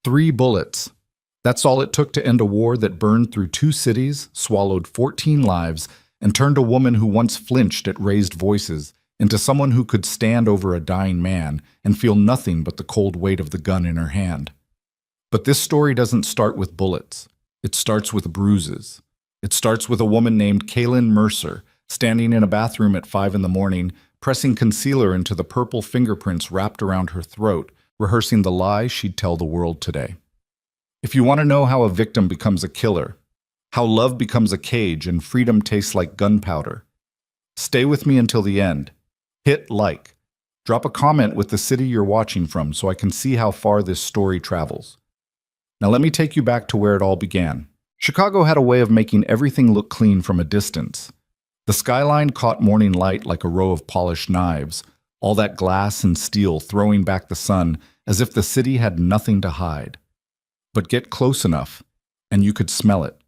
3 bullets. That's all it took to end a war that burned through 2 cities, swallowed 14 lives, and turned a woman who once flinched at raised voices into someone who could stand over a dying man and feel nothing but the cold weight of the gun in her hand. But this story doesn't start with bullets. It starts with bruises. It starts with a woman named Kaylin Mercer, standing in a bathroom at 5 in the morning, pressing concealer into the purple fingerprints wrapped around her throat, rehearsing the lie she'd tell the world today. If you want to know how a victim becomes a killer, how love becomes a cage and freedom tastes like gunpowder, stay with me until the end. Hit like. Drop a comment with the city you're watching from so I can see how far this story travels. Now let me take you back to where it all began. Chicago had a way of making everything look clean from a distance. The skyline caught morning light like a row of polished knives, all that glass and steel throwing back the sun as if the city had nothing to hide. But get close enough, and you could smell it.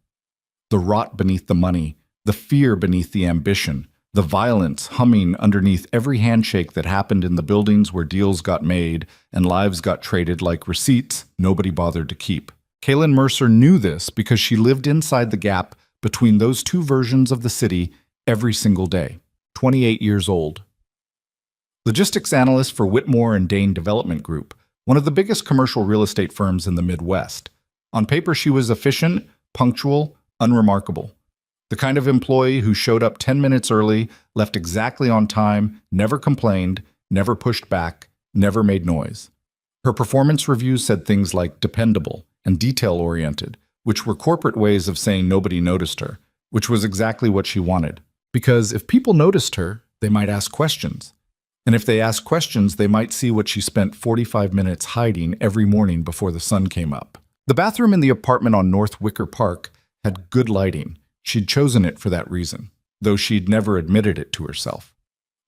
The rot beneath the money, the fear beneath the ambition, the violence humming underneath every handshake that happened in the buildings where deals got made and lives got traded like receipts nobody bothered to keep. Kaylin Mercer knew this because she lived inside the gap between those 2 versions of the city every single day. 28 years old. Logistics analyst for Whitmore and Dane Development Group, one of the biggest commercial real estate firms in the Midwest. On paper, she was efficient, punctual, unremarkable. The kind of employee who showed up 10 minutes early, left exactly on time, never complained, never pushed back, never made noise. Her performance reviews said things like dependable and detail-oriented, which were corporate ways of saying nobody noticed her, which was exactly what she wanted. Because if people noticed her, they might ask questions. And if they asked questions, they might see what she spent 45 minutes hiding every morning before the sun came up. The bathroom in the apartment on North Wicker Park had good lighting. She'd chosen it for that reason, though she'd never admitted it to herself.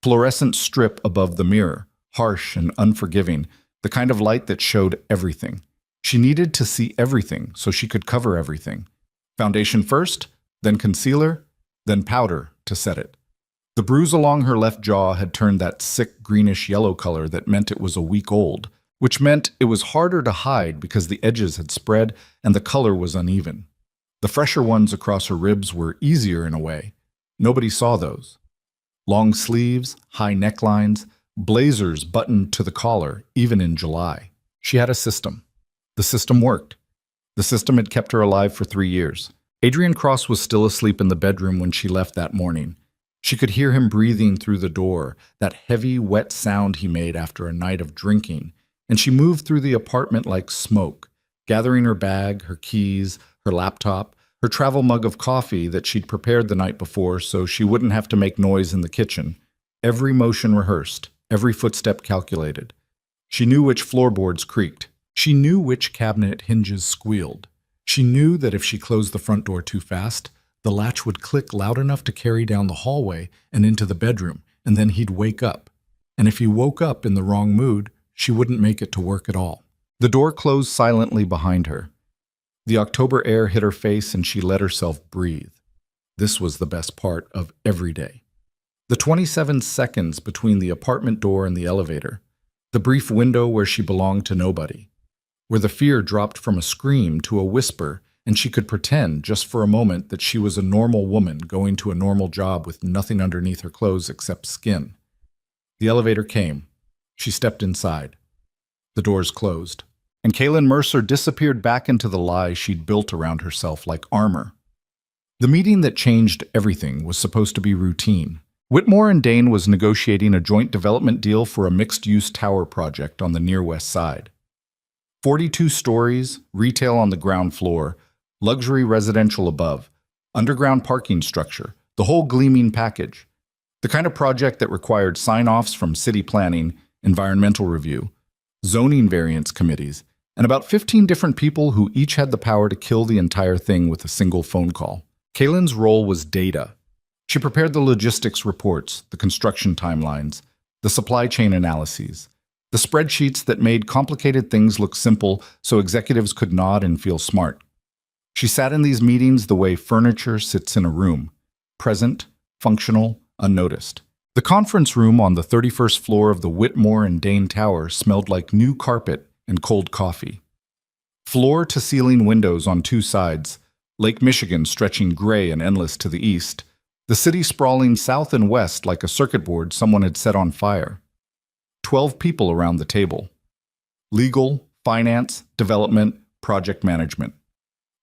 Fluorescent strip above the mirror, harsh and unforgiving, the kind of light that showed everything. She needed to see everything so she could cover everything. Foundation first, then concealer, then powder to set it. The bruise along her left jaw had turned that sick greenish-yellow color that meant it was a week old, which meant it was harder to hide because the edges had spread and the color was uneven. The fresher ones across her ribs were easier in a way. Nobody saw those. Long sleeves, high necklines, blazers buttoned to the collar, even in July. She had a system. The system worked. The system had kept her alive for 3 years. Adrian Cross was still asleep in the bedroom when she left that morning. She could hear him breathing through the door, that heavy, wet sound he made after a night of drinking, and she moved through the apartment like smoke, gathering her bag, her keys, her laptop, her travel mug of coffee that she'd prepared the night before so she wouldn't have to make noise in the kitchen. Every motion rehearsed, every footstep calculated. She knew which floorboards creaked. She knew which cabinet hinges squealed. She knew that if she closed the front door too fast, the latch would click loud enough to carry down the hallway and into the bedroom, and then he'd wake up. And if he woke up in the wrong mood, she wouldn't make it to work at all. The door closed silently behind her. The October air hit her face and she let herself breathe. This was the best part of every day. The 27 seconds between the apartment door and the elevator, the brief window where she belonged to nobody, where the fear dropped from a scream to a whisper and she could pretend just for a moment that she was a normal woman going to a normal job with nothing underneath her clothes except skin. The elevator came. She stepped inside. The doors closed. And Kaylin Mercer disappeared back into the lie she'd built around herself like armor. The meeting that changed everything was supposed to be routine. Whitmore and Dane was negotiating a joint development deal for a mixed-use tower project on the near west side. 42 stories, retail on the ground floor, luxury residential above, underground parking structure, the whole gleaming package. The kind of project that required sign-offs from city planning, environmental review, zoning variance committees, and about 15 different people who each had the power to kill the entire thing with a single phone call. Kaylin's role was data. She prepared the logistics reports, the construction timelines, the supply chain analyses, the spreadsheets that made complicated things look simple so executives could nod and feel smart. She sat in these meetings the way furniture sits in a room, present, functional, unnoticed. The conference room on the 31st floor of the Whitmore and Dane Tower smelled like new carpet and cold coffee. Floor-to-ceiling windows on two sides, Lake Michigan stretching gray and endless to the east, the city sprawling south and west like a circuit board someone had set on fire. 12 people around the table. Legal, finance, development, project management.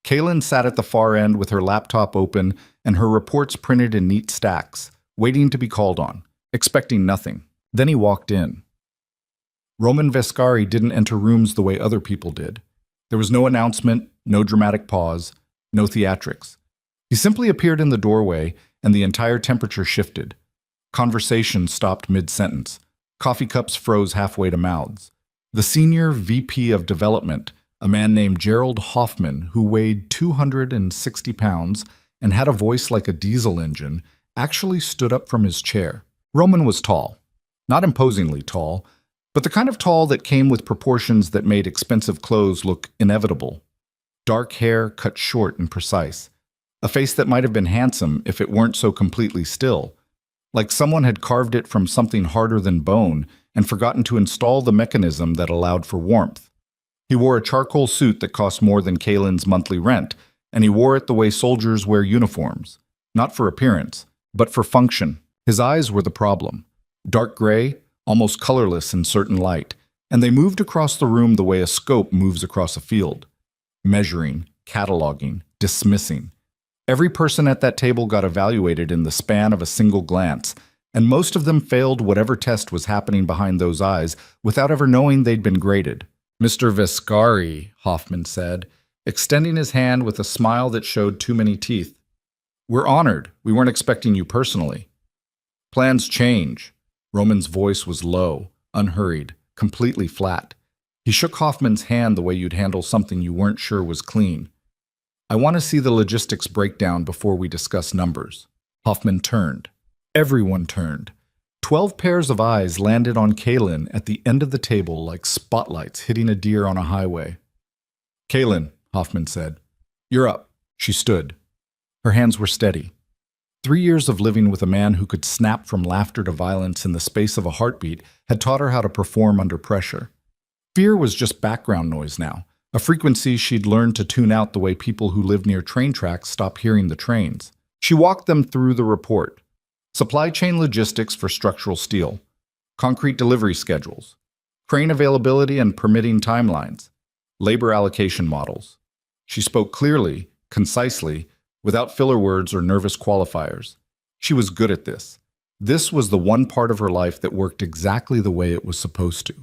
Kaylin sat at the far end with her laptop open and her reports printed in neat stacks, waiting to be called on, expecting nothing. Then he walked in. Roman Vescari didn't enter rooms the way other people did. There was no announcement, no dramatic pause, no theatrics. He simply appeared in the doorway, and the entire temperature shifted. Conversation stopped mid-sentence. Coffee cups froze halfway to mouths. The senior VP of development, a man named Gerald Hoffman, who weighed 260 pounds and had a voice like a diesel engine, actually stood up from his chair. Roman was tall. Not imposingly tall, but the kind of tall that came with proportions that made expensive clothes look inevitable. Dark hair cut short and precise. A face that might have been handsome if it weren't so completely still. Like someone had carved it from something harder than bone and forgotten to install the mechanism that allowed for warmth. He wore a charcoal suit that cost more than Kaylin's monthly rent, and he wore it the way soldiers wear uniforms. Not for appearance, but for function. His eyes were the problem. Dark gray, almost colorless in certain light, and they moved across the room the way a scope moves across a field. Measuring, cataloging, dismissing. Every person at that table got evaluated in the span of a single glance, and most of them failed whatever test was happening behind those eyes without ever knowing they'd been graded. "Mr. Vescari," Hoffman said, extending his hand with a smile that showed too many teeth. "We're honored. We weren't expecting you personally." "Plans change." Roman's voice was low, unhurried, completely flat. He shook Hoffman's hand the way you'd handle something you weren't sure was clean. "I want to see the logistics breakdown before we discuss numbers." Hoffman turned. Everyone turned. 12 pairs of eyes landed on Kaylin at the end of the table like spotlights hitting a deer on a highway. "Kaylin," Hoffman said. "You're up." She stood. Her hands were steady. 3 years of living with a man who could snap from laughter to violence in the space of a heartbeat had taught her how to perform under pressure. Fear was just background noise now, a frequency she'd learned to tune out the way people who live near train tracks stop hearing the trains. She walked them through the report. Supply chain logistics for structural steel, concrete delivery schedules, crane availability and permitting timelines, labor allocation models. She spoke clearly, concisely, without filler words or nervous qualifiers. She was good at this. This was the one part of her life that worked exactly the way it was supposed to.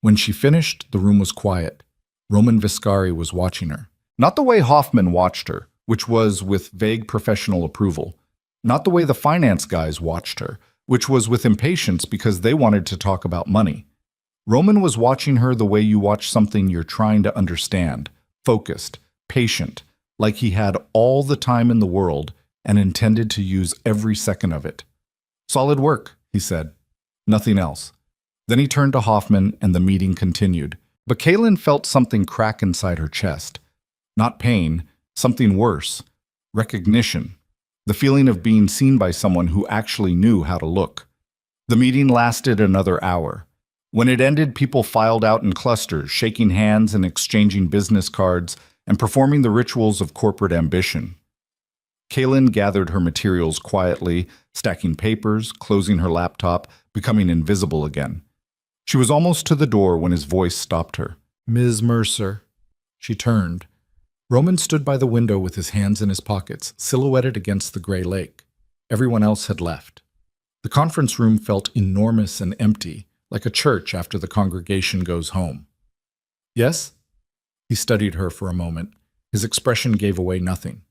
When she finished, the room was quiet. Roman Vescari was watching her. Not the way Hoffman watched her, which was with vague professional approval. Not the way the finance guys watched her, which was with impatience because they wanted to talk about money. Roman was watching her the way you watch something you're trying to understand, focused, patient, like he had all the time in the world and intended to use every second of it. "Solid work," he said. Nothing else. Then he turned to Hoffman and the meeting continued. But Kaylin felt something crack inside her chest. Not pain, something worse. Recognition. The feeling of being seen by someone who actually knew how to look. The meeting lasted another hour. When it ended, people filed out in clusters, shaking hands and exchanging business cards, and performing the rituals of corporate ambition. Kaylin gathered her materials quietly, stacking papers, closing her laptop, becoming invisible again. She was almost to the door when his voice stopped her. "Ms. Mercer." She turned. Roman stood by the window with his hands in his pockets, silhouetted against the gray lake. Everyone else had left. The conference room felt enormous and empty, like a church after the congregation goes home. "Yes?" He studied her for a moment. His expression gave away nothing.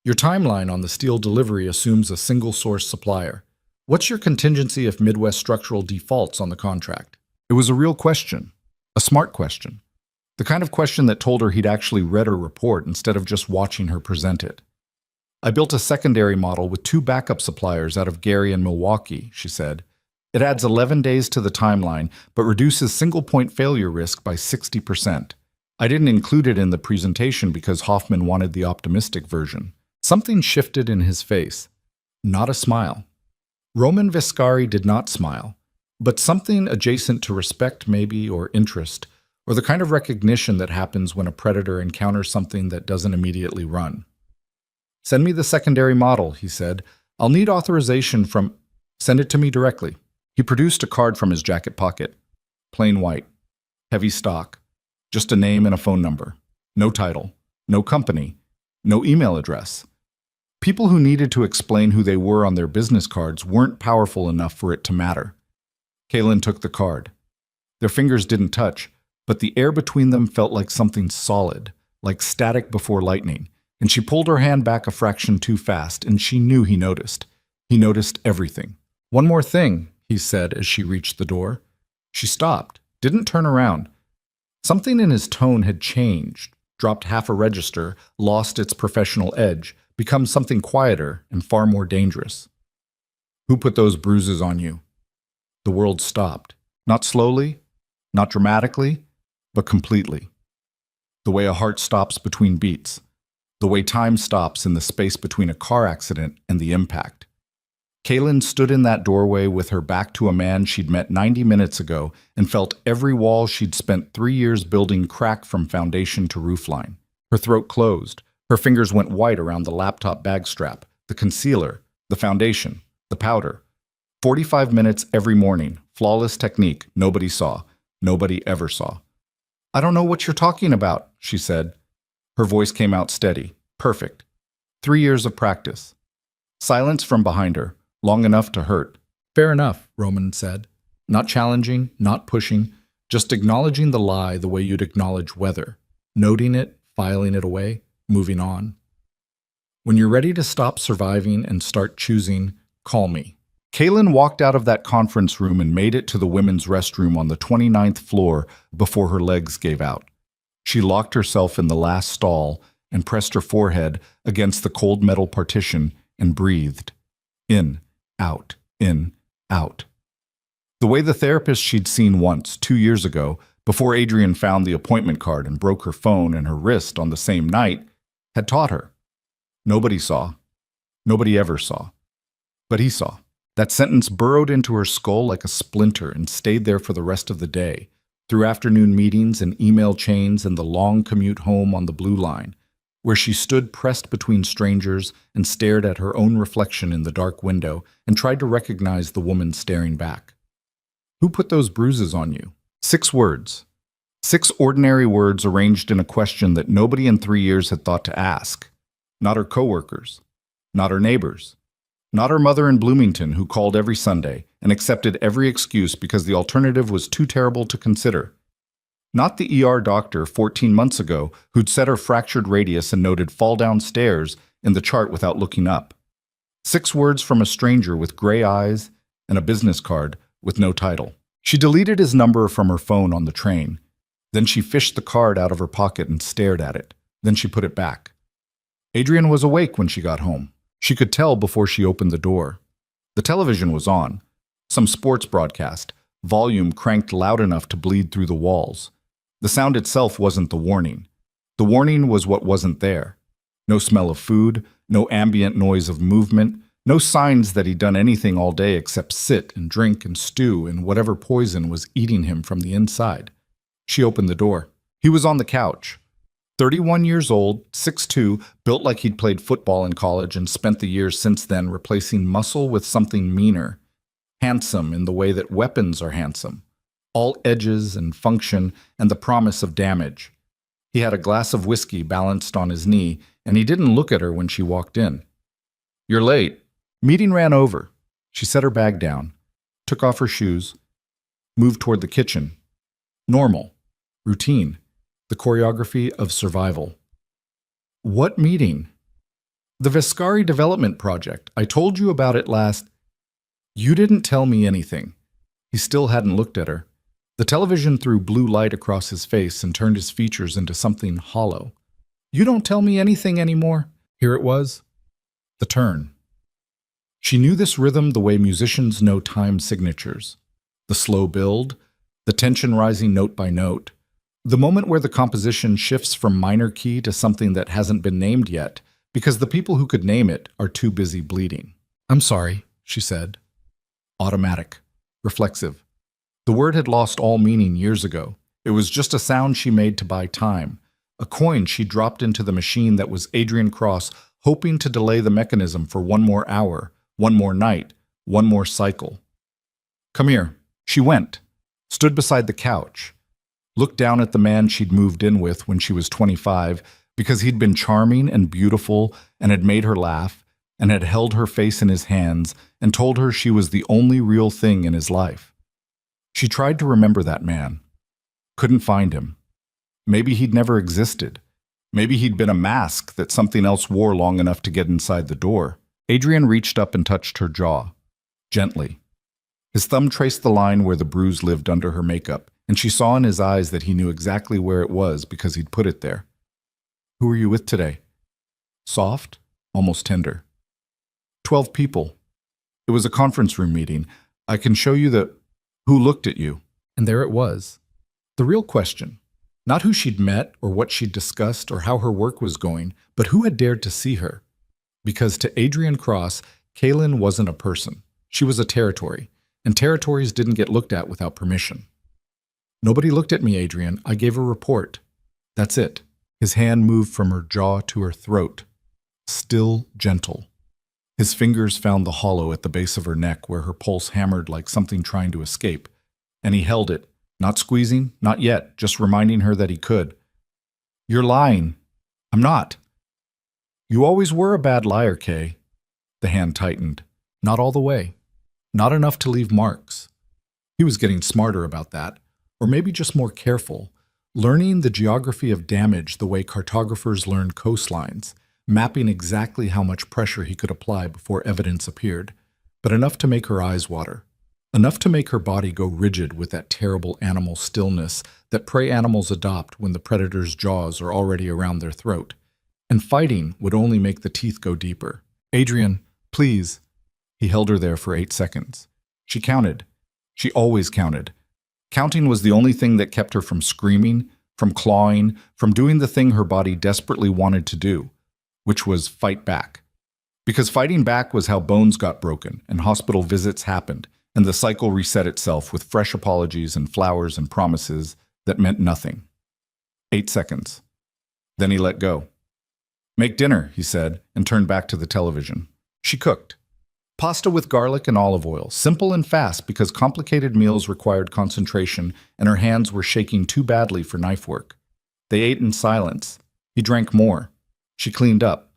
"Your timeline on the steel delivery assumes a single-source supplier. What's your contingency if Midwest Structural defaults on the contract?" It was a real question, a smart question, the kind of question that told her he'd actually read her report instead of just watching her present it. "I built a secondary model with 2 backup suppliers out of Gary and Milwaukee," she said. "It adds 11 days to the timeline, but reduces single-point failure risk by 60%. I didn't include it in the presentation because Hoffman wanted the optimistic version." Something shifted in his face. Not a smile. Roman Vescari did not smile, but something adjacent to respect maybe or interest, or the kind of recognition that happens when a predator encounters something that doesn't immediately run. "Send me the secondary model," he said. "I'll need authorization from—" "Send it to me directly." He produced a card from his jacket pocket. Plain white. Heavy stock. Just a name and a phone number. No title. No company. No email address. People who needed to explain who they were on their business cards weren't powerful enough for it to matter. Kaylin took the card. Their fingers didn't touch, but the air between them felt like something solid, like static before lightning, and she pulled her hand back a fraction too fast, and she knew he noticed. He noticed everything. "One more thing," he said as she reached the door. She stopped, didn't turn around. Something in his tone had changed, dropped half a register, lost its professional edge, become something quieter and far more dangerous. "Who put those bruises on you?" The world stopped. Not slowly, not dramatically, but completely. The way a heart stops between beats. The way time stops in the space between a car accident and the impact. Kaylin stood in that doorway with her back to a man she'd met 90 minutes ago and felt every wall she'd spent 3 years building crack from foundation to roofline. Her throat closed. Her fingers went white around the laptop bag strap, the concealer, the foundation, the powder. 45 minutes every morning, flawless technique, nobody saw, nobody ever saw. "I don't know what you're talking about," she said. Her voice came out steady, perfect. 3 years of practice. Silence from behind her, long enough to hurt. "Fair enough," Roman said. Not challenging, not pushing, just acknowledging the lie the way you'd acknowledge weather, noting it, filing it away, moving on. "When you're ready to stop surviving and start choosing, call me." Kaylin walked out of that conference room and made it to the women's restroom on the 29th floor before her legs gave out. She locked herself in the last stall and pressed her forehead against the cold metal partition and breathed. In, out, in, out. The way the therapist she'd seen once, 2 years ago, before Adrian found the appointment card and broke her phone and her wrist on the same night, had taught her. Nobody saw. Nobody ever saw. But he saw. That sentence burrowed into her skull like a splinter and stayed there for the rest of the day, through afternoon meetings and email chains and the long commute home on the Blue Line, where she stood pressed between strangers and stared at her own reflection in the dark window and tried to recognize the woman staring back. "Who put those bruises on you?" 6 words. 6 ordinary words arranged in a question that nobody in 3 years had thought to ask. Not her coworkers. Not her neighbors. Not her mother in Bloomington, who called every Sunday and accepted every excuse because the alternative was too terrible to consider. Not the ER doctor 14 months ago who'd set her fractured radius and noted "fall downstairs" in the chart without looking up. 6 words from a stranger with gray eyes and a business card with no title. She deleted his number from her phone on the train. Then she fished the card out of her pocket and stared at it. Then she put it back. Adrian was awake when she got home. She could tell before she opened the door. The television was on. Some sports broadcast, volume cranked loud enough to bleed through the walls. The sound itself wasn't the warning. The warning was what wasn't there. No smell of food, no ambient noise of movement, no signs that he'd done anything all day except sit and drink and stew in whatever poison was eating him from the inside. She opened the door. He was on the couch. 31 years old, 6'2", built like he'd played football in college and spent the years since then replacing muscle with something meaner. Handsome in the way that weapons are handsome. All edges and function and the promise of damage. He had a glass of whiskey balanced on his knee, and he didn't look at her when she walked in. "You're late." Meeting ran over. She set her bag down, took off her shoes, moved toward the kitchen. Normal. Routine. The choreography of survival. "What meeting?" "The Vescari development project. I told you about it last—" "You didn't tell me anything." He still hadn't looked at her. The television threw blue light across his face and turned his features into something hollow. "You don't tell me anything anymore?" Here it was. The turn. She knew this rhythm the way musicians know time signatures. The slow build, the tension rising note by note. The moment where the composition shifts from minor key to something that hasn't been named yet, because the people who could name it are too busy bleeding. "I'm sorry," she said. Automatic. Reflexive. The word had lost all meaning years ago. It was just a sound she made to buy time. A coin she dropped into the machine that was Adrian Cross, hoping to delay the mechanism for one more hour, one more night, one more cycle. Come here. She went, stood beside the couch, looked down at the man she'd moved in with when she was 25 because he'd been charming and beautiful and had made her laugh and had held her face in his hands and told her she was the only real thing in his life. She tried to remember that man. Couldn't find him. Maybe he'd never existed. Maybe he'd been a mask that something else wore long enough to get inside the door. Adrian reached up and touched her jaw, gently. His thumb traced the line where the bruise lived under her makeup, and she saw in his eyes that he knew exactly where it was because he'd put it there. Who are you with today? Soft, almost tender. 12 people. It was a conference room meeting. I can show you the... Who looked at you? And there it was. The real question. Not who she'd met or what she'd discussed or how her work was going, but who had dared to see her. Because to Adrian Cross, Kaylin wasn't a person. She was a territory, and territories didn't get looked at without permission. Nobody looked at me, Adrian. I gave a report. That's it. His hand moved from her jaw to her throat. Still gentle. His fingers found the hollow at the base of her neck where her pulse hammered like something trying to escape, and he held it. Not squeezing, not yet, just reminding her that he could. You're lying. I'm not. You always were a bad liar, Kay. The hand tightened. Not all the way. Not enough to leave marks. He was getting smarter about that, or maybe just more careful, learning the geography of damage the way cartographers learn coastlines, mapping exactly how much pressure he could apply before evidence appeared, but enough to make her eyes water. Enough to make her body go rigid with that terrible animal stillness that prey animals adopt when the predator's jaws are already around their throat. And fighting would only make the teeth go deeper. Adrian, please. He held her there for 8 seconds. She counted. She always counted. Counting was the only thing that kept her from screaming, from clawing, from doing the thing her body desperately wanted to do, which was fight back. Because fighting back was how bones got broken and hospital visits happened, and the cycle reset itself with fresh apologies and flowers and promises that meant nothing. 8 seconds. Then he let go. Make dinner, he said, and turned back to the television. She cooked. Pasta with garlic and olive oil, simple and fast because complicated meals required concentration and her hands were shaking too badly for knife work. They ate in silence. He drank more. She cleaned up.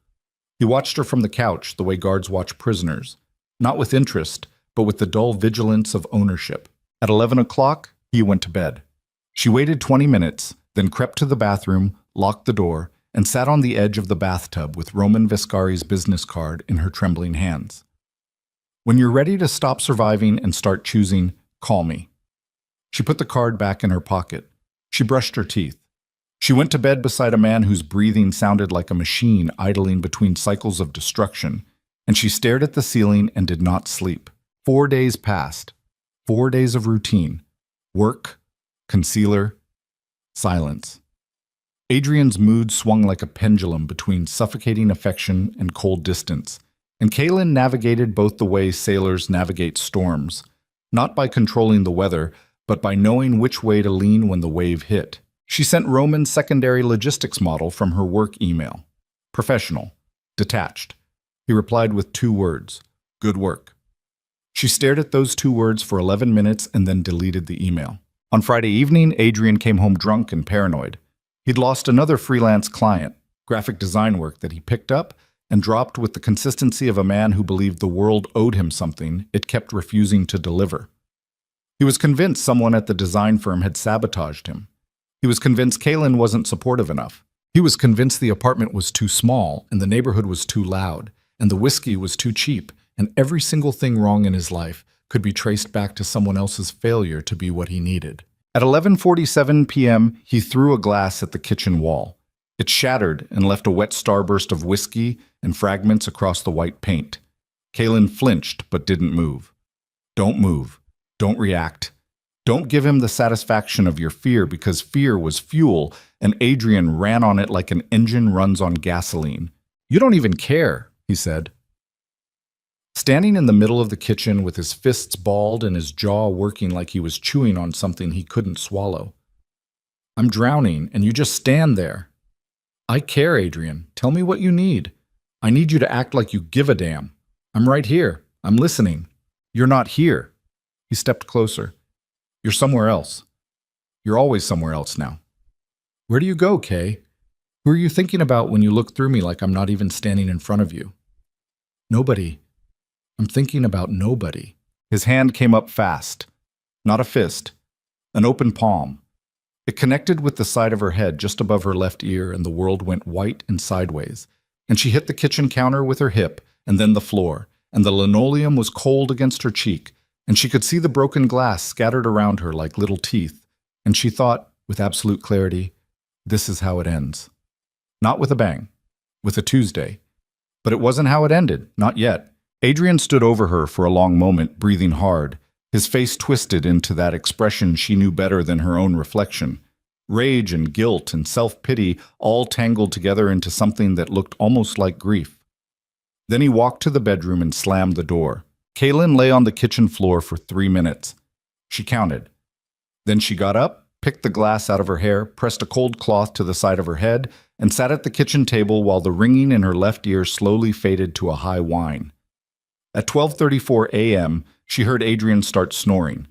He watched her from the couch the way guards watch prisoners, not with interest, but with the dull vigilance of ownership. At 11 o'clock, he went to bed. She waited 20 minutes, then crept to the bathroom, locked the door, and sat on the edge of the bathtub with Roman Viscari's business card in her trembling hands. When you're ready to stop surviving and start choosing, call me. She put the card back in her pocket. She brushed her teeth. She went to bed beside a man whose breathing sounded like a machine idling between cycles of destruction, and she stared at the ceiling and did not sleep. 4 days passed. 4 days of routine. Work, concealer, silence. Adrian's mood swung like a pendulum between suffocating affection and cold distance, and Kaylin navigated both the way sailors navigate storms, not by controlling the weather, but by knowing which way to lean when the wave hit. She sent Roman's secondary logistics model from her work email. Professional. Detached. He replied with 2 words. Good work. She stared at those 2 words for 11 minutes and then deleted the email. On Friday evening, Adrian came home drunk and paranoid. He'd lost another freelance client, graphic design work that he picked up and dropped with the consistency of a man who believed the world owed him something it kept refusing to deliver. He was convinced someone at the design firm had sabotaged him. He was convinced Kaylin wasn't supportive enough. He was convinced the apartment was too small and the neighborhood was too loud and the whiskey was too cheap and every single thing wrong in his life could be traced back to someone else's failure to be what he needed. At 11:47 p.m., he threw a glass at the kitchen wall. It shattered and left a wet starburst of whiskey and fragments across the white paint. Kaylin flinched but didn't move. Don't move. Don't react. Don't give him the satisfaction of your fear because fear was fuel and Adrian ran on it like an engine runs on gasoline. You don't even care, he said. Standing in the middle of the kitchen with his fists balled and his jaw working like he was chewing on something he couldn't swallow. I'm drowning, and you just stand there. I care, Adrian. Tell me what you need. I need you to act like you give a damn. I'm right here. I'm listening. You're not here. He stepped closer. You're somewhere else. You're always somewhere else now. Where do you go, Kay? Who are you thinking about when you look through me like I'm not even standing in front of you? Nobody. I'm thinking about nobody. His hand came up fast. Not a fist. An open palm. It connected with the side of her head just above her left ear, and the world went white and sideways. And she hit the kitchen counter with her hip, and then the floor, and the linoleum was cold against her cheek, and she could see the broken glass scattered around her like little teeth, and she thought, with absolute clarity, this is how it ends. Not with a bang, with a Tuesday. But it wasn't how it ended, not yet. Adrian stood over her for a long moment, breathing hard, his face twisted into that expression she knew better than her own reflection. Rage and guilt and self-pity all tangled together into something that looked almost like grief. Then he walked to the bedroom and slammed the door. Kaylin lay on the kitchen floor for 3 minutes. She counted. Then she got up, picked the glass out of her hair, pressed a cold cloth to the side of her head, and sat at the kitchen table while the ringing in her left ear slowly faded to a high whine. At 12:34 a.m., she heard Adrian start snoring.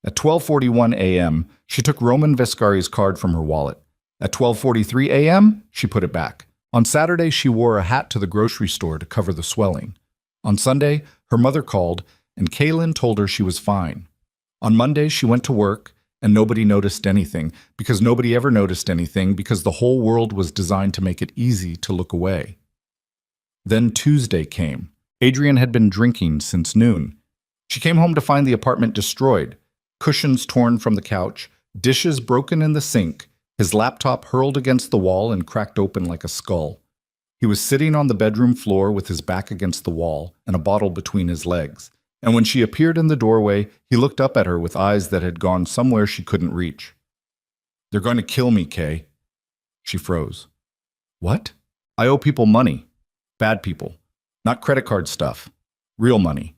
At 12:41 a.m., she took Roman Vescari's card from her wallet. At 12:43 a.m., she put it back. On Saturday, she wore a hat to the grocery store to cover the swelling. On Sunday, her mother called, and Kaylin told her she was fine. On Monday, she went to work, and nobody noticed anything, because nobody ever noticed anything, because the whole world was designed to make it easy to look away. Then Tuesday came. Adrian had been drinking since noon. She came home to find the apartment destroyed, cushions torn from the couch, dishes broken in the sink, his laptop hurled against the wall and cracked open like a skull. He was sitting on the bedroom floor with his back against the wall and a bottle between his legs. And when she appeared in the doorway, he looked up at her with eyes that had gone somewhere she couldn't reach. "They're going to kill me, Kay." She froze. "What?" "I owe people money. Bad people. Not credit card stuff. Real money.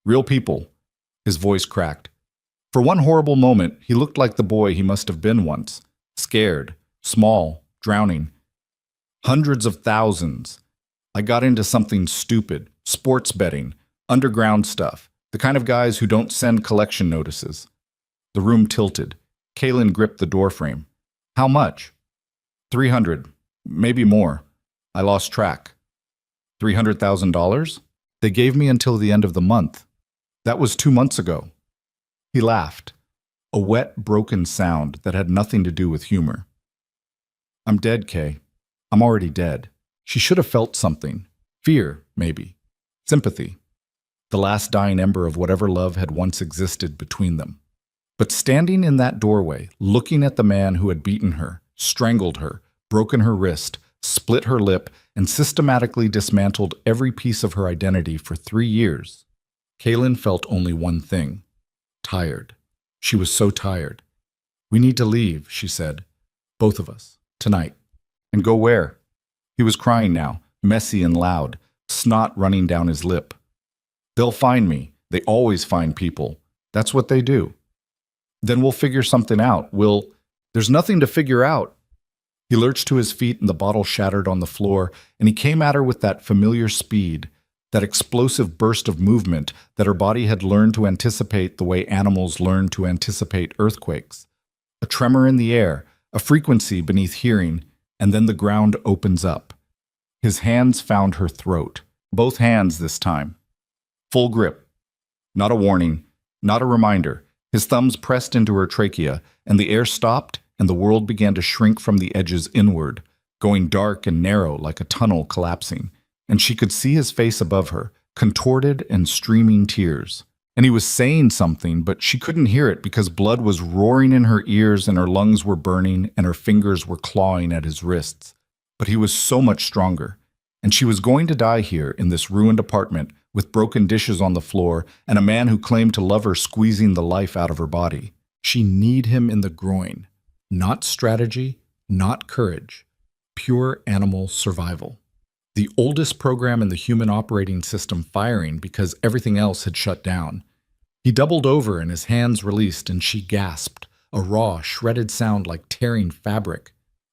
Real people." His voice cracked. For one horrible moment, he looked like the boy he must have been once. Scared, small, drowning. "Hundreds of thousands. I got into something stupid. Sports betting. Underground stuff. The kind of guys who don't send collection notices." The room tilted. Kaylin gripped the doorframe. "How much?" 300. Maybe more. I lost track." $300,000? They gave me until the end of the month. That was 2 months ago." He laughed, a wet, broken sound that had nothing to do with humor. "I'm dead, Kay. I'm already dead." She should have felt something. Fear, maybe. Sympathy. The last dying ember of whatever love had once existed between them. But standing in that doorway, looking at the man who had beaten her, strangled her, broken her wrist, split her lip, and systematically dismantled every piece of her identity for 3 years, Kaylin felt only one thing. Tired. She was so tired. "We need to leave," she said. "Both of us. Tonight." "And go where?" He was crying now, messy and loud, snot running down his lip. "They'll find me. They always find people. That's what they do." "Then we'll figure something out. There's nothing to figure out." He lurched to his feet and the bottle shattered on the floor, and he came at her with that familiar speed, that explosive burst of movement that her body had learned to anticipate the way animals learn to anticipate earthquakes. A tremor in the air, a frequency beneath hearing, and then the ground opens up. His hands found her throat, both hands this time. Full grip. Not a warning, not a reminder. His thumbs pressed into her trachea, and the air stopped, and the world began to shrink from the edges inward, going dark and narrow like a tunnel collapsing. And she could see his face above her, contorted and streaming tears. And he was saying something, but she couldn't hear it because blood was roaring in her ears and her lungs were burning and her fingers were clawing at his wrists. But he was so much stronger. And she was going to die here in this ruined apartment with broken dishes on the floor and a man who claimed to love her squeezing the life out of her body. She kneed him in the groin. Not strategy, not courage. Pure animal survival. The oldest program in the human operating system firing because everything else had shut down. He doubled over and his hands released and she gasped, a raw, shredded sound like tearing fabric.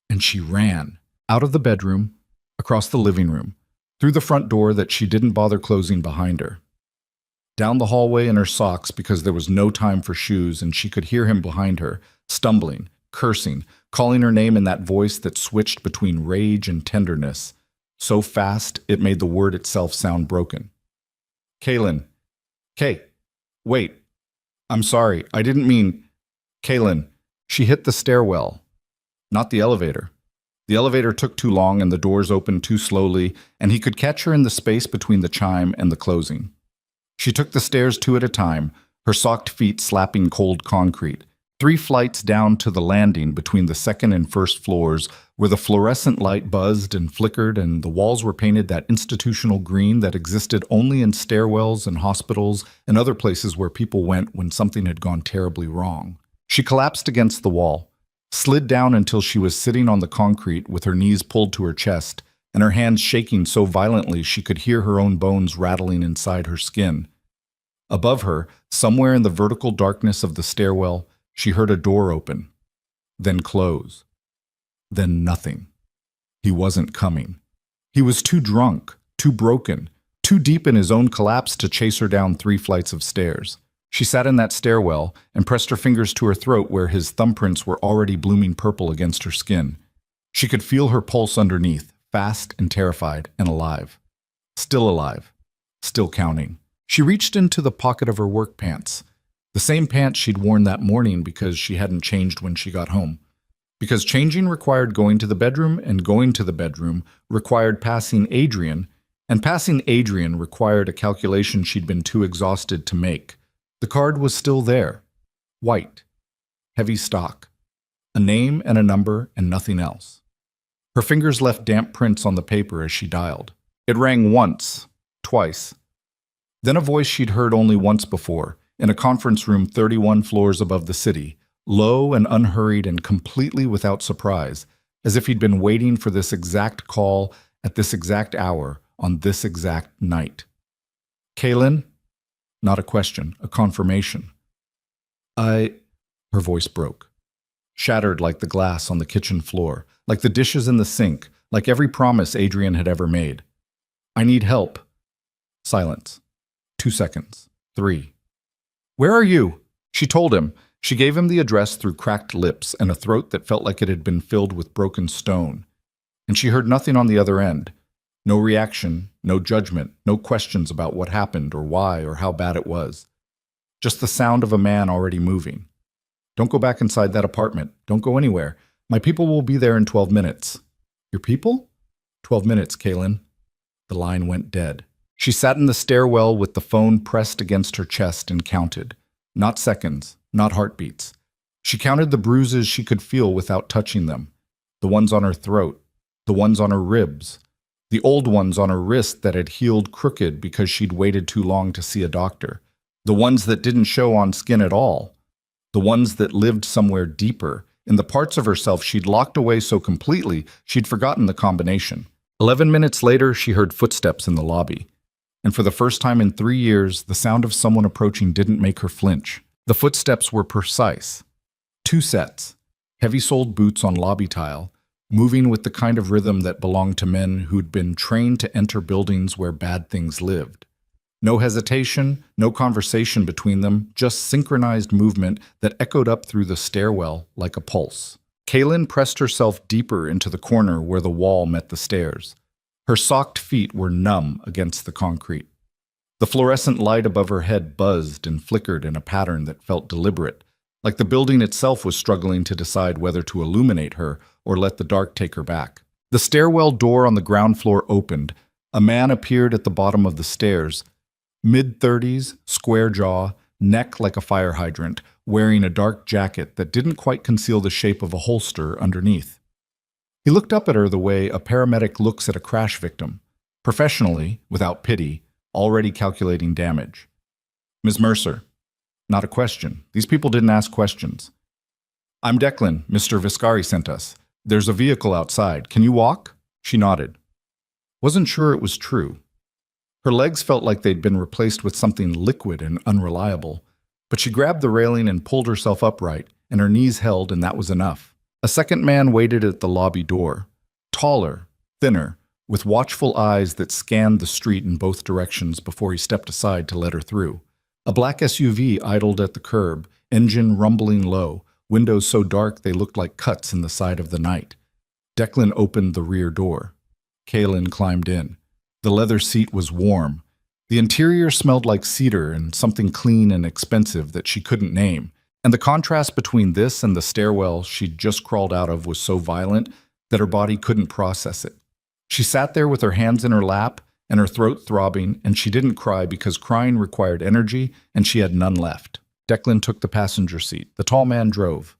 And she ran. Out of the bedroom, across the living room, through the front door that she didn't bother closing behind her. Down the hallway in her socks because there was no time for shoes and she could hear him behind her, stumbling, cursing, calling her name in that voice that switched between rage and tenderness, so fast it made the word itself sound broken. Kaylin. Kay. Wait. I'm sorry. I didn't mean... Kaylin. She hit the stairwell, not the elevator. The elevator took too long and the doors opened too slowly, and he could catch her in the space between the chime and the closing. She took the stairs two at a time, her socked feet slapping cold concrete, 3 flights down to the landing between the second and first floors, where the fluorescent light buzzed and flickered and the walls were painted that institutional green that existed only in stairwells and hospitals and other places where people went when something had gone terribly wrong. She collapsed against the wall, slid down until she was sitting on the concrete with her knees pulled to her chest and her hands shaking so violently she could hear her own bones rattling inside her skin. Above her, somewhere in the vertical darkness of the stairwell, she heard a door open, then close, then nothing. He wasn't coming. He was too drunk, too broken, too deep in his own collapse to chase her down 3 flights of stairs. She sat in that stairwell and pressed her fingers to her throat where his thumbprints were already blooming purple against her skin. She could feel her pulse underneath, fast and terrified and alive. Still counting. She reached into the pocket of her work pants, the same pants she'd worn that morning because she hadn't changed when she got home. Because changing required going to the bedroom, and going to the bedroom required passing Adrian, and passing Adrian required a calculation she'd been too exhausted to make. The card was still there. White. Heavy stock. A name and a number and nothing else. Her fingers left damp prints on the paper as she dialed. It rang once, twice. Then a voice she'd heard only once before, in a conference room 31 floors above the city, low and unhurried and completely without surprise, as if he'd been waiting for this exact call at this exact hour on this exact night. Kaylin? Not a question, a confirmation. Her voice broke. Shattered like the glass on the kitchen floor, like the dishes in the sink, like every promise Adrian had ever made. I need help. Silence. 2 seconds. 3. Where are you? She told him. She gave him the address through cracked lips and a throat that felt like it had been filled with broken stone. And she heard nothing on the other end. No reaction, no judgment, no questions about what happened or why or how bad it was. Just the sound of a man already moving. Don't go back inside that apartment. Don't go anywhere. My people will be there in 12 minutes. Your people? 12 minutes, Kaylin. The line went dead. She sat in the stairwell with the phone pressed against her chest and counted. Not seconds, not heartbeats. She counted the bruises she could feel without touching them. The ones on her throat, the ones on her ribs, the old ones on her wrist that had healed crooked because she'd waited too long to see a doctor, the ones that didn't show on skin at all, the ones that lived somewhere deeper, in the parts of herself she'd locked away so completely she'd forgotten the combination. 11 minutes later, she heard footsteps in the lobby. And for the first time in 3 years, the sound of someone approaching didn't make her flinch. The footsteps were precise. 2 sets, heavy-soled boots on lobby tile, moving with the kind of rhythm that belonged to men who'd been trained to enter buildings where bad things lived. No hesitation, no conversation between them, just synchronized movement that echoed up through the stairwell like a pulse. Kaylin pressed herself deeper into the corner where the wall met the stairs. Her socked feet were numb against the concrete. The fluorescent light above her head buzzed and flickered in a pattern that felt deliberate, like the building itself was struggling to decide whether to illuminate her or let the dark take her back. The stairwell door on the ground floor opened. A man appeared at the bottom of the stairs, mid-30s, square jaw, neck like a fire hydrant, wearing a dark jacket that didn't quite conceal the shape of a holster underneath. He looked up at her the way a paramedic looks at a crash victim, professionally, without pity, already calculating damage. Ms. Mercer. Not a question. These people didn't ask questions. I'm Declan. Mr. Viscari sent us. There's a vehicle outside. Can you walk? She nodded. Wasn't sure it was true. Her legs felt like they'd been replaced with something liquid and unreliable, but she grabbed the railing and pulled herself upright, and her knees held, and that was enough. A second man waited at the lobby door. Taller, thinner, with watchful eyes that scanned the street in both directions before he stepped aside to let her through. A black SUV idled at the curb, engine rumbling low, windows so dark they looked like cuts in the side of the night. Declan opened the rear door. Kaylin climbed in. The leather seat was warm. The interior smelled like cedar and something clean and expensive that she couldn't name, and the contrast between this and the stairwell she'd just crawled out of was so violent that her body couldn't process it. She sat there with her hands in her lap and her throat throbbing, and she didn't cry because crying required energy and she had none left. Declan took the passenger seat. The tall man drove.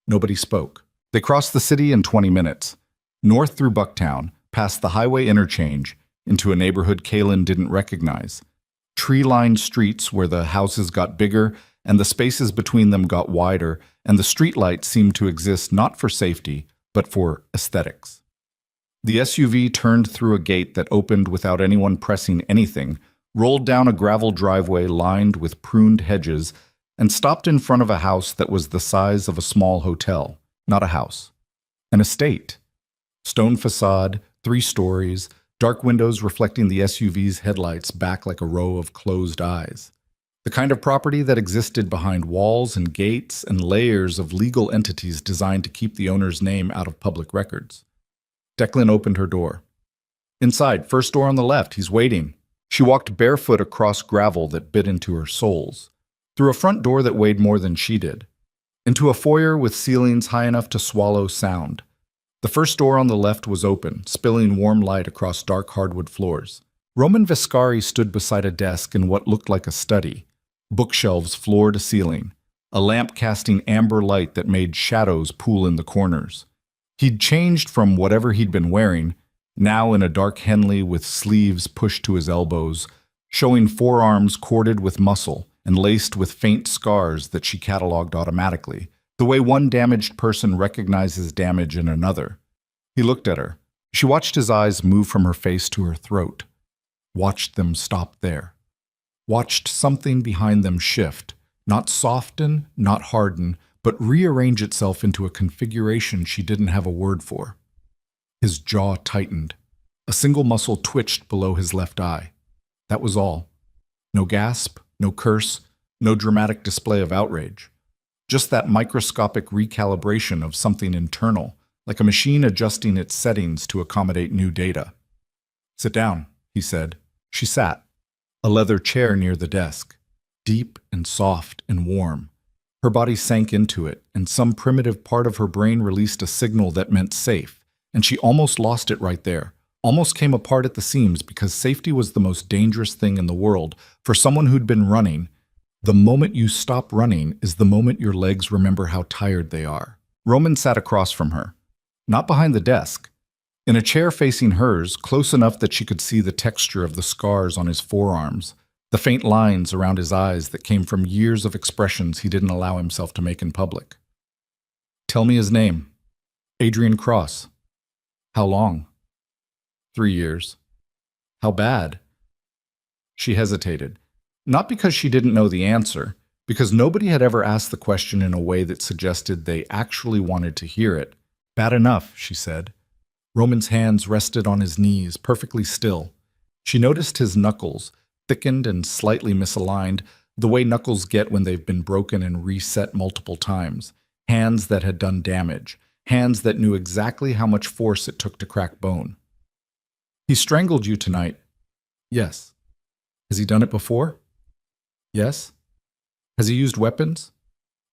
Nobody spoke. They crossed the city in 20 minutes. North through Bucktown, past the highway interchange, into a neighborhood Kaylin didn't recognize. Tree-lined streets where the houses got bigger and the spaces between them got wider, and the streetlights seemed to exist not for safety, but for aesthetics. The SUV turned through a gate that opened without anyone pressing anything, rolled down a gravel driveway lined with pruned hedges, and stopped in front of a house that was the size of a small hotel. Not a house. An estate. Stone facade, 3 stories, dark windows reflecting the SUV's headlights back like a row of closed eyes. The kind of property that existed behind walls and gates and layers of legal entities designed to keep the owner's name out of public records. Declan opened her door. Inside, first door on the left, he's waiting. She walked barefoot across gravel that bit into her soles, through a front door that weighed more than she did, into a foyer with ceilings high enough to swallow sound. The first door on the left was open, spilling warm light across dark hardwood floors. Roman Viscari stood beside a desk in what looked like a study, bookshelves floor to ceiling, a lamp casting amber light that made shadows pool in the corners. He'd changed from whatever he'd been wearing, now in a dark Henley with sleeves pushed to his elbows, showing forearms corded with muscle and laced with faint scars that she cataloged automatically, the way one damaged person recognizes damage in another. He looked at her. She watched his eyes move from her face to her throat, watched them stop there, watched something behind them shift, not soften, not harden, but rearrange itself into a configuration she didn't have a word for. His jaw tightened. A single muscle twitched below his left eye. That was all. No gasp, no curse, no dramatic display of outrage. Just that microscopic recalibration of something internal, like a machine adjusting its settings to accommodate new data. "Sit down," he said. She sat. A leather chair near the desk, deep and soft and warm. Her body sank into it, and some primitive part of her brain released a signal that meant safe, and she almost lost it right there, almost came apart at the seams because safety was the most dangerous thing in the world for someone who'd been running. The moment you stop running is the moment your legs remember how tired they are. Roman sat across from her, not behind the desk, in a chair facing hers, close enough that she could see the texture of the scars on his forearms, the faint lines around his eyes that came from years of expressions he didn't allow himself to make in public. "Tell me his name." "Adrian Cross." "How long?" 3 years. "How bad?" She hesitated, not because she didn't know the answer, because nobody had ever asked the question in a way that suggested they actually wanted to hear it. "Bad enough," she said. Roman's hands rested on his knees, perfectly still. She noticed his knuckles, thickened and slightly misaligned, the way knuckles get when they've been broken and reset multiple times. Hands that had done damage. Hands that knew exactly how much force it took to crack bone. "He strangled you tonight." "Yes." "Has he done it before?" "Yes." "Has he used weapons?"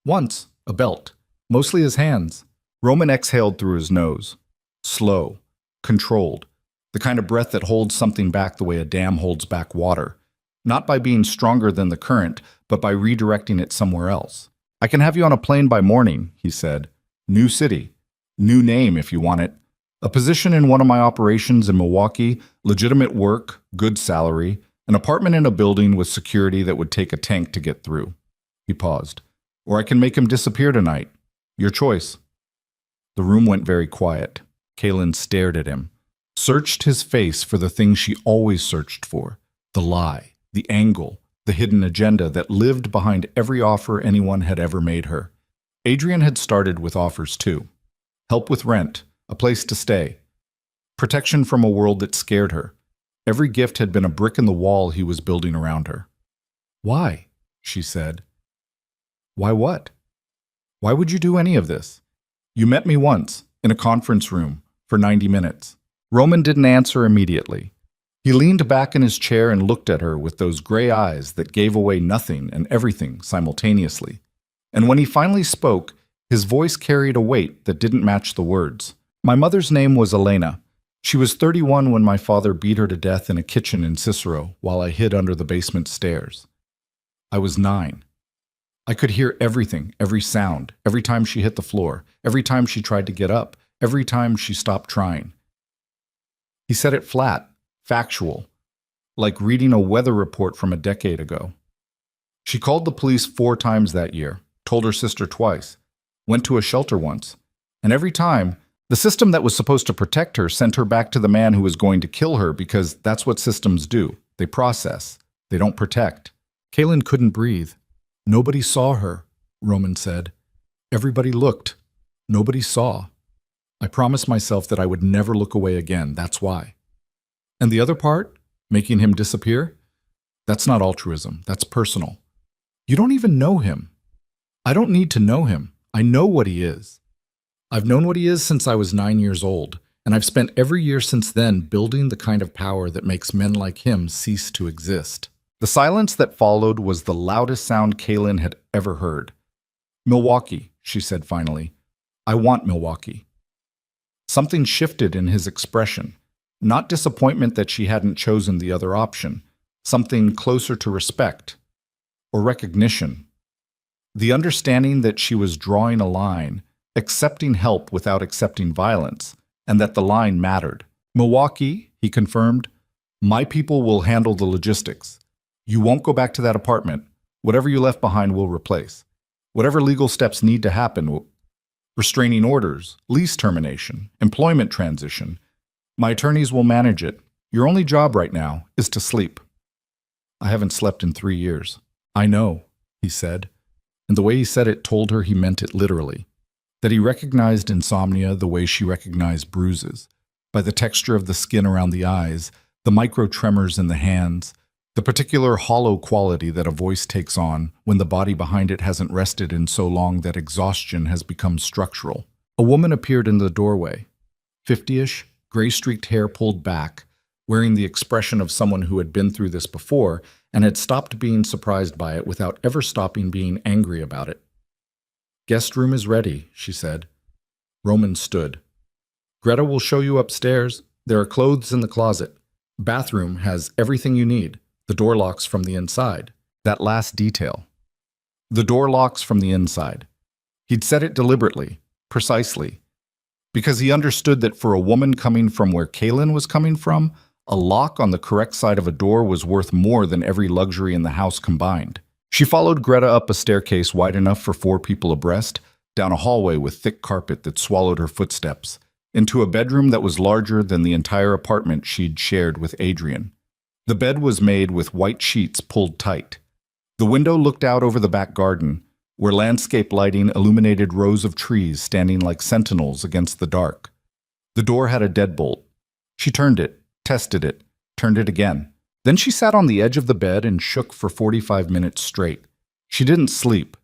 "Once, a belt. Mostly his hands." Roman exhaled through his nose. Slow, controlled, the kind of breath that holds something back the way a dam holds back water. Not by being stronger than the current, but by redirecting it somewhere else. "I can have you on a plane by morning," he said. "New city. New name if you want it. A position in one of my operations in Milwaukee, legitimate work, good salary, an apartment in a building with security that would take a tank to get through." He paused. "Or I can make him disappear tonight. Your choice." The room went very quiet. Kaylin stared at him, searched his face for the thing she always searched for, the lie, the angle, the hidden agenda that lived behind every offer anyone had ever made her. Adrian had started with offers too. Help with rent, a place to stay, protection from a world that scared her. Every gift had been a brick in the wall he was building around her. Why? She said. Why what? Why would you do any of this? You met me once, in a conference room, for 90 minutes. Roman didn't answer immediately. He leaned back in his chair and looked at her with those gray eyes that gave away nothing and everything simultaneously. And when he finally spoke, his voice carried a weight that didn't match the words. My mother's name was Elena. She was 31 when my father beat her to death in a kitchen in Cicero while I hid under the basement stairs. I was 9. I could hear everything, every sound, every time she hit the floor, every time she tried to get up, every time she stopped trying. He said it flat, factual, like reading a weather report from a decade ago. She called the police 4 times that year, told her sister twice, went to a shelter once, and every time, the system that was supposed to protect her sent her back to the man who was going to kill her because that's what systems do. They process. They don't protect. Kaylin couldn't breathe. Nobody saw her, Roman said. Everybody looked. Nobody saw. I promised myself that I would never look away again, that's why. And the other part, making him disappear? That's not altruism, that's personal. You don't even know him. I don't need to know him. I know what he is. I've known what he is since I was 9 years old, and I've spent every year since then building the kind of power that makes men like him cease to exist. The silence that followed was the loudest sound Kaylin had ever heard. Milwaukee, she said finally. I want Milwaukee. Something shifted in his expression. Not disappointment that she hadn't chosen the other option. Something closer to respect. Or recognition. The understanding that she was drawing a line, accepting help without accepting violence, and that the line mattered. Milwaukee, he confirmed, my people will handle the logistics. You won't go back to that apartment. Whatever you left behind will replace. Whatever legal steps need to happen will... Restraining orders, lease termination, employment transition. My attorneys will manage it. Your only job right now is to sleep. I haven't slept in 3 years. I know, he said. And the way he said it told her he meant it literally. That he recognized insomnia the way she recognized bruises. By the texture of the skin around the eyes, the micro tremors in the hands, the particular hollow quality that a voice takes on when the body behind it hasn't rested in so long that exhaustion has become structural. A woman appeared in the doorway. 50-ish, gray-streaked hair pulled back, wearing the expression of someone who had been through this before and had stopped being surprised by it without ever stopping being angry about it. Guest room is ready, she said. Roman stood. Greta will show you upstairs. There are clothes in the closet. Bathroom has everything you need. The door locks from the inside. That last detail. The door locks from the inside. He'd said it deliberately, precisely, because he understood that for a woman coming from where Kaylin was coming from, a lock on the correct side of a door was worth more than every luxury in the house combined. She followed Greta up a staircase wide enough for 4 people abreast, down a hallway with thick carpet that swallowed her footsteps, into a bedroom that was larger than the entire apartment she'd shared with Adrian. The bed was made with white sheets pulled tight. The window looked out over the back garden, where landscape lighting illuminated rows of trees standing like sentinels against the dark. The door had a deadbolt. She turned it, tested it, turned it again. Then she sat on the edge of the bed and shook for 45 minutes straight. She didn't sleep.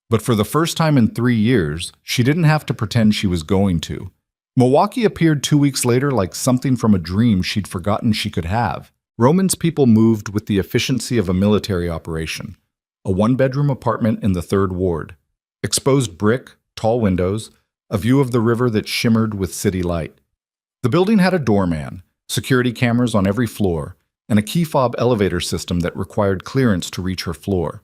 But for the first time in 3 years, she didn't have to pretend she was going to. Milwaukee appeared 2 weeks later like something from a dream she'd forgotten she could have. Roman's people moved with the efficiency of a military operation. A 1-bedroom apartment in the 3rd ward. Exposed brick, tall windows, a view of the river that shimmered with city light. The building had a doorman, security cameras on every floor, and a key fob elevator system that required clearance to reach her floor.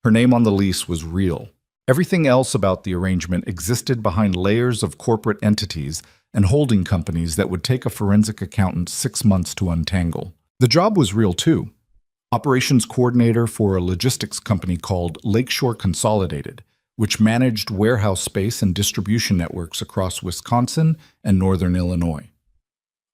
Her name on the lease was real. Everything else about the arrangement existed behind layers of corporate entities and holding companies that would take a forensic accountant 6 months to untangle. The job was real too. Operations coordinator for a logistics company called Lakeshore Consolidated, which managed warehouse space and distribution networks across Wisconsin and northern Illinois.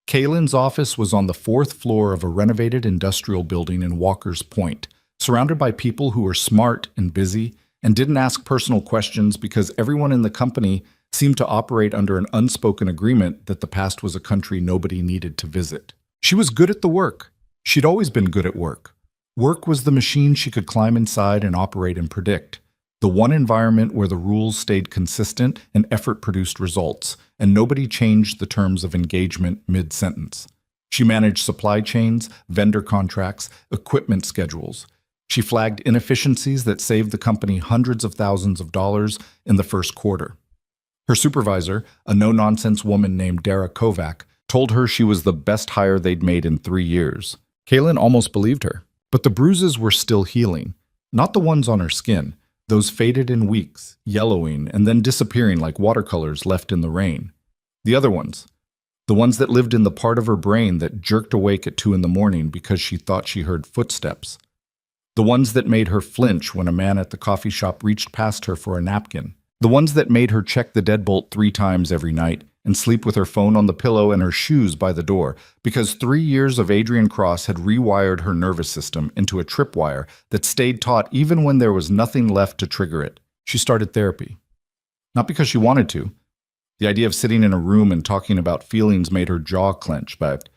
Kaylin's office was on the 4th floor of a renovated industrial building in Walker's Point, surrounded by people who were smart and busy and didn't ask personal questions because everyone in the company seemed to operate under an unspoken agreement that the past was a country nobody needed to visit. She was good at the work. She'd always been good at work. Work was the machine she could climb inside and operate and predict. The one environment where the rules stayed consistent and effort produced results, and nobody changed the terms of engagement mid-sentence. She managed supply chains, vendor contracts, equipment schedules. She flagged inefficiencies that saved the company hundreds of thousands of dollars in the first quarter. Her supervisor, a no-nonsense woman named Dara Kovac, told her she was the best hire they'd made in 3 years. Kaylin almost believed her, but the bruises were still healing. Not the ones on her skin. Those faded in weeks, yellowing, and then disappearing like watercolors left in the rain. The other ones. The ones that lived in the part of her brain that jerked awake at 2 in the morning because she thought she heard footsteps. The ones that made her flinch when a man at the coffee shop reached past her for a napkin. The ones that made her check the deadbolt 3 times every night and sleep with her phone on the pillow and her shoes by the door, because 3 years of Adrian Cross had rewired her nervous system into a tripwire that stayed taut even when there was nothing left to trigger it. She started therapy. Not because she wanted to. The idea of sitting in a room and talking about feelings made her jaw clench, but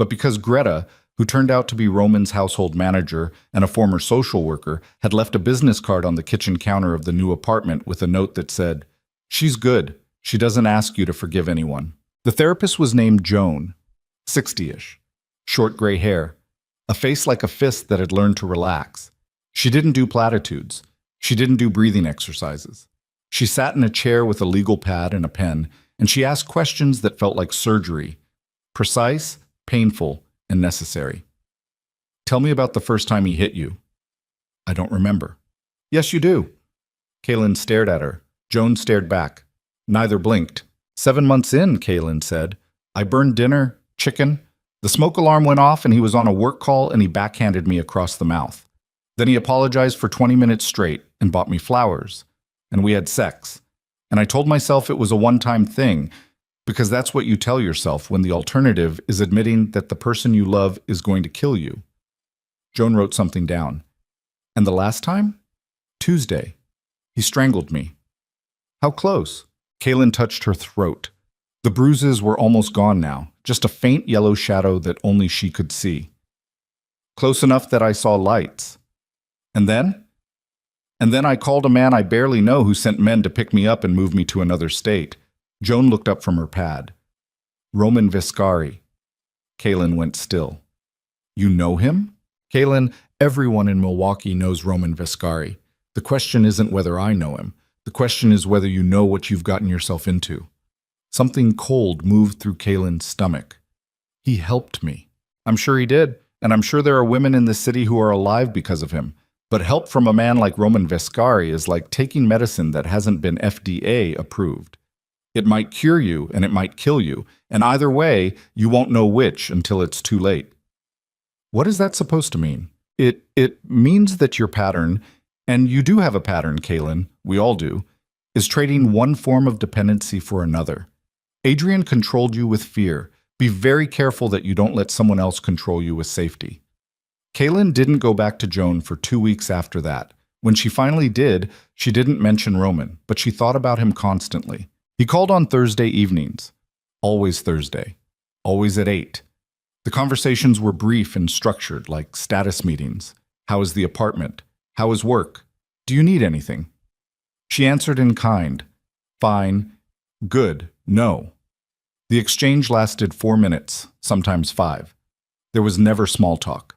because Greta, who turned out to be Roman's household manager and a former social worker, had left a business card on the kitchen counter of the new apartment with a note that said, "She's good. She doesn't ask you to forgive anyone." The therapist was named Joan, 60-ish, short gray hair, a face like a fist that had learned to relax. She didn't do platitudes. She didn't do breathing exercises. She sat in a chair with a legal pad and a pen, and she asked questions that felt like surgery, precise, painful, and necessary. "Tell me about the first time he hit you." "I don't remember." "Yes, you do." Kaylin stared at her. Joan stared back. Neither blinked. 7 months in, Kaylin said. "I burned dinner, chicken. The smoke alarm went off and he was on a work call and he backhanded me across the mouth. Then he apologized for 20 minutes straight and bought me flowers. And we had sex. And I told myself it was a one-time thing, because that's what you tell yourself when the alternative is admitting that the person you love is going to kill you." Joan wrote something down. "And the last time? Tuesday. He strangled me." "How close?" Kaylin touched her throat. The bruises were almost gone now, just a faint yellow shadow that only she could see. "Close enough that I saw lights." "And then?" "And then I called a man I barely know who sent men to pick me up and move me to another state." Joan looked up from her pad. "Roman Viscari." Kaylin went still. "You know him?" "Kaylin, everyone in Milwaukee knows Roman Viscari. The question isn't whether I know him. The question is whether you know what you've gotten yourself into." Something cold moved through Kaylin's stomach. "He helped me." "I'm sure he did, and I'm sure there are women in this city who are alive because of him. But help from a man like Roman Viscari is like taking medicine that hasn't been FDA approved. It might cure you and it might kill you, and either way, you won't know which until it's too late." "What is that supposed to mean?" It means that your pattern, and you do have a pattern, Kaylin, we all do, is trading one form of dependency for another. Adrian controlled you with fear. Be very careful that you don't let someone else control you with safety. Kaylin didn't go back to Joan for 2 weeks after that. When she finally did, she didn't mention Roman, but she thought about him constantly. He called on Thursday evenings. Always Thursday. Always at 8. The conversations were brief and structured, like status meetings. How is the apartment? How is work? Do you need anything? She answered in kind. Fine. Good. No. The exchange lasted 4 minutes, sometimes 5. There was never small talk.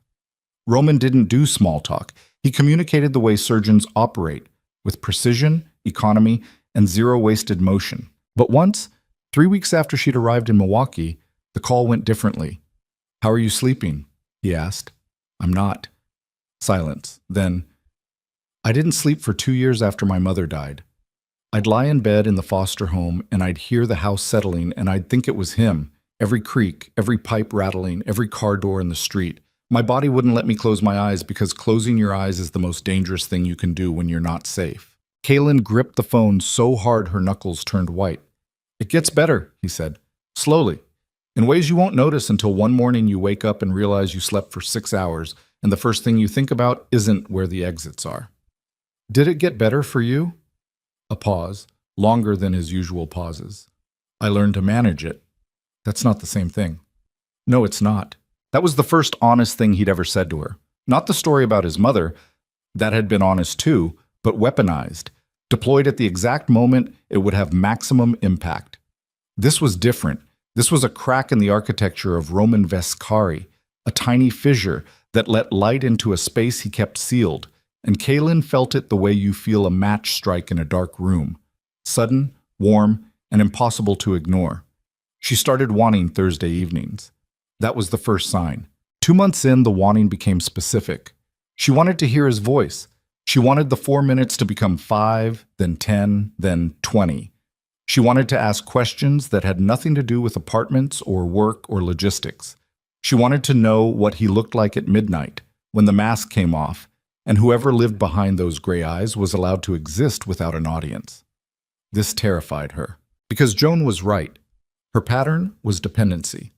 Roman didn't do small talk. He communicated the way surgeons operate, with precision, economy, and zero wasted motion. But once, 3 weeks after she'd arrived in Milwaukee, the call went differently. "How are you sleeping?" he asked. "I'm not." Silence. Then, "I didn't sleep for 2 years after my mother died. I'd lie in bed in the foster home and I'd hear the house settling and I'd think it was him. Every creak, every pipe rattling, every car door in the street. My body wouldn't let me close my eyes because closing your eyes is the most dangerous thing you can do when you're not safe." Kaylin gripped the phone so hard her knuckles turned white. "It gets better," he said. "Slowly. In ways you won't notice until one morning you wake up and realize you slept for 6 hours and the first thing you think about isn't where the exits are." Did it get better for you? A pause, longer than his usual pauses. I learned to manage it. That's not the same thing. No, it's not. That was the first honest thing he'd ever said to her. Not the story about his mother, that had been honest too, but weaponized, deployed at the exact moment it would have maximum impact. This was different. This was a crack in the architecture of Roman Vescari, a tiny fissure that let light into a space he kept sealed, and Kaylin felt it the way you feel a match strike in a dark room. Sudden, warm, and impossible to ignore. She started wanting Thursday evenings. That was the first sign. 2 months in, the wanting became specific. She wanted to hear his voice. She wanted the 4 minutes to become 5, then 10, then 20. She wanted to ask questions that had nothing to do with apartments or work or logistics. She wanted to know what he looked like at midnight, when the mask came off, and whoever lived behind those gray eyes was allowed to exist without an audience. This terrified her, because Joan was right. Her pattern was dependency.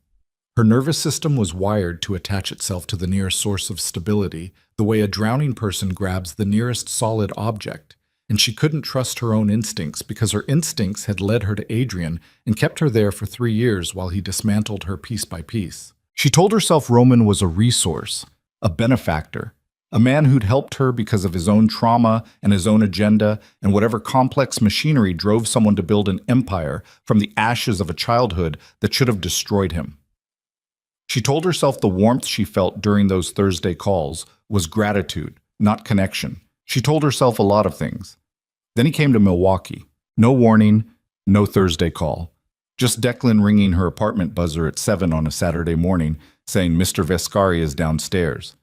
Her nervous system was wired to attach itself to the nearest source of stability, the way a drowning person grabs the nearest solid object, and she couldn't trust her own instincts because her instincts had led her to Adrian and kept her there for 3 years while he dismantled her piece by piece. She told herself Roman was a resource, a benefactor, a man who'd helped her because of his own trauma and his own agenda and whatever complex machinery drove someone to build an empire from the ashes of a childhood that should have destroyed him. She told herself the warmth she felt during those Thursday calls was gratitude, not connection. She told herself a lot of things. Then he came to Milwaukee. No warning, no Thursday call. Just Declan ringing her apartment buzzer at 7 on a Saturday morning, saying Mr. Vescari is downstairs.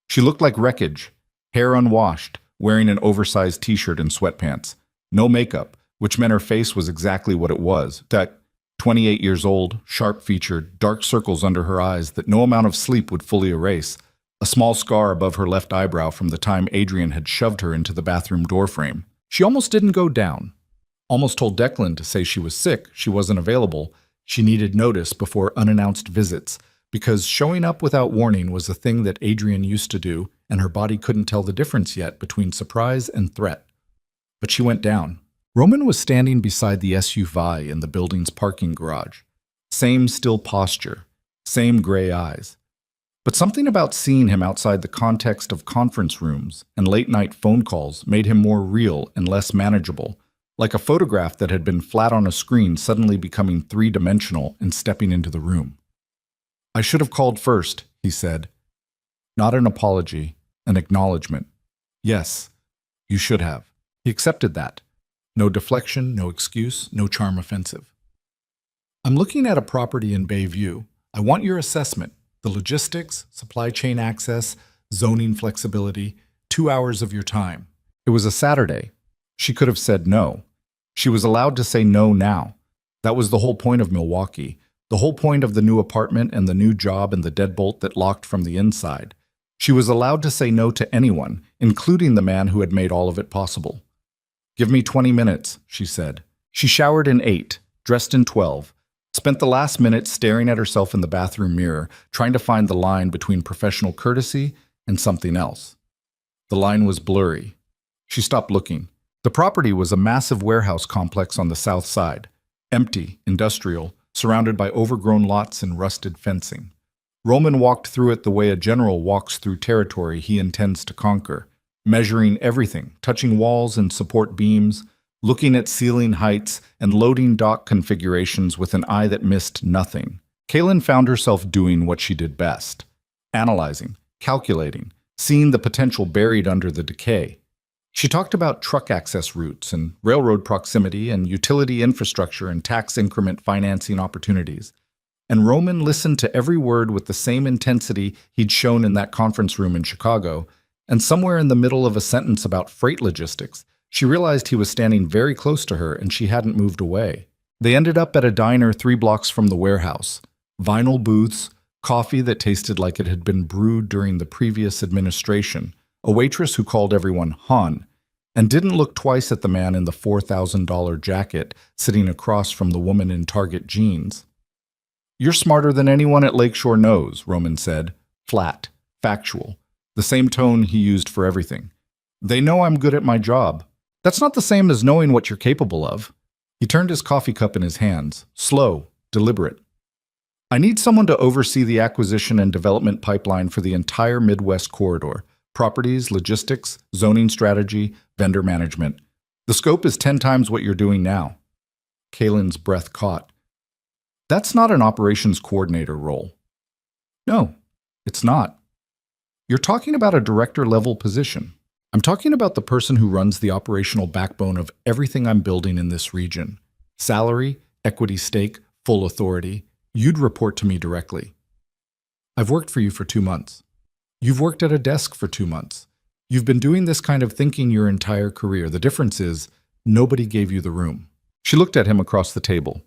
She looked like wreckage, hair unwashed, wearing an oversized t-shirt and sweatpants. No makeup, which meant her face was exactly what it was. That 28 years old, sharp-featured, dark circles under her eyes that no amount of sleep would fully erase. A small scar above her left eyebrow from the time Adrian had shoved her into the bathroom doorframe. She almost didn't go down. Almost told Declan to say she was sick, she wasn't available, she needed notice before unannounced visits, because showing up without warning was a thing that Adrian used to do, and her body couldn't tell the difference yet between surprise and threat. But she went down. Roman was standing beside the SUV in the building's parking garage. Same still posture, same gray eyes. But something about seeing him outside the context of conference rooms and late-night phone calls made him more real and less manageable, like a photograph that had been flat on a screen suddenly becoming three-dimensional and stepping into the room. I should have called first, he said. Not an apology, an acknowledgement. Yes, you should have. He accepted that. No deflection, no excuse, no charm offensive. I'm looking at a property in Bayview. I want your assessment. The logistics, supply chain access, zoning flexibility, 2 hours of your time. It was a Saturday. She could have said no. She was allowed to say no now. That was the whole point of Milwaukee, the whole point of the new apartment and the new job and the deadbolt that locked from the inside. She was allowed to say no to anyone, including the man who had made all of it possible. Give me 20 minutes, she said. She showered in 8, dressed in 12, spent the last minute staring at herself in the bathroom mirror, trying to find the line between professional courtesy and something else. The line was blurry. She stopped looking. The property was a massive warehouse complex on the south side, empty, industrial, surrounded by overgrown lots and rusted fencing. Roman walked through it the way a general walks through territory he intends to conquer, measuring everything, touching walls and support beams, looking at ceiling heights and loading dock configurations with an eye that missed nothing. Kaylin found herself doing what she did best, analyzing, calculating, seeing the potential buried under the decay. She talked about truck access routes and railroad proximity and utility infrastructure and tax increment financing opportunities. And Roman listened to every word with the same intensity he'd shown in that conference room in Chicago, and somewhere in the middle of a sentence about freight logistics, she realized he was standing very close to her and she hadn't moved away. They ended up at a diner 3 blocks from the warehouse. Vinyl booths, coffee that tasted like it had been brewed during the previous administration, a waitress who called everyone Han, and didn't look twice at the man in the $4,000 jacket sitting across from the woman in Target jeans. You're smarter than anyone at Lakeshore knows, Roman said, flat, factual, the same tone he used for everything. They know I'm good at my job. That's not the same as knowing what you're capable of. He turned his coffee cup in his hands, slow, deliberate. I need someone to oversee the acquisition and development pipeline for the entire Midwest corridor. Properties, logistics, zoning strategy, vendor management. The scope is 10 times what you're doing now. Kalen's breath caught. That's not an operations coordinator role. No, it's not. You're talking about a director-level position. I'm talking about the person who runs the operational backbone of everything I'm building in this region. Salary, equity stake, full authority. You'd report to me directly. I've worked for you for 2 months. You've worked at a desk for 2 months. You've been doing this kind of thinking your entire career. The difference is, nobody gave you the room. She looked at him across the table.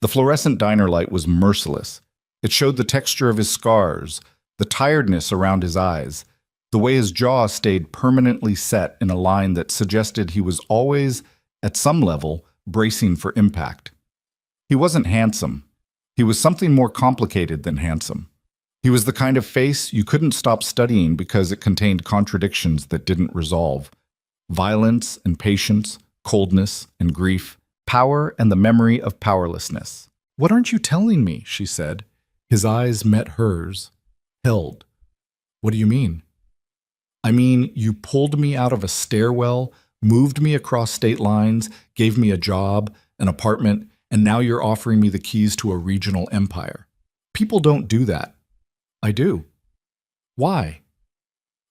The fluorescent diner light was merciless. It showed the texture of his scars, the tiredness around his eyes, the way his jaw stayed permanently set in a line that suggested he was always, at some level, bracing for impact. He wasn't handsome. He was something more complicated than handsome. He was the kind of face you couldn't stop studying because it contained contradictions that didn't resolve. Violence and patience, coldness and grief, power and the memory of powerlessness. "What aren't you telling me?" she said. His eyes met hers, held. "What do you mean?" "I mean, you pulled me out of a stairwell, moved me across state lines, gave me a job, an apartment, and now you're offering me the keys to a regional empire. People don't do that." "I do." "Why?"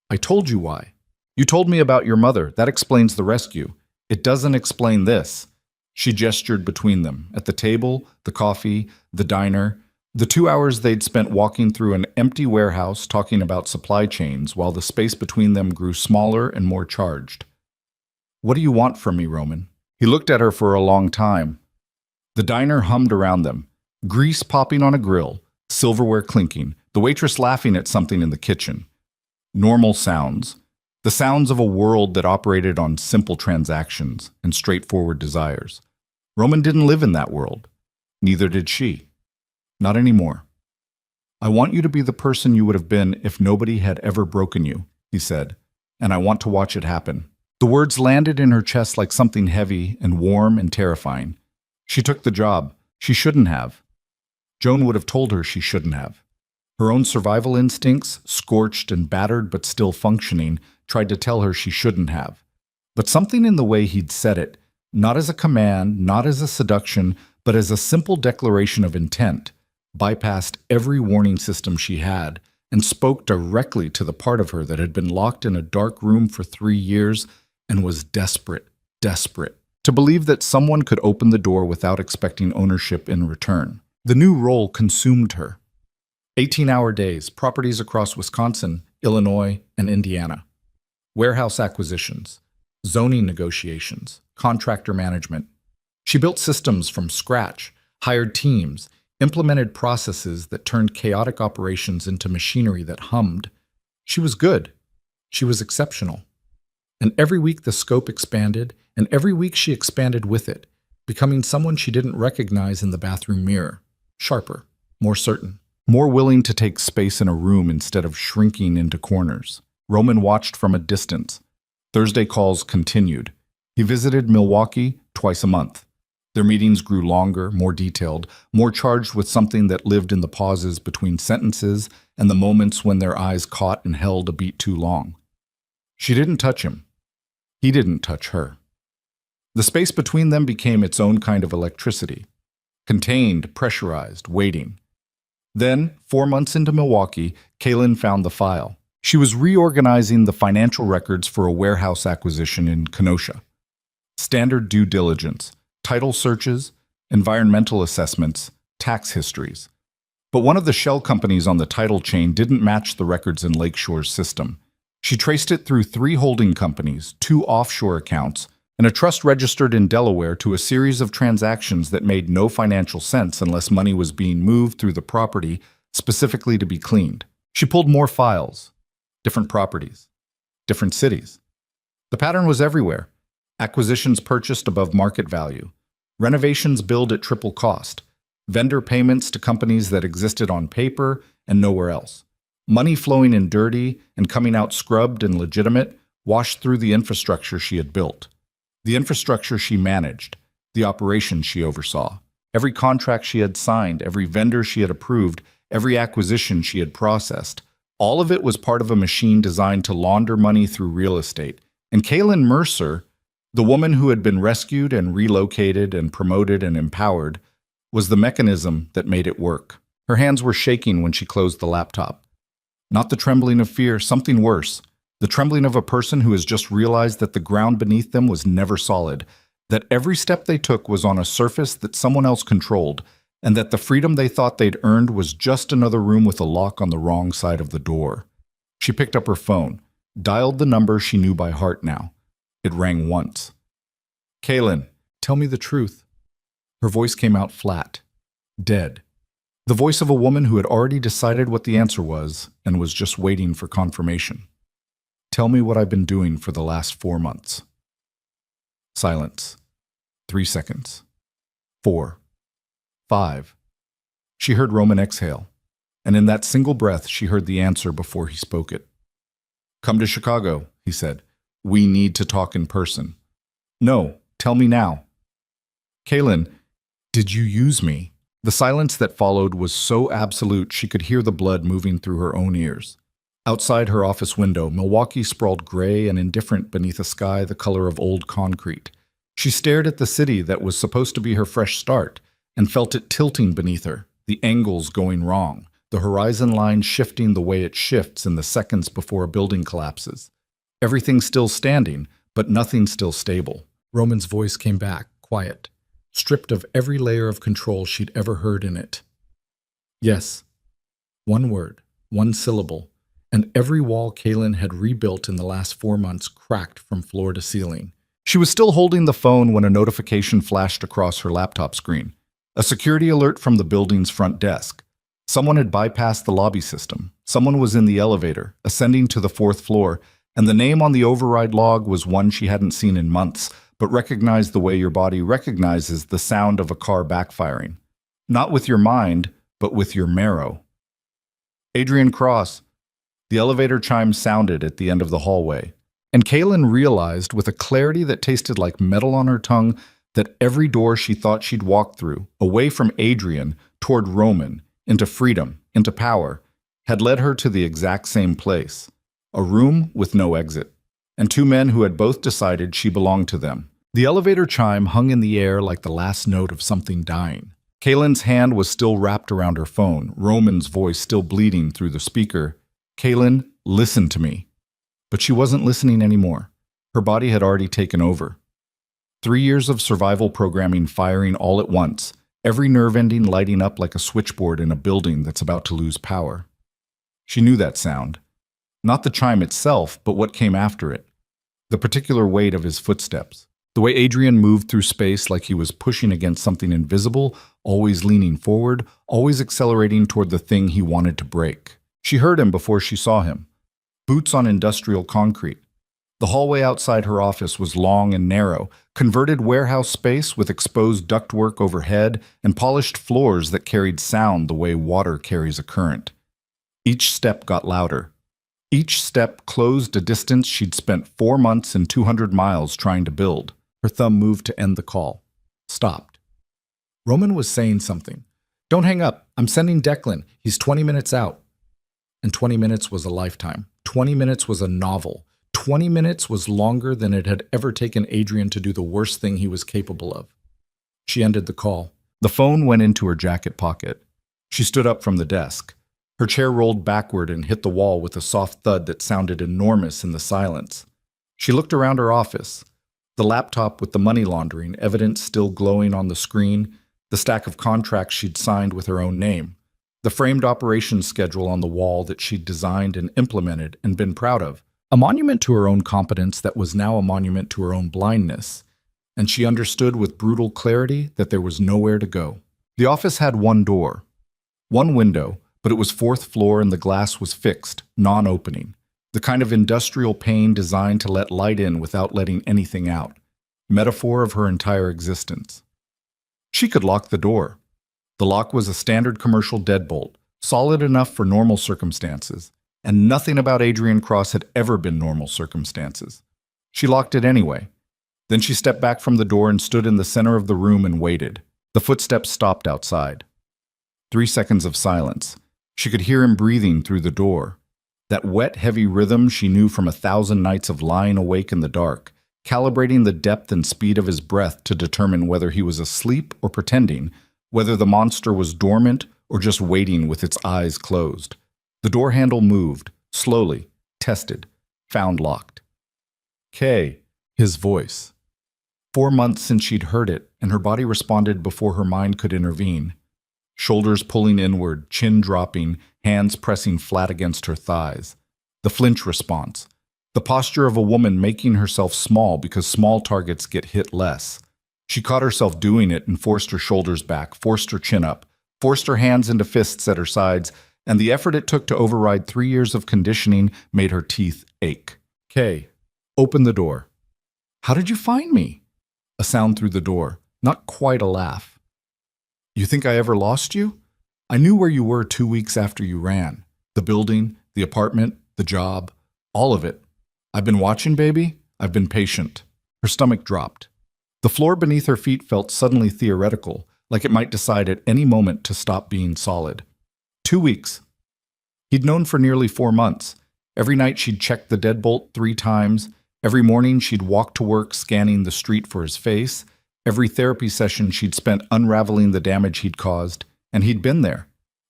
"I told you why. You told me about your mother. That explains the rescue. It doesn't explain this." She gestured between them, at the table, the coffee, the diner, the 2 hours they'd spent walking through an empty warehouse talking about supply chains while the space between them grew smaller and more charged. "What do you want from me, Roman?" He looked at her for a long time. The diner hummed around them, grease popping on a grill, silverware clinking, the waitress laughing at something in the kitchen. Normal sounds, the sounds of a world that operated on simple transactions and straightforward desires. Roman didn't live in that world. Neither did she. Not anymore. "I want you to be the person you would have been if nobody had ever broken you," he said, "and I want to watch it happen." The words landed in her chest like something heavy and warm and terrifying. She took the job. She shouldn't have. Joan would have told her she shouldn't have. Her own survival instincts, scorched and battered but still functioning, tried to tell her she shouldn't have. But something in the way he'd said it, not as a command, not as a seduction, but as a simple declaration of intent, bypassed every warning system she had and spoke directly to the part of her that had been locked in a dark room for 3 years and was desperate to believe that someone could open the door without expecting ownership in return. The new role consumed her. 18-hour days, properties across Wisconsin, Illinois, and Indiana. Warehouse acquisitions, zoning negotiations, contractor management. She built systems from scratch, hired teams, implemented processes that turned chaotic operations into machinery that hummed. She was good. She was exceptional. And every week the scope expanded, and every week she expanded with it, becoming someone she didn't recognize in the bathroom mirror. Sharper, more certain, more willing to take space in a room instead of shrinking into corners. Roman watched from a distance. Thursday calls continued. He visited Milwaukee twice a month. Their meetings grew longer, more detailed, more charged with something that lived in the pauses between sentences and the moments when their eyes caught and held a beat too long. She didn't touch him. He didn't touch her. The space between them became its own kind of electricity. Contained, pressurized, waiting. Then, 4 months into Milwaukee, Kalen found the file. She was reorganizing the financial records for a warehouse acquisition in Kenosha. Standard due diligence, title searches, environmental assessments, tax histories. But one of the shell companies on the title chain didn't match the records in Lakeshore's system. She traced it through 3 holding companies, 2 offshore accounts, and a trust registered in Delaware to a series of transactions that made no financial sense unless money was being moved through the property specifically to be cleaned. She pulled more files, different properties, different cities. The pattern was everywhere. Acquisitions purchased above market value, renovations billed at triple cost, vendor payments to companies that existed on paper and nowhere else, money flowing in dirty and coming out scrubbed and legitimate, washed through the infrastructure she had built, the infrastructure she managed, the operations she oversaw, every contract she had signed, every vendor she had approved, every acquisition she had processed. All of it was part of a machine designed to launder money through real estate. And Kaylin Mercer, the woman who had been rescued and relocated and promoted and empowered, was the mechanism that made it work. Her hands were shaking when she closed the laptop. Not the trembling of fear, something worse. The trembling of a person who has just realized that the ground beneath them was never solid, that every step they took was on a surface that someone else controlled, and that the freedom they thought they'd earned was just another room with a lock on the wrong side of the door. She picked up her phone, dialed the number she knew by heart now. It rang once. "Kaylin, tell me the truth." Her voice came out flat, dead. The voice of a woman who had already decided what the answer was and was just waiting for confirmation. "Tell me what I've been doing for the last 4 months." Silence. 3 seconds. 4. 5. She heard Roman exhale, and in that single breath she heard the answer before he spoke it. "Come to Chicago," he said. "We need to talk in person." "No, tell me now." "Kaylin, did you use me?" The silence that followed was so absolute she could hear the blood moving through her own ears. Outside her office window, Milwaukee sprawled gray and indifferent beneath a sky the color of old concrete. She stared at the city that was supposed to be her fresh start and felt it tilting beneath her, the angles going wrong, the horizon line shifting the way it shifts in the seconds before a building collapses. Everything still standing, but nothing still stable. Roman's voice came back, quiet, stripped of every layer of control she'd ever heard in it. "Yes." One word, one syllable, and every wall Kaylin had rebuilt in the last 4 months cracked from floor to ceiling. She was still holding the phone when a notification flashed across her laptop screen. A security alert from the building's front desk. Someone had bypassed the lobby system. Someone was in the elevator, ascending to the 4th floor, and the name on the override log was one she hadn't seen in months, but recognized the way your body recognizes the sound of a car backfiring. Not with your mind, but with your marrow. "Adrian Cross." The elevator chime sounded at the end of the hallway, and Kaylin realized with a clarity that tasted like metal on her tongue that every door she thought she'd walked through, away from Adrian, toward Roman, into freedom, into power, had led her to the exact same place. A room with no exit, and 2 men who had both decided she belonged to them. The elevator chime hung in the air like the last note of something dying. Kaylin's hand was still wrapped around her phone, Roman's voice still bleeding through the speaker. "Kaylin, listen to me." But she wasn't listening anymore. Her body had already taken over. 3 years of survival programming firing all at once, every nerve ending lighting up like a switchboard in a building that's about to lose power. She knew that sound. Not the chime itself, but what came after it. The particular weight of his footsteps. The way Adrian moved through space like he was pushing against something invisible, always leaning forward, always accelerating toward the thing he wanted to break. She heard him before she saw him. Boots on industrial concrete. The hallway outside her office was long and narrow, converted warehouse space with exposed ductwork overhead and polished floors that carried sound the way water carries a current. Each step got louder. Each step closed a distance she'd spent 4 months and 200 miles trying to build. Her thumb moved to end the call. Stopped. Roman was saying something. "Don't hang up. I'm sending Declan. He's 20 minutes out." And 20 minutes was a lifetime. 20 minutes was a novel. 20 minutes was longer than it had ever taken Adrian to do the worst thing he was capable of. She ended the call. The phone went into her jacket pocket. She stood up from the desk. Her chair rolled backward and hit the wall with a soft thud that sounded enormous in the silence. She looked around her office. The laptop with the money laundering evidence still glowing on the screen, the stack of contracts she'd signed with her own name, the framed operations schedule on the wall that she'd designed and implemented and been proud of. A monument to her own competence that was now a monument to her own blindness. And she understood with brutal clarity that there was nowhere to go. The office had one door, one window, but it was 4th floor and the glass was fixed, non-opening. The kind of industrial pane designed to let light in without letting anything out. Metaphor of her entire existence. She could lock the door. The lock was a standard commercial deadbolt, solid enough for normal circumstances. and nothing about Adrian Cross had ever been normal circumstances. She locked it anyway. Then she stepped back from the door and stood in the center of the room and waited. The footsteps stopped outside. 3 seconds of silence. She could hear him breathing through the door. That wet, heavy rhythm she knew from 1,000 nights of lying awake in the dark, calibrating the depth and speed of his breath to determine whether he was asleep or pretending, whether the monster was dormant or just waiting with its eyes closed. The door handle moved, slowly, tested, found locked. Kay, his voice. 4 months since she'd heard it, and her body responded before her mind could intervene. Shoulders pulling inward, chin dropping, hands pressing flat against her thighs. The flinch response. The posture of a woman making herself small because small targets get hit less. She caught herself doing it and forced her shoulders back, forced her chin up, forced her hands into fists at her sides, and the effort it took to override 3 years of conditioning made her teeth ache. Kay, open the door. How did you find me? A sound through the door, not quite a laugh. You think I ever lost you? I knew where you were 2 weeks after you ran. The building, the apartment, the job, all of it. I've been watching, baby. I've been patient. Her stomach dropped. The floor beneath her feet felt suddenly theoretical, like it might decide at any moment to stop being solid. 2 weeks. He'd known for nearly 4 months. Every night she'd checked the deadbolt 3 times. Every morning she'd walk to work scanning the street for his face. Every therapy session she'd spent unraveling the damage he'd caused. And he'd been there.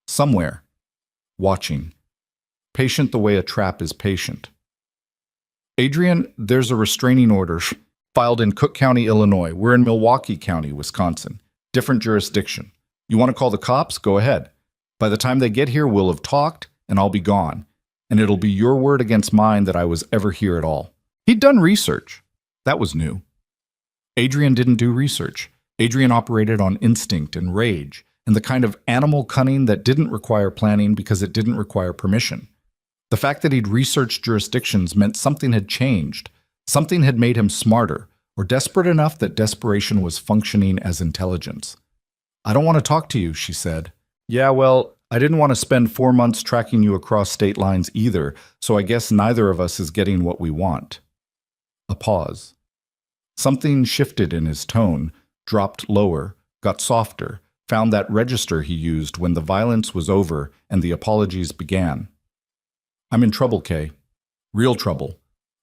Somewhere. Watching. Patient the way a trap is patient. Adrian, there's a restraining order filed in Cook County, Illinois. We're in Milwaukee County, Wisconsin. Different jurisdiction. You want to call the cops? Go ahead. By the time they get here, we'll have talked, and I'll be gone. And it'll be your word against mine that I was ever here at all. He'd done research. That was new. Adrian didn't do research. Adrian operated on instinct and rage, and the kind of animal cunning that didn't require planning because it didn't require permission. The fact that he'd researched jurisdictions meant something had changed. Something had made him smarter, or desperate enough that desperation was functioning as intelligence. I don't want to talk to you, she said. Yeah, well, I didn't want to spend 4 months tracking you across state lines either, so I guess neither of us is getting what we want. A pause. Something shifted in his tone, dropped lower, got softer, found that register he used when the violence was over and the apologies began. I'm in trouble, Kay. Real trouble.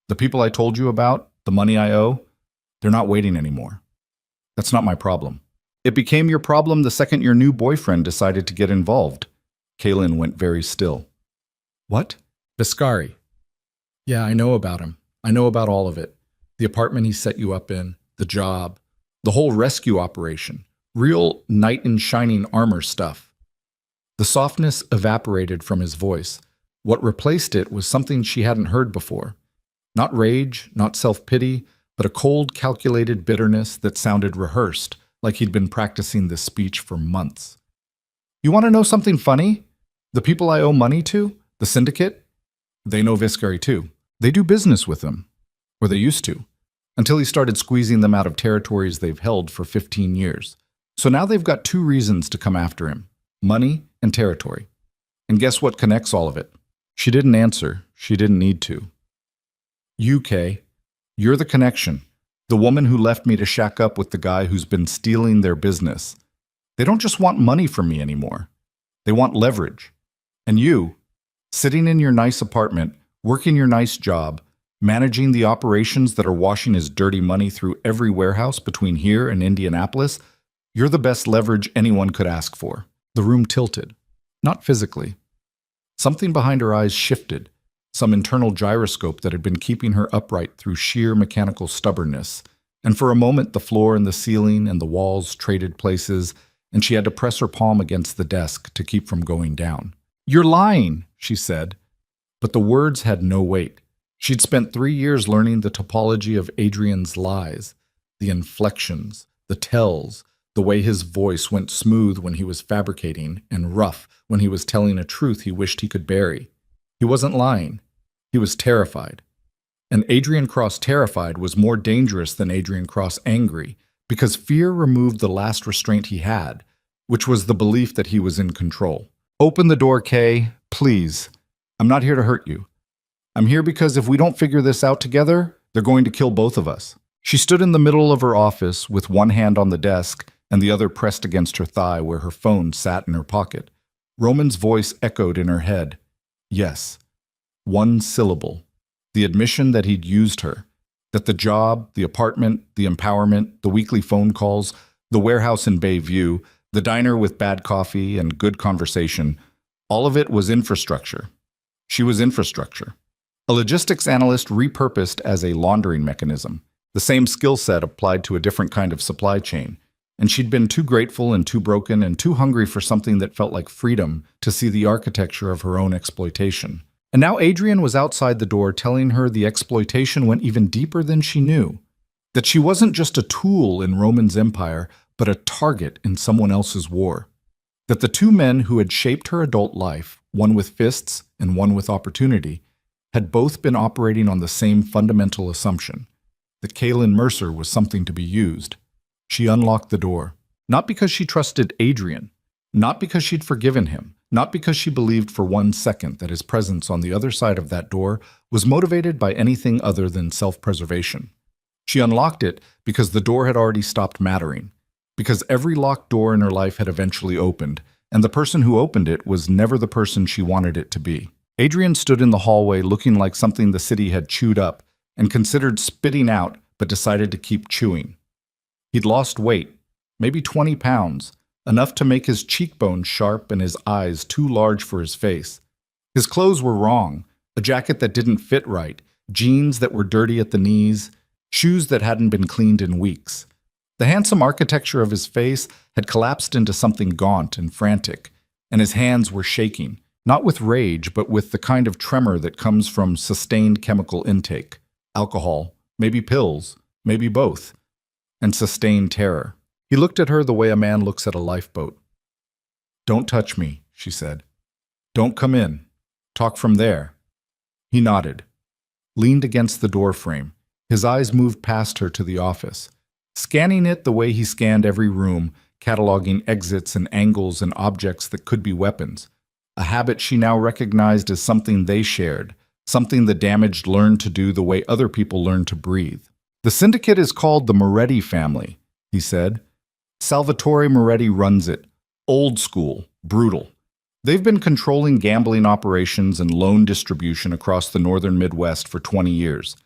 The people I told you about, the money I owe, they're not waiting anymore. That's not my problem. It became your problem the second your new boyfriend decided to get involved. Kaylin went very still. What? Biscari. Yeah, I know about him. I know about all of it. The apartment he set you up in, the job, the whole rescue operation. Real knight in shining armor stuff. The softness evaporated from his voice. What replaced it was something she hadn't heard before. Not rage, not self-pity, but a cold, calculated bitterness that sounded rehearsed, like he'd been practicing this speech for months. You want to know something funny? The people I owe money to, the syndicate, they know Viscari too. They do business with him. Or they used to. Until he started squeezing them out of territories they've held for 15 years. So now they've got 2 reasons to come after him. Money and territory. And guess what connects all of it? She didn't answer. She didn't need to. You, Kay. You're the connection. The woman who left me to shack up with the guy who's been stealing their business. They don't just want money from me anymore. They want leverage. And you, sitting in your nice apartment, working your nice job, managing the operations that are washing his dirty money through every warehouse between here and Indianapolis, you're the best leverage anyone could ask for. The room tilted. Not physically. Something behind her eyes shifted, some internal gyroscope that had been keeping her upright through sheer mechanical stubbornness. And for a moment, the floor and the ceiling and the walls traded places, and she had to press her palm against the desk to keep from going down. You're lying, she said. But the words had no weight. She'd spent 3 years learning the topology of Adrian's lies, the inflections, the tells, the way his voice went smooth when he was fabricating and rough when he was telling a truth he wished he could bury. He wasn't lying. He was terrified. And Adrian Cross terrified was more dangerous than Adrian Cross angry, because fear removed the last restraint he had, which was the belief that he was in control. Open the door, Kay, please. I'm not here to hurt you. I'm here because if we don't figure this out together, they're going to kill both of us." She stood in the middle of her office with one hand on the desk and the other pressed against her thigh where her phone sat in her pocket. Roman's voice echoed in her head. Yes. One syllable. The admission that he'd used her. That the job, the apartment, the empowerment, the weekly phone calls, the warehouse in Bayview, the diner with bad coffee and good conversation, all of it was infrastructure. She was infrastructure. A logistics analyst repurposed as a laundering mechanism. The same skill set applied to a different kind of supply chain. And she'd been too grateful and too broken and too hungry for something that felt like freedom to see the architecture of her own exploitation. And now Adrian was outside the door telling her the exploitation went even deeper than she knew. That she wasn't just a tool in Roman's empire, but a target in someone else's war. That the two men who had shaped her adult life, one with fists and one with opportunity, had both been operating on the same fundamental assumption, that Kaylin Mercer was something to be used. She unlocked the door, not because she trusted Adrian, not because she'd forgiven him, not because she believed for 1 second that his presence on the other side of that door was motivated by anything other than self-preservation. She unlocked it because the door had already stopped mattering, because every locked door in her life had eventually opened, and the person who opened it was never the person she wanted it to be. Adrian stood in the hallway looking like something the city had chewed up and considered spitting out, but decided to keep chewing. He'd lost weight, maybe 20 pounds, enough to make his cheekbones sharp and his eyes too large for his face. His clothes were wrong, a jacket that didn't fit right, jeans that were dirty at the knees, shoes that hadn't been cleaned in weeks. The handsome architecture of his face had collapsed into something gaunt and frantic, and his hands were shaking, not with rage, but with the kind of tremor that comes from sustained chemical intake, alcohol, maybe pills, maybe both, and sustained terror. He looked at her the way a man looks at a lifeboat. "Don't touch me," she said. "Don't come in. Talk from there." He nodded, leaned against the door frame. His eyes moved past her to the office, scanning it the way he scanned every room, cataloging exits and angles and objects that could be weapons, a habit she now recognized as something they shared, something the damaged learned to do the way other people learned to breathe. "The syndicate is called the Moretti family," he said. "Salvatore Moretti runs it. Old school, brutal. They've been controlling gambling operations and loan distribution across the northern Midwest for 20 years.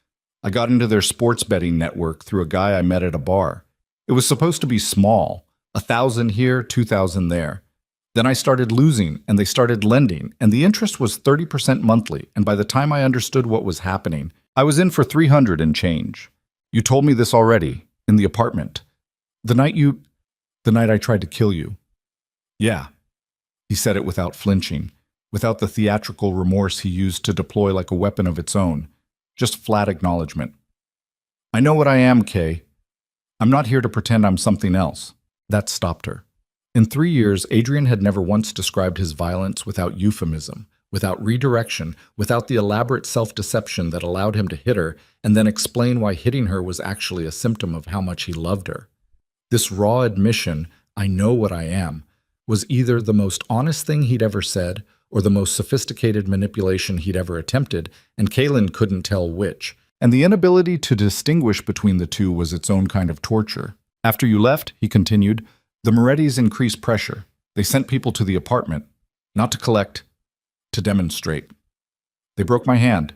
I got into their sports betting network through a guy I met at a bar. It was supposed to be small, 1,000 here, 2,000 there. Then I started losing, and they started lending, and the interest was 30% monthly, and by the time I understood what was happening, I was in for 300 and change. You told me this already, in the apartment. The night I tried to kill you." "Yeah." He said it without flinching, without the theatrical remorse he used to deploy like a weapon of its own, just flat acknowledgement. "I know what I am, Kay. I'm not here to pretend I'm something else." That stopped her. In 3 years, Adrian had never once described his violence without euphemism, without redirection, without the elaborate self-deception that allowed him to hit her and then explain why hitting her was actually a symptom of how much he loved her. This raw admission, "I know what I am," was either the most honest thing he'd ever said or the most sophisticated manipulation he'd ever attempted, and Kaylin couldn't tell which. And the inability to distinguish between the two was its own kind of torture. "After you left," he continued, "the Morettis increased pressure. They sent people to the apartment, not to collect, to demonstrate. They broke my hand."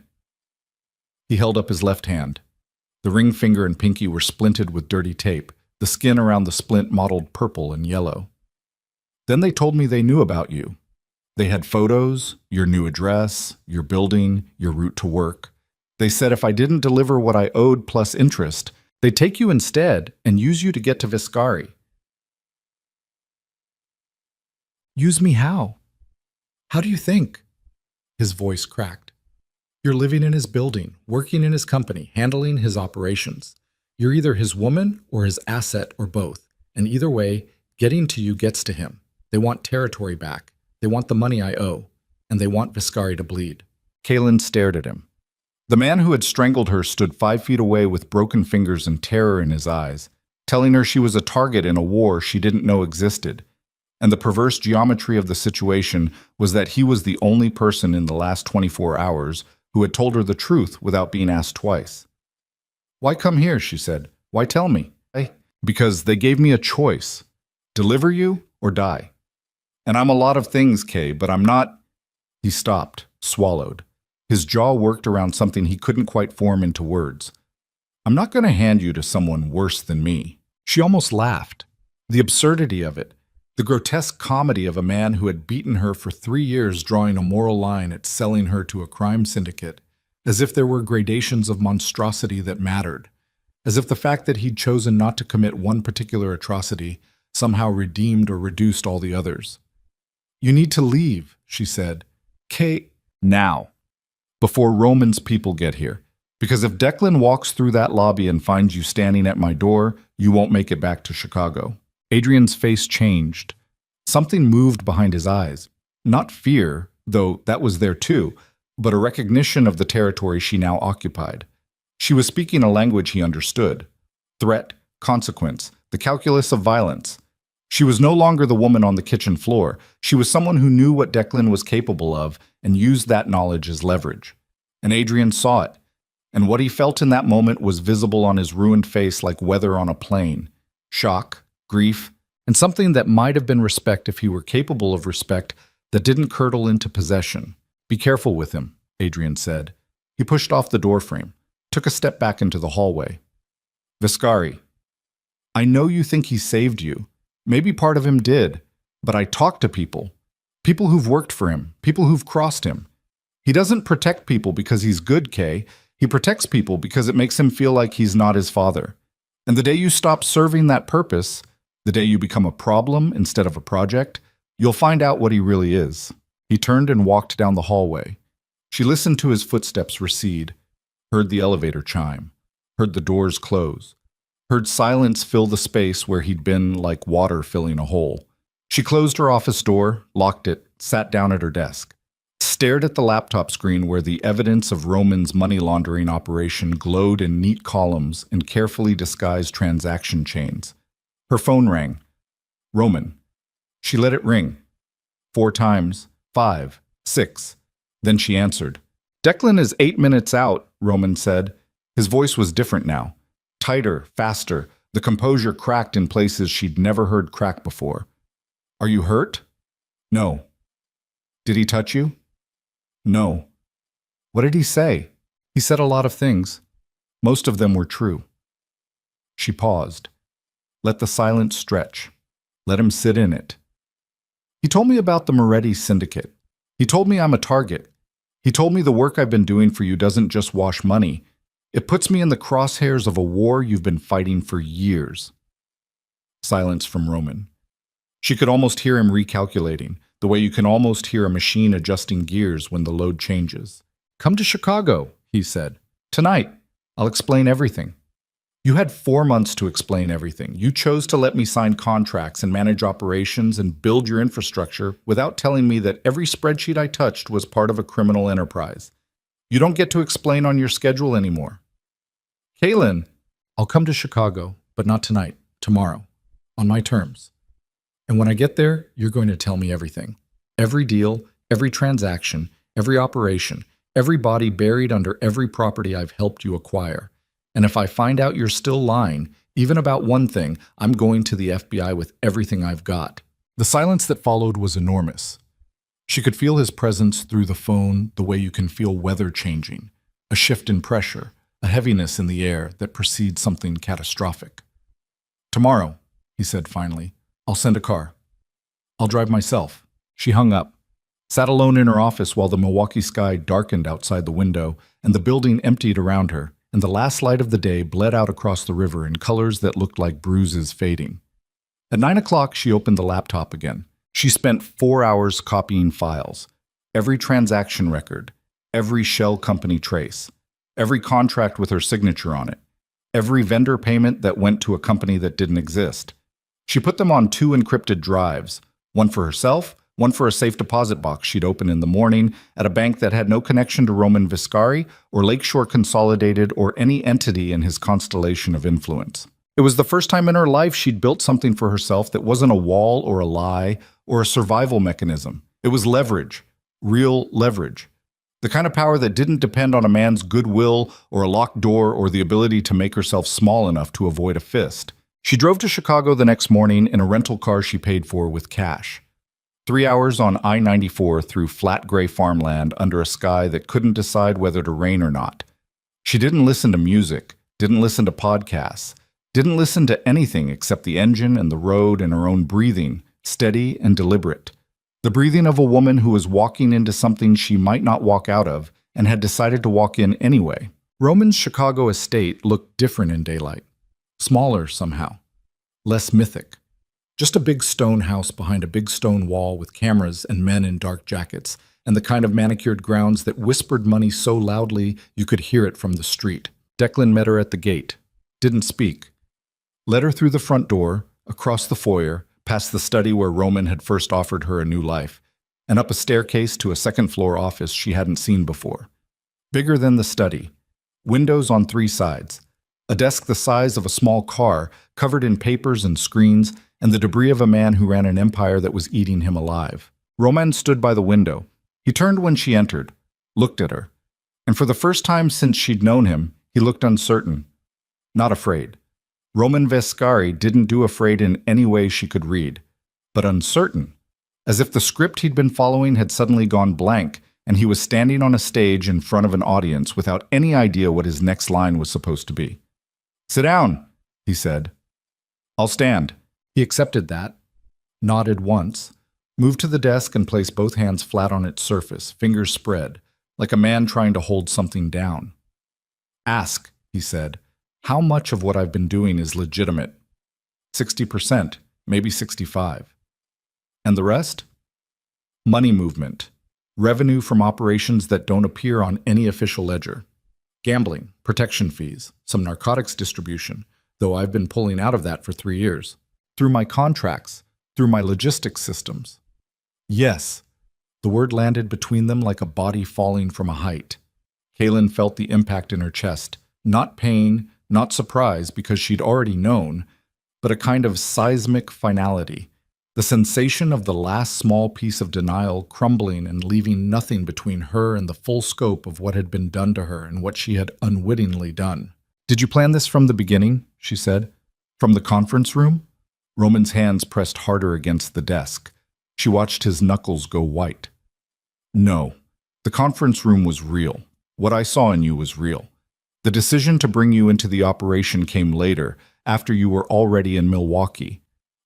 He held up his left hand. The ring finger and pinky were splinted with dirty tape, the skin around the splint mottled purple and yellow. "Then they told me they knew about you. They had photos, your new address, your building, your route to work. They said if I didn't deliver what I owed plus interest, they'd take you instead and use you to get to Viscari." "Use me how? How do you think?" His voice cracked. "You're living in his building, working in his company, handling his operations. You're either his woman or his asset or both, and either way, getting to you gets to him. They want territory back. They want the money I owe, and they want Viscari to bleed." Kaylin stared at him. The man who had strangled her stood 5 feet away with broken fingers and terror in his eyes, telling her she was a target in a war she didn't know existed. And the perverse geometry of the situation was that he was the only person in the last 24 hours who had told her the truth without being asked twice. "Why come here?" she said. "Why tell me?" "Because they gave me a choice. Deliver you or die. And I'm a lot of things, Kay, but I'm not—" He stopped, swallowed. His jaw worked around something he couldn't quite form into words. "I'm not going to hand you to someone worse than me." She almost laughed. The absurdity of it. The grotesque comedy of a man who had beaten her for 3 years, drawing a moral line at selling her to a crime syndicate, as if there were gradations of monstrosity that mattered, as if the fact that he'd chosen not to commit one particular atrocity somehow redeemed or reduced all the others. "You need to leave," she said. "Kay, now, before Roman's people get here. Because if Declan walks through that lobby and finds you standing at my door, you won't make it back to Chicago." Adrian's face changed. Something moved behind his eyes. Not fear, though that was there too, but a recognition of the territory she now occupied. She was speaking a language he understood. Threat, consequence, the calculus of violence. She was no longer the woman on the kitchen floor. She was someone who knew what Declan was capable of and used that knowledge as leverage. And Adrian saw it. And what he felt in that moment was visible on his ruined face like weather on a plane. Shock, grief, and something that might have been respect if he were capable of respect that didn't curdle into possession. "Be careful with him," Adrian said. He pushed off the doorframe, took a step back into the hallway. "Viscari, I know you think he saved you. Maybe part of him did, but I talk to people. People who've worked for him, people who've crossed him. He doesn't protect people because he's good, Kay. He protects people because it makes him feel like he's not his father. And the day you stop serving that purpose, the day you become a problem instead of a project, you'll find out what he really is." He turned and walked down the hallway. She listened to his footsteps recede, heard the elevator chime, heard the doors close, heard silence fill the space where he'd been like water filling a hole. She closed her office door, locked it, sat down at her desk, stared at the laptop screen where the evidence of Roman's money laundering operation glowed in neat columns and carefully disguised transaction chains. Her phone rang. Roman. She let it ring. 4 times, 5, 6. Then she answered. "Declan is 8 minutes out," Roman said. His voice was different now. Tighter, faster. The composure cracked in places she'd never heard crack before. "Are you hurt?" "No." "Did he touch you?" "No." "What did he say?" "He said a lot of things. Most of them were true." She paused. Let the silence stretch. Let him sit in it. "He told me about the Moretti syndicate. He told me I'm a target. He told me the work I've been doing for you doesn't just wash money. It puts me in the crosshairs of a war you've been fighting for years." Silence from Roman. She could almost hear him recalculating, the way you can almost hear a machine adjusting gears when the load changes. "Come to Chicago," he said. "Tonight. I'll explain everything." "You had 4 months to explain everything. You chose to let me sign contracts and manage operations and build your infrastructure without telling me that every spreadsheet I touched was part of a criminal enterprise. You don't get to explain on your schedule anymore." "Kaylin, I'll come to Chicago, but not tonight, tomorrow, on my terms. And when I get there, you're going to tell me everything. Every deal, every transaction, every operation, every body buried under every property I've helped you acquire. And if I find out you're still lying, even about one thing, I'm going to the FBI with everything I've got." The silence that followed was enormous. She could feel his presence through the phone the way you can feel weather changing, a shift in pressure, a heaviness in the air that precedes something catastrophic. "Tomorrow," he said finally, "I'll send a car. I'll drive myself." She hung up, sat alone in her office while the Milwaukee sky darkened outside the window and the building emptied around her, and the last light of the day bled out across the river in colors that looked like bruises fading. At 9 o'clock, she opened the laptop again. She spent 4 hours copying files, every transaction record, every shell company trace, every contract with her signature on it, every vendor payment that went to a company that didn't exist. She put them on 2 encrypted drives, one for herself, one for a safe deposit box she'd open in the morning at a bank that had no connection to Roman Viscari or Lakeshore Consolidated or any entity in his constellation of influence. It was the first time in her life she'd built something for herself that wasn't a wall or a lie or a survival mechanism. It was leverage, real leverage. The kind of power that didn't depend on a man's goodwill or a locked door or the ability to make herself small enough to avoid a fist. She drove to Chicago the next morning in a rental car she paid for with cash. 3 hours on I-94 through flat gray farmland under a sky that couldn't decide whether to rain or not. She didn't listen to music, didn't listen to podcasts, didn't listen to anything except the engine and the road and her own breathing, steady and deliberate. The breathing of a woman who was walking into something she might not walk out of and had decided to walk in anyway. Roman's Chicago estate looked different in daylight. Smaller somehow. Less mythic. Just a big stone house behind a big stone wall with cameras and men in dark jackets, and the kind of manicured grounds that whispered money so loudly you could hear it from the street. Declan met her at the gate. Didn't speak. Led her through the front door, across the foyer, past the study where Roman had first offered her a new life, and up a staircase to a second-floor office she hadn't seen before. Bigger than the study. Windows on 3 sides. A desk the size of a small car, covered in papers and screens, and the debris of a man who ran an empire that was eating him alive. Roman stood by the window. He turned when she entered, looked at her. And for the first time since she'd known him, he looked uncertain. Not afraid. Roman Vescari didn't do afraid in any way she could read, but uncertain, as if the script he'd been following had suddenly gone blank and he was standing on a stage in front of an audience without any idea what his next line was supposed to be. "Sit down," he said. "I'll stand." He accepted that, nodded once, moved to the desk and placed both hands flat on its surface, fingers spread, like a man trying to hold something down. "Ask," he said, "how much of what I've been doing is legitimate? 60%, maybe 65%. And the rest? Money movement, revenue from operations that don't appear on any official ledger. Gambling, protection fees, some narcotics distribution, though I've been pulling out of that for 3 years. Through my contracts, through my logistics systems." Yes, the word landed between them like a body falling from a height. Kaylin felt the impact in her chest, not pain, not surprise because she'd already known, but a kind of seismic finality, the sensation of the last small piece of denial crumbling and leaving nothing between her and the full scope of what had been done to her and what she had unwittingly done. "Did you plan this from the beginning?" she said. "From the conference room?" Roman's hands pressed harder against the desk. She watched his knuckles go white. "No. The conference room was real. What I saw in you was real. The decision to bring you into the operation came later, after you were already in Milwaukee.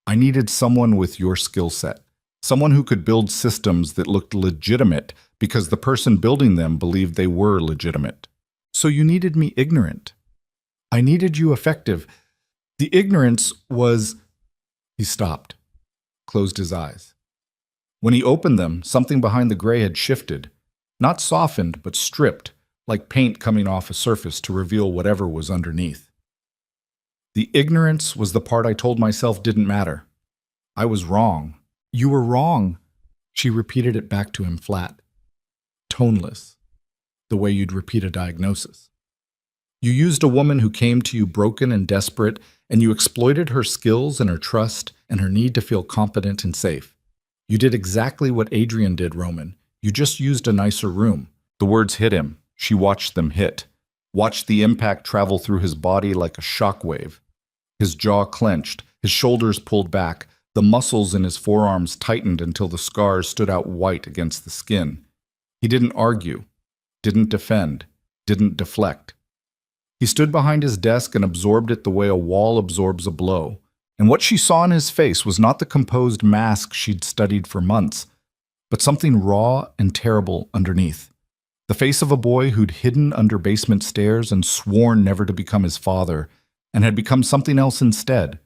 I needed someone with your skill set, someone who could build systems that looked legitimate because the person building them believed they were legitimate. So you needed me ignorant. I needed you effective. The ignorance was..." He stopped, closed his eyes. When he opened them, something behind the gray had shifted, not softened, but stripped, like paint coming off a surface to reveal whatever was underneath. "The ignorance was the part I told myself didn't matter. I was wrong." "You were wrong." She repeated it back to him flat, toneless, the way you'd repeat a diagnosis. "You used a woman who came to you broken and desperate, and you exploited her skills and her trust and her need to feel confident and safe. You did exactly what Adrian did, Roman. You just used a nicer room." The words hit him. She watched them hit, watched the impact travel through his body like a shockwave. His jaw clenched, his shoulders pulled back, the muscles in his forearms tightened until the scars stood out white against the skin. He didn't argue, didn't defend, didn't deflect. He stood behind his desk and absorbed it the way a wall absorbs a blow. And what she saw in his face was not the composed mask she'd studied for months, but something raw and terrible underneath. The face of a boy who'd hidden under basement stairs and sworn never to become his father, and had become something else instead.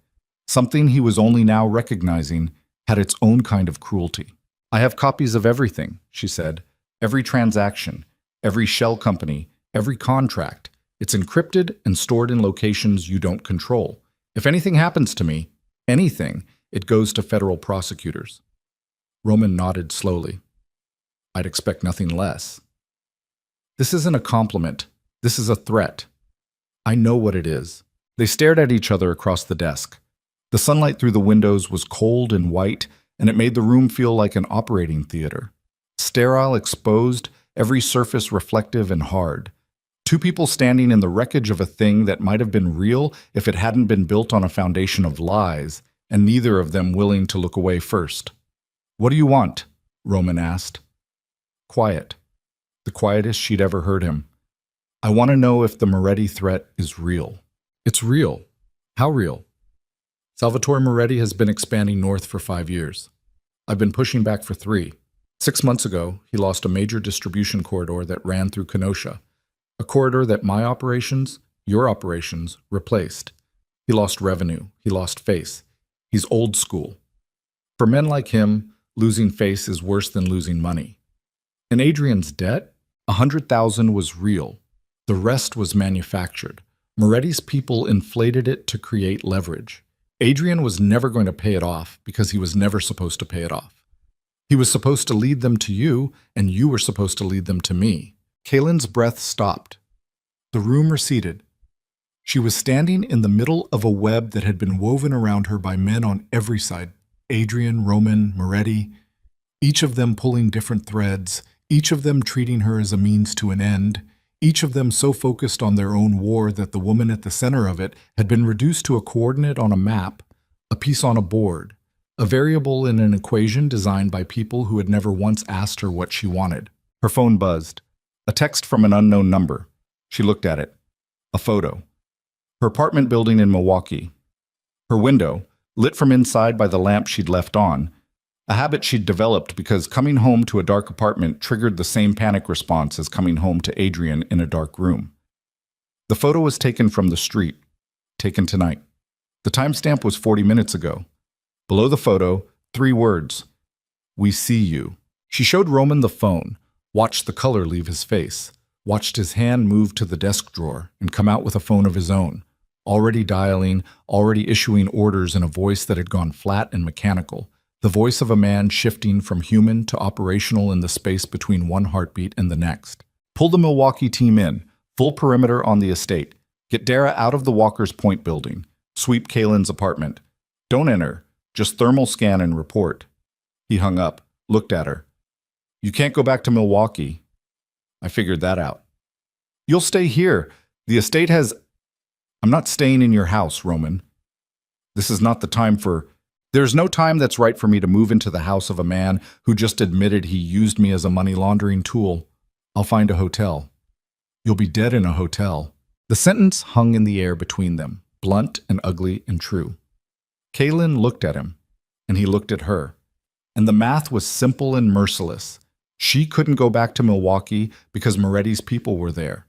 Something he was only now recognizing had its own kind of cruelty. "I have copies of everything," she said. "Every transaction, every shell company, every contract. It's encrypted and stored in locations you don't control. If anything happens to me, anything, it goes to federal prosecutors." Roman nodded slowly. "I'd expect nothing less." "This isn't a compliment. This is a threat. I know what it is. They stared at each other across the desk. The sunlight through the windows was cold and white, and it made the room feel like an operating theater. Sterile, exposed, every surface reflective and hard. Two people standing in the wreckage of a thing that might have been real if it hadn't been built on a foundation of lies, and neither of them willing to look away first. "What do you want?" Roman asked. Quiet. The quietest she'd ever heard him. "I want to know if the Moretti threat is real." "It's real." "How real?" "Salvatore Moretti has been expanding north for 5 years. I've been pushing back for 3. 6 months ago, he lost a major distribution corridor that ran through Kenosha, a corridor that my operations, your operations, replaced. He lost revenue. He lost face. He's old school. For men like him, losing face is worse than losing money. In Adrian's debt, 100,000 was real. The rest was manufactured. Moretti's people inflated it to create leverage. Adrian was never going to pay it off because he was never supposed to pay it off. He was supposed to lead them to you, and you were supposed to lead them to me. Kaylin's breath stopped. The room receded. She was standing in the middle of a web that had been woven around her by men on every side. Adrian, Roman, Moretti, each of them pulling different threads, each of them treating her as a means to an end, each of them so focused on their own war that the woman at the center of it had been reduced to a coordinate on a map, a piece on a board, a variable in an equation designed by people who had never once asked her what she wanted. Her phone buzzed. A text from an unknown number. She looked at it. A photo. Her apartment building in Milwaukee. Her window, lit from inside by the lamp she'd left on, a habit she'd developed because coming home to a dark apartment triggered the same panic response as coming home to Adrian in a dark room. The photo was taken from the street, taken tonight. The timestamp was 40 minutes ago. Below the photo, 3 words. "We see you." She showed Roman the phone, watched the color leave his face, watched his hand move to the desk drawer and come out with a phone of his own, already dialing, already issuing orders in a voice that had gone flat and mechanical, the voice of a man shifting from human to operational in the space between one heartbeat and the next. "Pull the Milwaukee team in, full perimeter on the estate. Get Dara out of the Walker's Point building. Sweep Kaylin's apartment. Don't enter, just thermal scan and report." He hung up, looked at her. "You can't go back to Milwaukee." "I figured that out." "You'll stay here. The estate has—" "I'm not staying in your house, Roman. This is not the time for— There's no time that's right for me to move into the house of a man who just admitted he used me as a money laundering tool. I'll find a hotel." "You'll be dead in a hotel." The sentence hung in the air between them, blunt and ugly and true. Kaylin looked at him, and he looked at her. And the math was simple and merciless. She couldn't go back to Milwaukee because Moretti's people were there.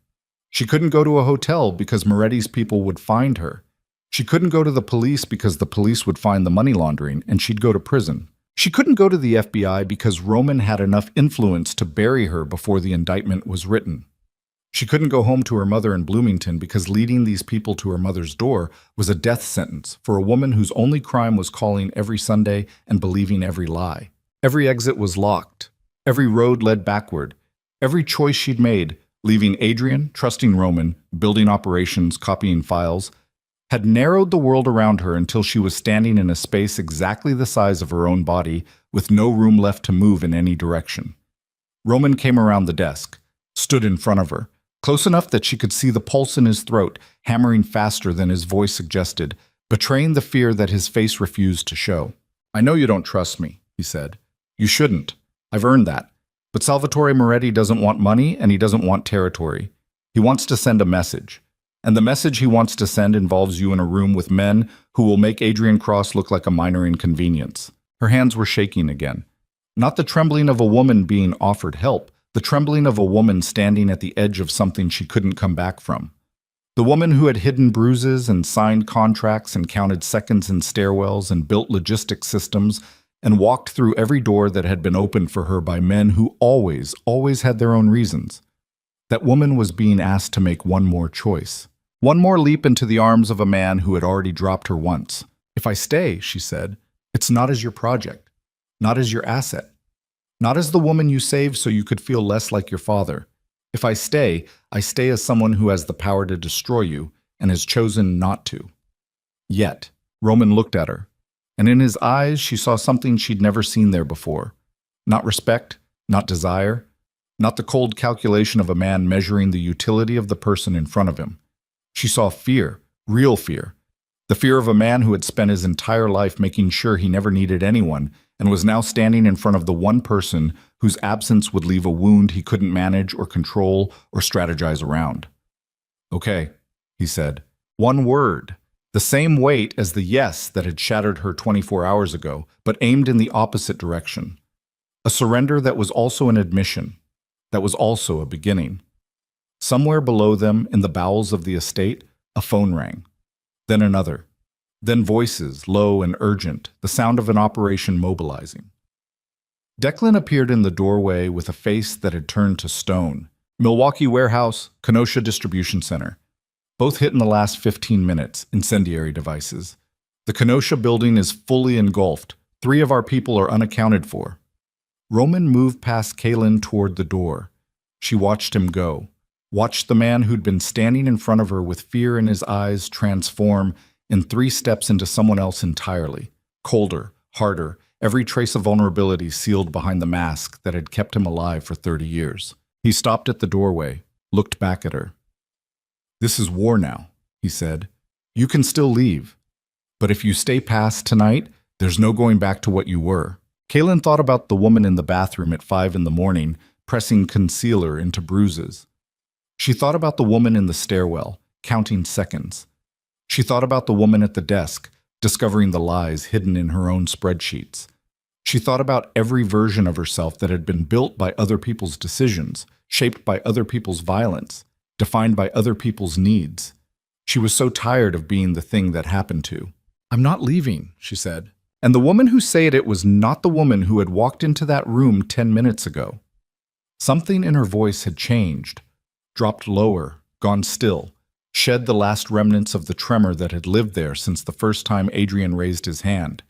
She couldn't go to a hotel because Moretti's people would find her. She couldn't go to the police because the police would find the money laundering and she'd go to prison. She couldn't go to the FBI because Roman had enough influence to bury her before the indictment was written. She couldn't go home to her mother in Bloomington because leading these people to her mother's door was a death sentence for a woman whose only crime was calling every Sunday and believing every lie. Every exit was locked. Every road led backward. Every choice she'd made, leaving Adrian, trusting Roman, building operations, copying files, had narrowed the world around her until she was standing in a space exactly the size of her own body, with no room left to move in any direction. Roman came around the desk, stood in front of her, close enough that she could see the pulse in his throat, hammering faster than his voice suggested, betraying the fear that his face refused to show. "I know you don't trust me," he said. "You shouldn't. I've earned that. But Salvatore Moretti doesn't want money and he doesn't want territory. He wants to send a message. And the message he wants to send involves you in a room with men who will make Adrian Cross look like a minor inconvenience." Her hands were shaking again. Not the trembling of a woman being offered help, the trembling of a woman standing at the edge of something she couldn't come back from. The woman who had hidden bruises and signed contracts and counted seconds in stairwells and built logistic systems and walked through every door that had been opened for her by men who always had their own reasons. That woman was being asked to make one more choice. One more leap into the arms of a man who had already dropped her once. "If I stay," she said, "it's not as your project, not as your asset, not as the woman you saved so you could feel less like your father. If I stay as someone who has the power to destroy you and has chosen not to. Yet, Roman looked at her, and in his eyes she saw something she'd never seen there before. Not respect, not desire, not the cold calculation of a man measuring the utility of the person in front of him. She saw fear, real fear. The fear of a man who had spent his entire life making sure he never needed anyone and was now standing in front of the one person whose absence would leave a wound he couldn't manage or control or strategize around. "Okay," he said. One word. The same weight as the yes that had shattered her 24 hours ago, but aimed in the opposite direction. A surrender that was also an admission, that was also a beginning. Somewhere below them, in the bowels of the estate, a phone rang. Then another. Then voices, low and urgent, the sound of an operation mobilizing. Declan appeared in the doorway with a face that had turned to stone. Milwaukee Warehouse, Kenosha Distribution Center. Both hit in the last 15 minutes, incendiary devices. The Kenosha building is fully engulfed. 3 of our people are unaccounted for. Roman moved past Kaylin toward the door. She watched him go. Watched the man who'd been standing in front of her with fear in his eyes transform in 3 steps into someone else entirely. Colder, harder, every trace of vulnerability sealed behind the mask that had kept him alive for 30 years. He stopped at the doorway, looked back at her. "This is war now," he said. "You can still leave. But if you stay past tonight, there's no going back to what you were." Kaylin thought about the woman in the bathroom at 5 in the morning, pressing concealer into bruises. She thought about the woman in the stairwell, counting seconds. She thought about the woman at the desk, discovering the lies hidden in her own spreadsheets. She thought about every version of herself that had been built by other people's decisions, shaped by other people's violence, defined by other people's needs. She was so tired of being the thing that happened to. "I'm not leaving," she said. And the woman who said it was not the woman who had walked into that room 10 minutes ago. Something in her voice had changed, dropped lower, gone still, shed the last remnants of the tremor that had lived there since the first time Adrian raised his hand.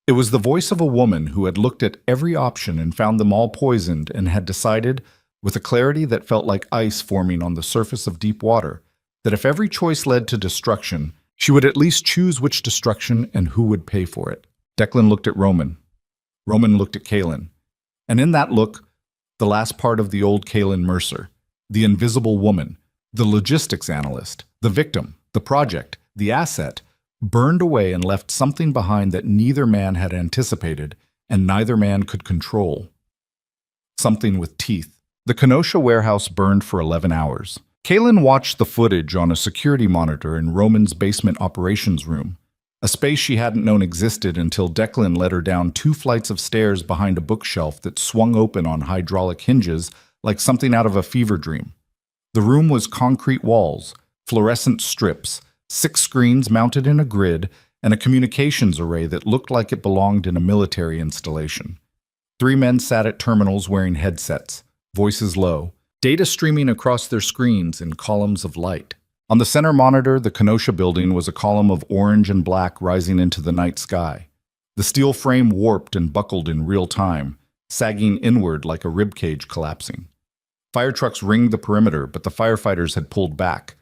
It was the voice of a woman who had looked at every option and found them all poisoned and had decided, with a clarity that felt like ice forming on the surface of deep water, that if every choice led to destruction, she would at least choose which destruction and who would pay for it. Declan looked at Roman. Roman looked at Kaylin. And in that look, the last part of the old Kaylin Mercer, the invisible woman, the logistics analyst, the victim, the project, the asset, burned away and left something behind that neither man had anticipated and neither man could control. Something with teeth. The Kenosha warehouse burned for 11 hours. Kaylin watched the footage on a security monitor in Roman's basement operations room, a space she hadn't known existed until Declan led her down 2 flights of stairs behind a bookshelf that swung open on hydraulic hinges like something out of a fever dream. The room was concrete walls, fluorescent strips, 6 screens mounted in a grid, and a communications array that looked like it belonged in a military installation. 3 men sat at terminals wearing headsets, voices low, data streaming across their screens in columns of light. On the center monitor, the Kenosha building was a column of orange and black rising into the night sky. The steel frame warped and buckled in real time, sagging inward like a ribcage collapsing. Fire trucks ringed the perimeter, but the firefighters had pulled back.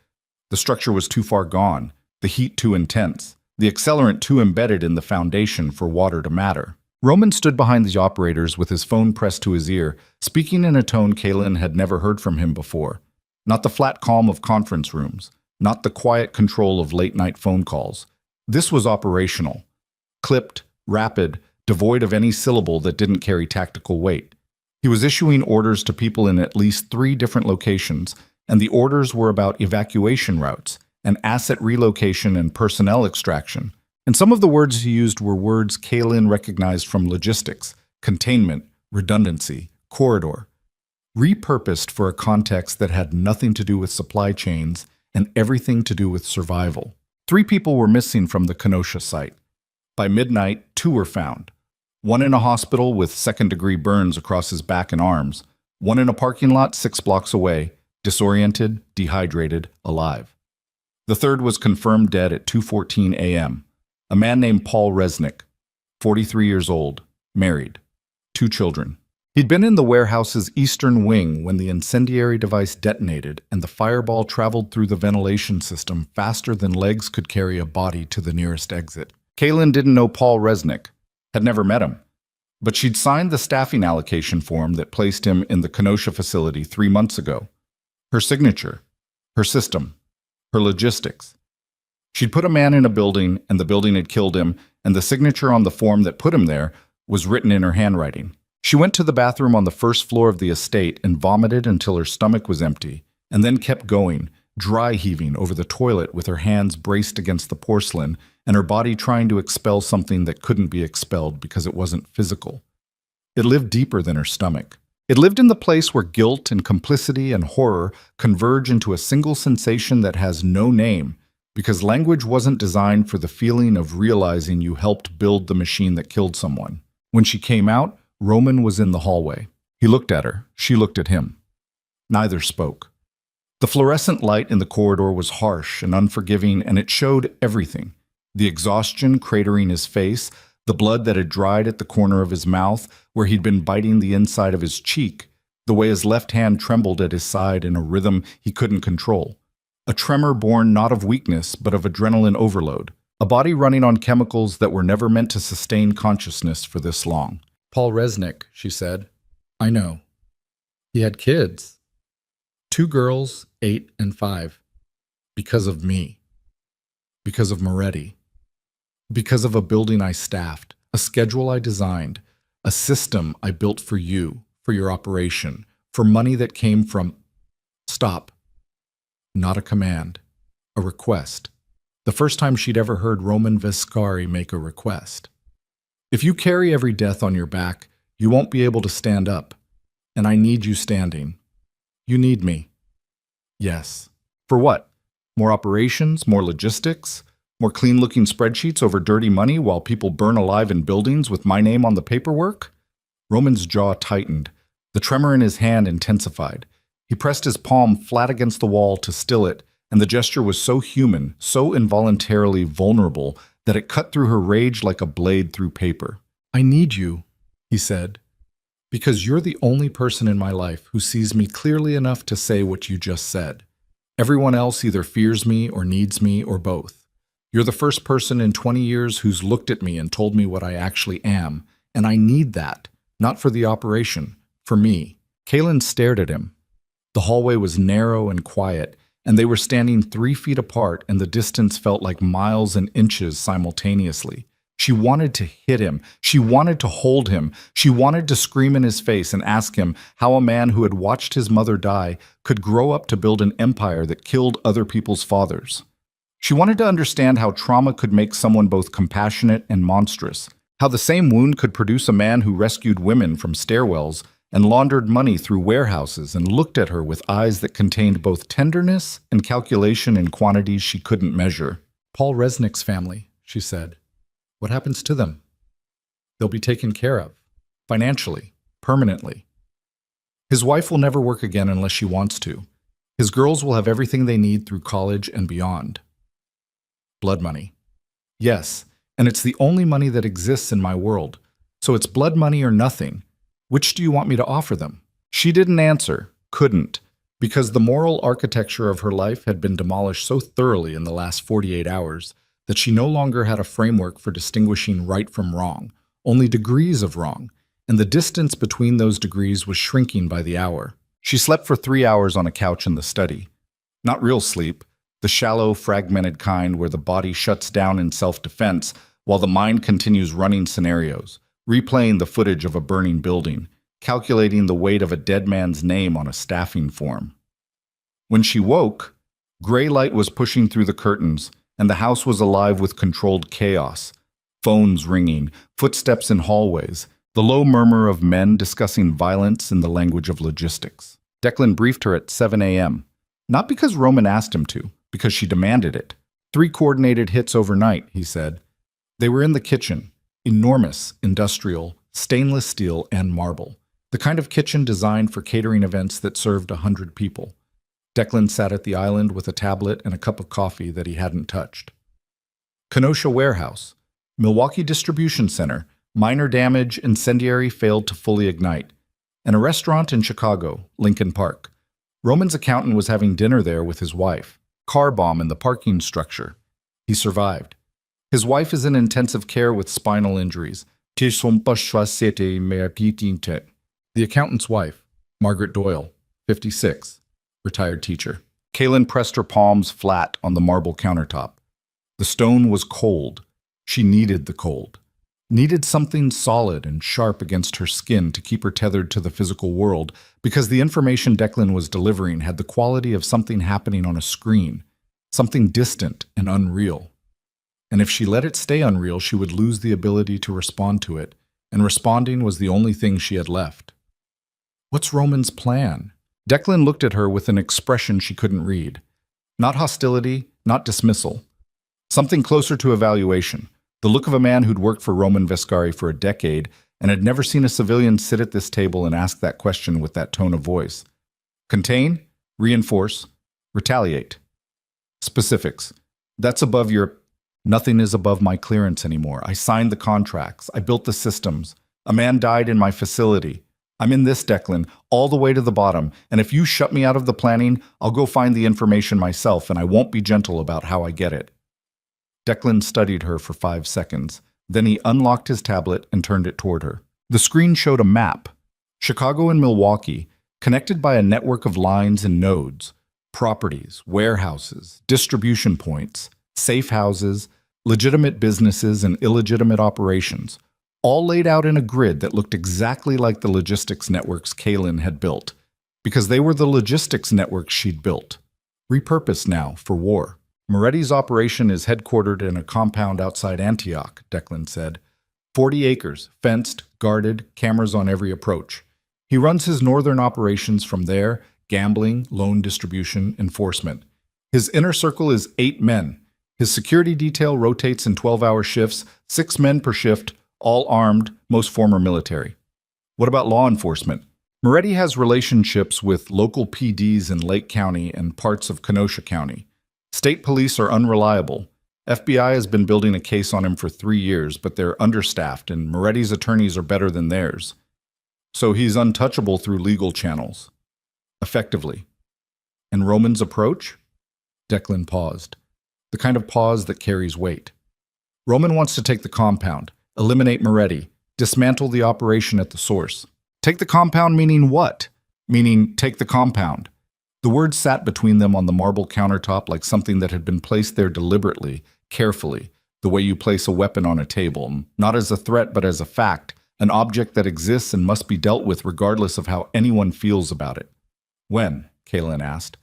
The structure was too far gone, the heat too intense, the accelerant too embedded in the foundation for water to matter. Roman stood behind the operators with his phone pressed to his ear, speaking in a tone Kaylin had never heard from him before. Not the flat calm of conference rooms, not the quiet control of late-night phone calls. This was operational. Clipped, rapid, devoid of any syllable that didn't carry tactical weight. He was issuing orders to people in at least 3 different locations, and the orders were about evacuation routes, and asset relocation and personnel extraction. And some of the words he used were words Kaylin recognized from logistics, containment, redundancy, corridor, repurposed for a context that had nothing to do with supply chains and everything to do with survival. 3 people were missing from the Kenosha site. By midnight, 2 were found. 1 in a hospital with second-degree burns across his back and arms. 1 in a parking lot 6 blocks away, disoriented, dehydrated, alive. The 3rd was confirmed dead at 2:14 a.m. A man named Paul Resnick, 43 years old, married, 2 children. He'd been in the warehouse's eastern wing when the incendiary device detonated and the fireball traveled through the ventilation system faster than legs could carry a body to the nearest exit. Kaylin didn't know Paul Resnick, had never met him, but she'd signed the staffing allocation form that placed him in the Kenosha facility 3 months ago. Her signature, her system, her logistics. She'd put a man in a building, and the building had killed him, and the signature on the form that put him there was written in her handwriting. She went to the bathroom on the first floor of the estate and vomited until her stomach was empty, and then kept going, dry heaving over the toilet with her hands braced against the porcelain and her body trying to expel something that couldn't be expelled because it wasn't physical. It lived deeper than her stomach. It lived in the place where guilt and complicity and horror converge into a single sensation that has no name, because language wasn't designed for the feeling of realizing you helped build the machine that killed someone. When she came out, Roman was in the hallway. He looked at her. She looked at him. Neither spoke. The fluorescent light in the corridor was harsh and unforgiving, and it showed everything. The exhaustion cratering his face, the blood that had dried at the corner of his mouth, where he'd been biting the inside of his cheek, the way his left hand trembled at his side in a rhythm he couldn't control. A tremor born not of weakness, but of adrenaline overload. A body running on chemicals that were never meant to sustain consciousness for this long. Paul Resnick, she said. I know. He had kids. 2 girls, 8 and 5. Because of me. Because of Moretti. Because of a building I staffed, a schedule I designed, a system I built for you, for your operation, for money that came from... Stop. Not a command. A request. The first time she'd ever heard Roman Vescari make a request. If you carry every death on your back, you won't be able to stand up. And I need you standing. You need me. Yes. For what? More operations? More logistics? More clean-looking spreadsheets over dirty money while people burn alive in buildings with my name on the paperwork? Roman's jaw tightened. The tremor in his hand intensified. He pressed his palm flat against the wall to still it, and the gesture was so human, so involuntarily vulnerable, that it cut through her rage like a blade through paper. I need you, he said, because you're the only person in my life who sees me clearly enough to say what you just said. Everyone else either fears me or needs me or both. You're the first person in 20 years who's looked at me and told me what I actually am, and I need that, not for the operation, for me. Kaylin stared at him. The hallway was narrow and quiet, and they were standing 3 feet apart, and the distance felt like miles and inches simultaneously. She wanted to hit him. She wanted to hold him. She wanted to scream in his face and ask him how a man who had watched his mother die could grow up to build an empire that killed other people's fathers. She wanted to understand how trauma could make someone both compassionate and monstrous, how the same wound could produce a man who rescued women from stairwells and laundered money through warehouses and looked at her with eyes that contained both tenderness and calculation in quantities she couldn't measure. Paul Resnick's family, she said. What happens to them? They'll be taken care of, financially, permanently. His wife will never work again unless she wants to. His girls will have everything they need through college and beyond. Blood money. Yes, and it's the only money that exists in my world. So it's blood money or nothing. Which do you want me to offer them? She didn't answer, couldn't, because the moral architecture of her life had been demolished so thoroughly in the last 48 hours that she no longer had a framework for distinguishing right from wrong, only degrees of wrong, and the distance between those degrees was shrinking by the hour. She slept for 3 hours on a couch in the study. Not real sleep, the shallow, fragmented kind where the body shuts down in self-defense while the mind continues running scenarios, replaying the footage of a burning building, calculating the weight of a dead man's name on a staffing form. When she woke, gray light was pushing through the curtains, and the house was alive with controlled chaos. Phones ringing, footsteps in hallways, the low murmur of men discussing violence in the language of logistics. Declan briefed her at 7 a.m., not because Roman asked him to, because she demanded it. 3 coordinated hits overnight, he said. They were in the kitchen. Enormous, industrial, stainless steel, and marble. The kind of kitchen designed for catering events that served 100 people. Declan sat at the island with a tablet and a cup of coffee that he hadn't touched. Kenosha Warehouse. Milwaukee Distribution Center. Minor damage, incendiary failed to fully ignite. and a restaurant in Chicago, Lincoln Park. Roman's accountant was having dinner there with his wife. Car bomb in the parking structure. He survived. His wife is in intensive care with spinal injuries. The accountant's wife, Margaret Doyle, 56, retired teacher. Kaylin pressed her palms flat on the marble countertop. The stone was cold. She needed the cold. Needed something solid and sharp against her skin to keep her tethered to the physical world, because the information Declan was delivering had the quality of something happening on a screen, something distant and unreal. And if she let it stay unreal, she would lose the ability to respond to it, and responding was the only thing she had left. What's Roman's plan? Declan looked at her with an expression she couldn't read. Not hostility, not dismissal. Something closer to evaluation. The look of a man who'd worked for Roman Vescari for a decade and had never seen a civilian sit at this table and ask that question with that tone of voice. Contain, reinforce, retaliate. Specifics. That's above your... Nothing is above my clearance anymore. I signed the contracts. I built the systems. A man died in my facility. I'm in this, Declan, all the way to the bottom, and if you shut me out of the planning, I'll go find the information myself, and I won't be gentle about how I get it. Declan studied her for 5 seconds. Then he unlocked his tablet and turned it toward her. The screen showed a map. Chicago and Milwaukee, connected by a network of lines and nodes. Properties, warehouses, distribution points, safe houses, legitimate businesses and illegitimate operations, all laid out in a grid that looked exactly like the logistics networks Kaylin had built, because they were the logistics networks she'd built, repurposed now for war. Moretti's operation is headquartered in a compound outside Antioch, Declan said. 40 acres, fenced, guarded, cameras on every approach. He runs his northern operations from there, gambling, loan distribution, enforcement. His inner circle is 8 men. His security detail rotates in 12-hour shifts, 6 men per shift, all armed, most former military. What about law enforcement? Moretti has relationships with local PDs in Lake County and parts of Kenosha County. State police are unreliable. FBI has been building a case on him for 3 years, but they're understaffed and Moretti's attorneys are better than theirs. So he's untouchable through legal channels. Effectively. And Roman's approach? Declan paused. The kind of pause that carries weight. Roman wants to take the compound, eliminate Moretti, dismantle the operation at the source. Take the compound meaning what? Meaning take the compound. The words sat between them on the marble countertop like something that had been placed there deliberately, carefully, the way you place a weapon on a table, not as a threat but as a fact, an object that exists and must be dealt with regardless of how anyone feels about it. When? Kaylin asked.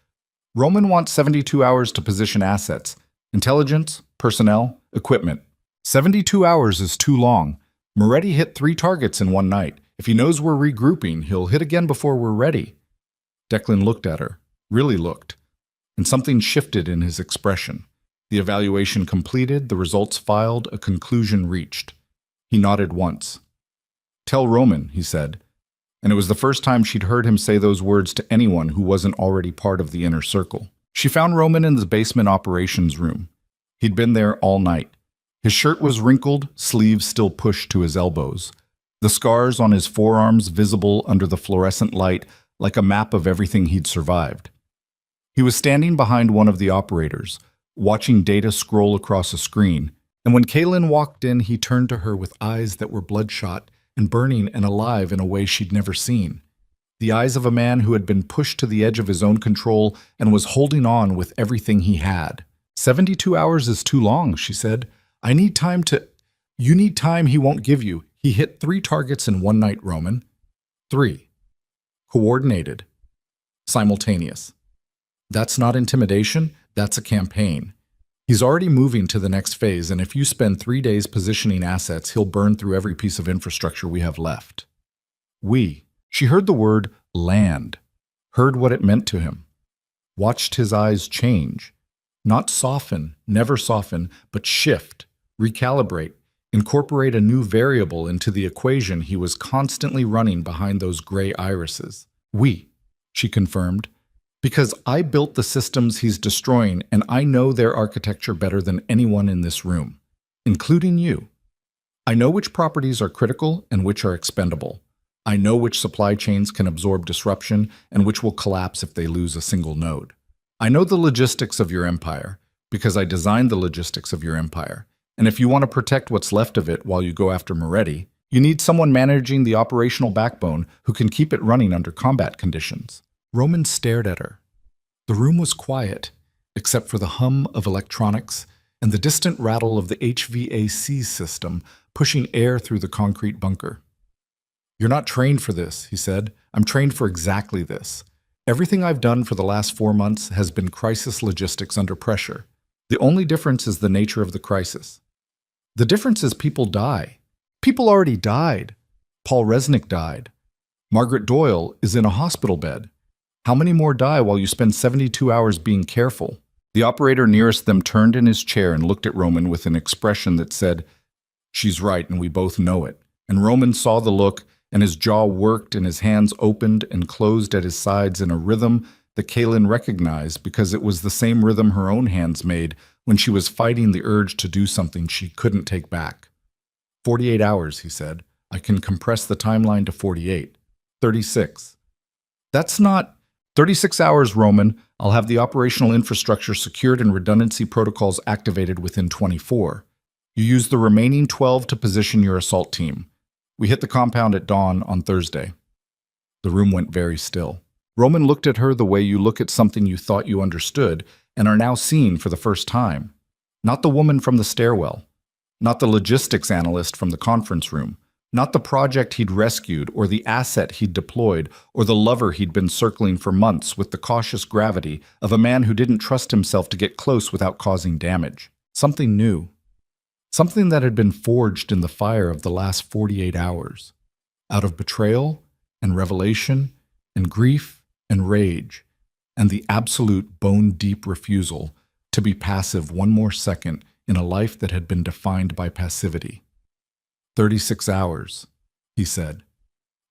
Roman wants 72 hours to position assets, intelligence, personnel, equipment. 72 hours is too long. Moretti hit 3 targets in one night. If he knows we're regrouping, he'll hit again before we're ready. Declan looked at her. Really looked, and something shifted in his expression. The evaluation completed, the results filed, a conclusion reached. He nodded once. Tell Roman, he said, and it was the first time she'd heard him say those words to anyone who wasn't already part of the inner circle. She found Roman in the basement operations room. He'd been there all night. His shirt was wrinkled, sleeves still pushed to his elbows. The scars on his forearms visible under the fluorescent light like a map of everything he'd survived. He was standing behind one of the operators, watching data scroll across a screen, and when Kaylin walked in, he turned to her with eyes that were bloodshot and burning and alive in a way she'd never seen. The eyes of a man who had been pushed to the edge of his own control and was holding on with everything he had. 72 hours is too long, she said. I need time to... You need time he won't give you. He hit 3 targets in one night, Roman. 3. Coordinated. Simultaneous. That's not intimidation, that's a campaign. He's already moving to the next phase, and if you spend 3 days positioning assets, he'll burn through every piece of infrastructure we have left. She heard the word land, heard what it meant to him, watched his eyes change. Not soften, never soften, but shift, recalibrate, incorporate a new variable into the equation he was constantly running behind those gray irises. She confirmed. Because I built the systems he's destroying, and I know their architecture better than anyone in this room, including you. I know which properties are critical and which are expendable. I know which supply chains can absorb disruption and which will collapse if they lose a single node. I know the logistics of your empire because I designed the logistics of your empire. And if you want to protect what's left of it while you go after Moretti, you need someone managing the operational backbone who can keep it running under combat conditions. Roman stared at her. The room was quiet, except for the hum of electronics and the distant rattle of the HVAC system pushing air through the concrete bunker. You're not trained for this, he said. I'm trained for exactly this. Everything I've done for the last 4 months has been crisis logistics under pressure. The only difference is the nature of the crisis. The difference is people die. People already died. Paul Resnick died. Margaret Doyle is in a hospital bed. How many more die while you spend 72 hours being careful? The operator nearest them turned in his chair and looked at Roman with an expression that said, "She's right, and we both know it." And Roman saw the look, and his jaw worked and his hands opened and closed at his sides in a rhythm that Kaylin recognized because it was the same rhythm her own hands made when she was fighting the urge to do something she couldn't take back. 48 hours, he said. I can compress the timeline to 48. 36. That's not 36 hours, Roman. I'll have the operational infrastructure secured and redundancy protocols activated within 24. You use the remaining 12 to position your assault team. We hit the compound at dawn on Thursday. The room went very still. Roman looked at her the way you look at something you thought you understood and are now seeing for the first time. Not the woman from the stairwell. Not the logistics analyst from the conference room. Not the project he'd rescued or the asset he'd deployed or the lover he'd been circling for months with the cautious gravity of a man who didn't trust himself to get close without causing damage. Something new. Something that had been forged in the fire of the last 48 hours. Out of betrayal and revelation and grief and rage and the absolute bone-deep refusal to be passive one more second in a life that had been defined by passivity. 36 hours, he said.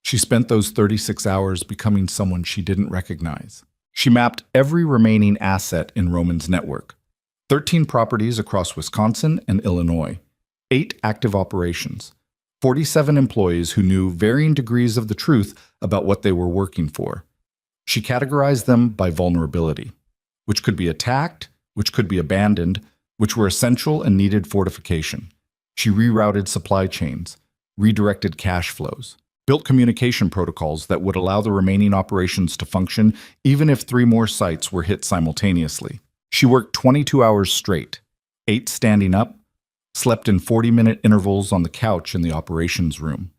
She spent those 36 hours becoming someone she didn't recognize. She mapped every remaining asset in Roman's network. 13 properties across Wisconsin and Illinois. 8 active operations. 47 employees who knew varying degrees of the truth about what they were working for. She categorized them by vulnerability, which could be attacked, which could be abandoned, which were essential and needed fortification. She rerouted supply chains, redirected cash flows, built communication protocols that would allow the remaining operations to function even if 3 more sites were hit simultaneously. She worked 22 hours straight, 8 standing up, slept in 40-minute intervals on the couch in the operations room,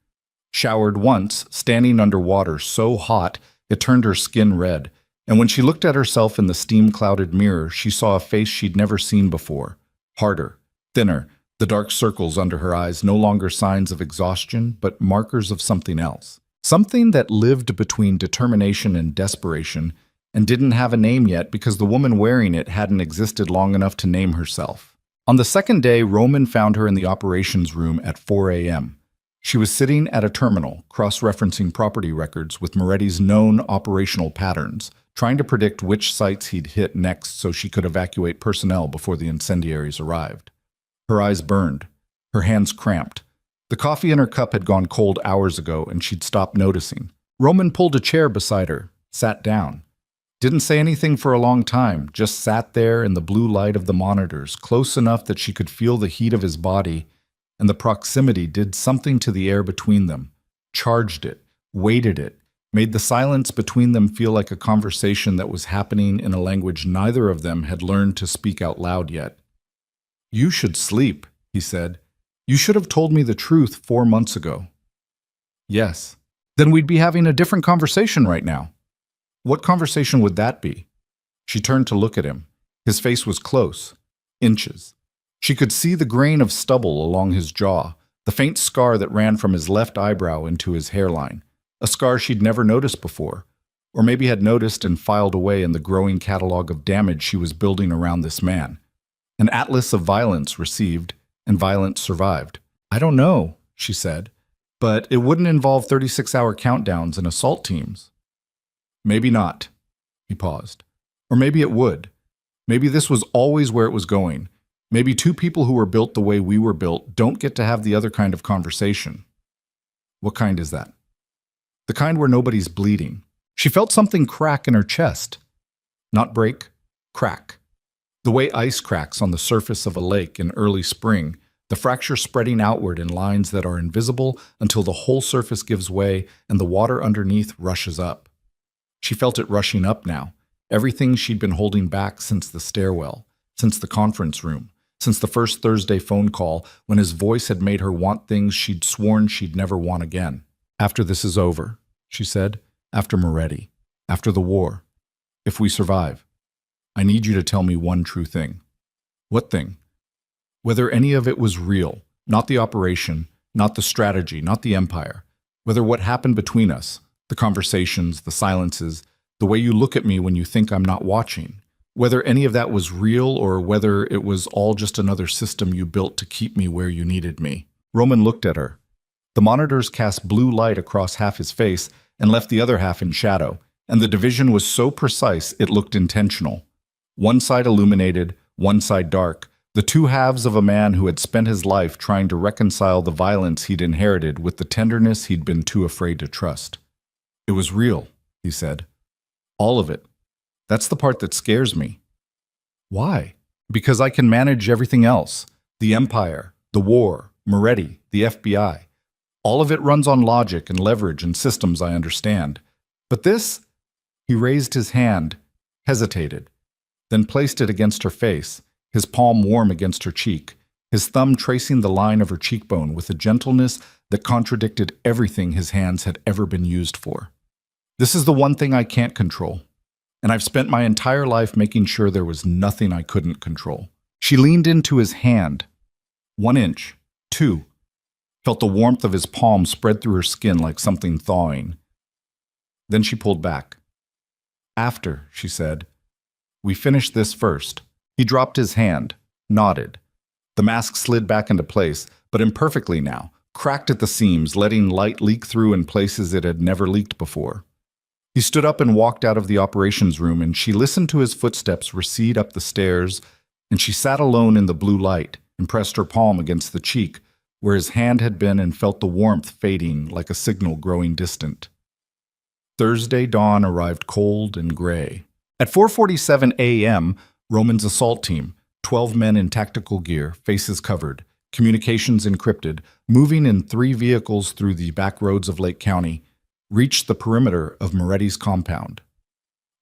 showered once, standing under water so hot it turned her skin red, and when she looked at herself in the steam-clouded mirror, she saw a face she'd never seen before, harder, thinner, the dark circles under her eyes no longer signs of exhaustion, but markers of something else. Something that lived between determination and desperation and didn't have a name yet because the woman wearing it hadn't existed long enough to name herself. On the second day, Roman found her in the operations room at 4 a.m. She was sitting at a terminal, cross-referencing property records with Moretti's known operational patterns, trying to predict which sites he'd hit next so she could evacuate personnel before the incendiaries arrived. Her eyes burned. Her hands cramped. The coffee in her cup had gone cold hours ago, and she'd stopped noticing. Roman pulled a chair beside her, sat down. Didn't say anything for a long time, just sat there in the blue light of the monitors, close enough that she could feel the heat of his body, and the proximity did something to the air between them, charged it, weighted it, made the silence between them feel like a conversation that was happening in a language neither of them had learned to speak out loud yet. "You should sleep," he said. "You should have told me the truth 4 months ago." "Yes. Then we'd be having a different conversation right now." "What conversation would that be?" She turned to look at him. His face was close, inches. She could see the grain of stubble along his jaw, the faint scar that ran from his left eyebrow into his hairline, a scar she'd never noticed before, or maybe had noticed and filed away in the growing catalog of damage she was building around this man. An atlas of violence received, and violence survived. "I don't know," she said, "but it wouldn't involve 36-hour countdowns and assault teams." "Maybe not." He paused. "Or maybe it would. Maybe this was always where it was going. Maybe 2 people who were built the way we were built don't get to have the other kind of conversation." "What kind is that?" the kind where nobody's bleeding. She felt something crack in her chest. Not break, crack. The way ice cracks on the surface of a lake in early spring, the fracture spreading outward in lines that are invisible until the whole surface gives way and the water underneath rushes up. She felt it rushing up now, everything she'd been holding back since the stairwell, since the conference room, since the first Thursday phone call when his voice had made her want things she'd sworn she'd never want again. After this is over, she said, after Moretti, after the war, if we survive, I need you to tell me one true thing. What thing? Whether any of it was real, not the operation, not the strategy, not the empire. Whether what happened between us, the conversations, the silences, the way you look at me when you think I'm not watching. Whether any of that was real or whether it was all just another system you built to keep me where you needed me. Roman looked at her. The monitors cast blue light across half his face and left the other half in shadow, and the division was so precise it looked intentional. One side illuminated, one side dark, the two halves of a man who had spent his life trying to reconcile the violence he'd inherited with the tenderness he'd been too afraid to trust. It was real, he said. All of it. That's the part that scares me. Why? Because I can manage everything else. The empire, the war, Moretti, the FBI. All of it runs on logic and leverage and systems I understand. But this? He raised his hand, hesitated, then placed it against her face, his palm warm against her cheek, his thumb tracing the line of her cheekbone with a gentleness that contradicted everything his hands had ever been used for. This is the one thing I can't control, and I've spent my entire life making sure there was nothing I couldn't control. She leaned into his hand. 1 inch, 2. Felt the warmth of his palm spread through her skin like something thawing. Then she pulled back. After, she said. We finish this first. He dropped his hand, nodded. The mask slid back into place, but imperfectly now, cracked at the seams, letting light leak through in places it had never leaked before. He stood up and walked out of the operations room, and she listened to his footsteps recede up the stairs, and she sat alone in the blue light and pressed her palm against the cheek where his hand had been and felt the warmth fading like a signal growing distant. Thursday dawn arrived cold and gray. At 4:47 a.m., Roman's assault team, 12 men in tactical gear, faces covered, communications encrypted, moving in 3 vehicles through the back roads of Lake County, reached the perimeter of Moretti's compound.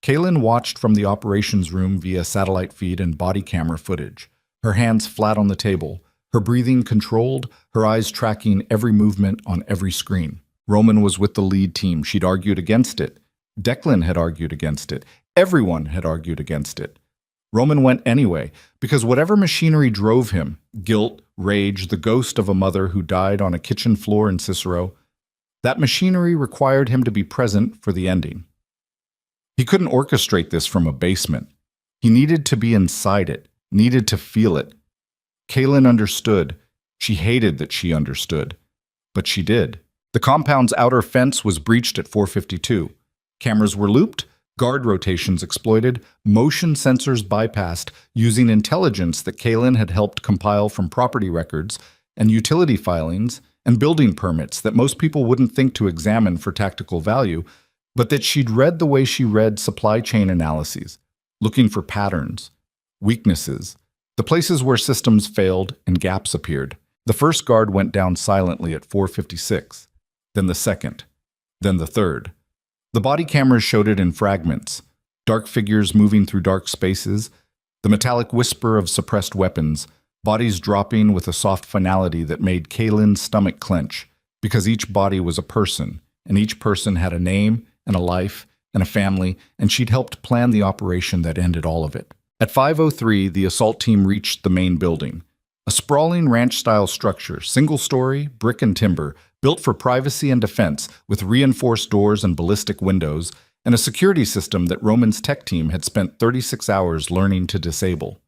Kaylin watched from the operations room via satellite feed and body camera footage, her hands flat on the table, her breathing controlled, her eyes tracking every movement on every screen. Roman was with the lead team. She'd argued against it. Declan had argued against it. Everyone had argued against it. Roman went anyway, because whatever machinery drove him, guilt, rage, the ghost of a mother who died on a kitchen floor in Cicero, that machinery required him to be present for the ending. He couldn't orchestrate this from a basement. He needed to be inside it, needed to feel it. Kaylin understood. She hated that she understood. But she did. The compound's outer fence was breached at 4:52. Cameras were looped, guard rotations exploited, motion sensors bypassed using intelligence that Kaylin had helped compile from property records and utility filings and building permits that most people wouldn't think to examine for tactical value, but that she'd read the way she read supply chain analyses, looking for patterns, weaknesses, the places where systems failed and gaps appeared. The first guard went down silently at 4:56, then the second, then the third. The body cameras showed it in fragments, dark figures moving through dark spaces, the metallic whisper of suppressed weapons, bodies dropping with a soft finality that made Kaylin's stomach clench, because each body was a person, and each person had a name and a life and a family, and she'd helped plan the operation that ended all of it. At 5:03, the assault team reached the main building, a sprawling ranch-style structure, single-story, brick and timber, built for privacy and defense, with reinforced doors and ballistic windows, and a security system that Roman's tech team had spent 36 hours learning to disable.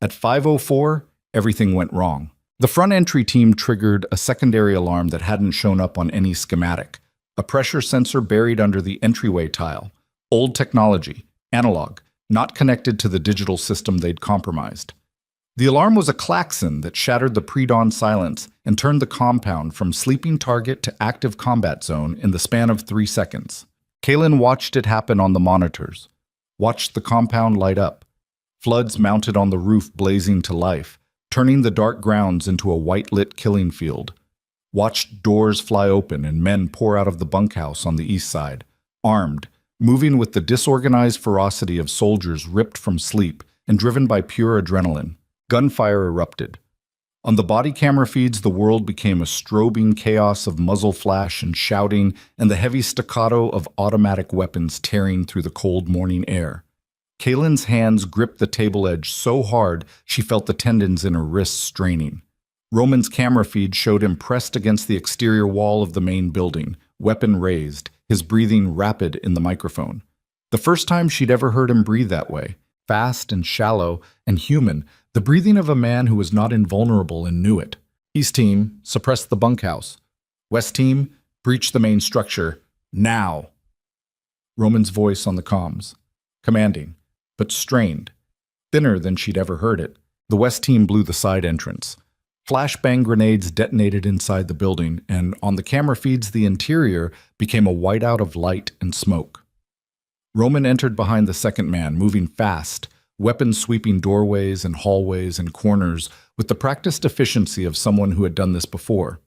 At 5:04, everything went wrong. The front entry team triggered a secondary alarm that hadn't shown up on any schematic, a pressure sensor buried under the entryway tile, old technology, analog, not connected to the digital system they'd compromised. The alarm was a klaxon that shattered the pre-dawn silence and turned the compound from sleeping target to active combat zone in the span of 3 seconds. Kaylin watched it happen on the monitors, watched the compound light up, floods mounted on the roof blazing to life, turning the dark grounds into a white-lit killing field, watched doors fly open and men pour out of the bunkhouse on the east side, armed, moving with the disorganized ferocity of soldiers ripped from sleep and driven by pure adrenaline. Gunfire erupted. On the body camera feeds, the world became a strobing chaos of muzzle flash and shouting and the heavy staccato of automatic weapons tearing through the cold morning air. Kaylin's hands gripped the table edge so hard she felt the tendons in her wrists straining. Roman's camera feed showed him pressed against the exterior wall of the main building, weapon raised, his breathing rapid in the microphone. The first time she'd ever heard him breathe that way, fast and shallow and human, the breathing of a man who was not invulnerable and knew it. East team, suppress the bunkhouse. West team, breach the main structure. Now! Roman's voice on the comms. Commanding, but strained. Thinner than she'd ever heard it. The West team blew the side entrance. Flashbang grenades detonated inside the building, and on the camera feeds the interior became a whiteout of light and smoke. Roman entered behind the second man, moving fast, weapons sweeping doorways and hallways and corners with the practiced efficiency of someone who had done this before,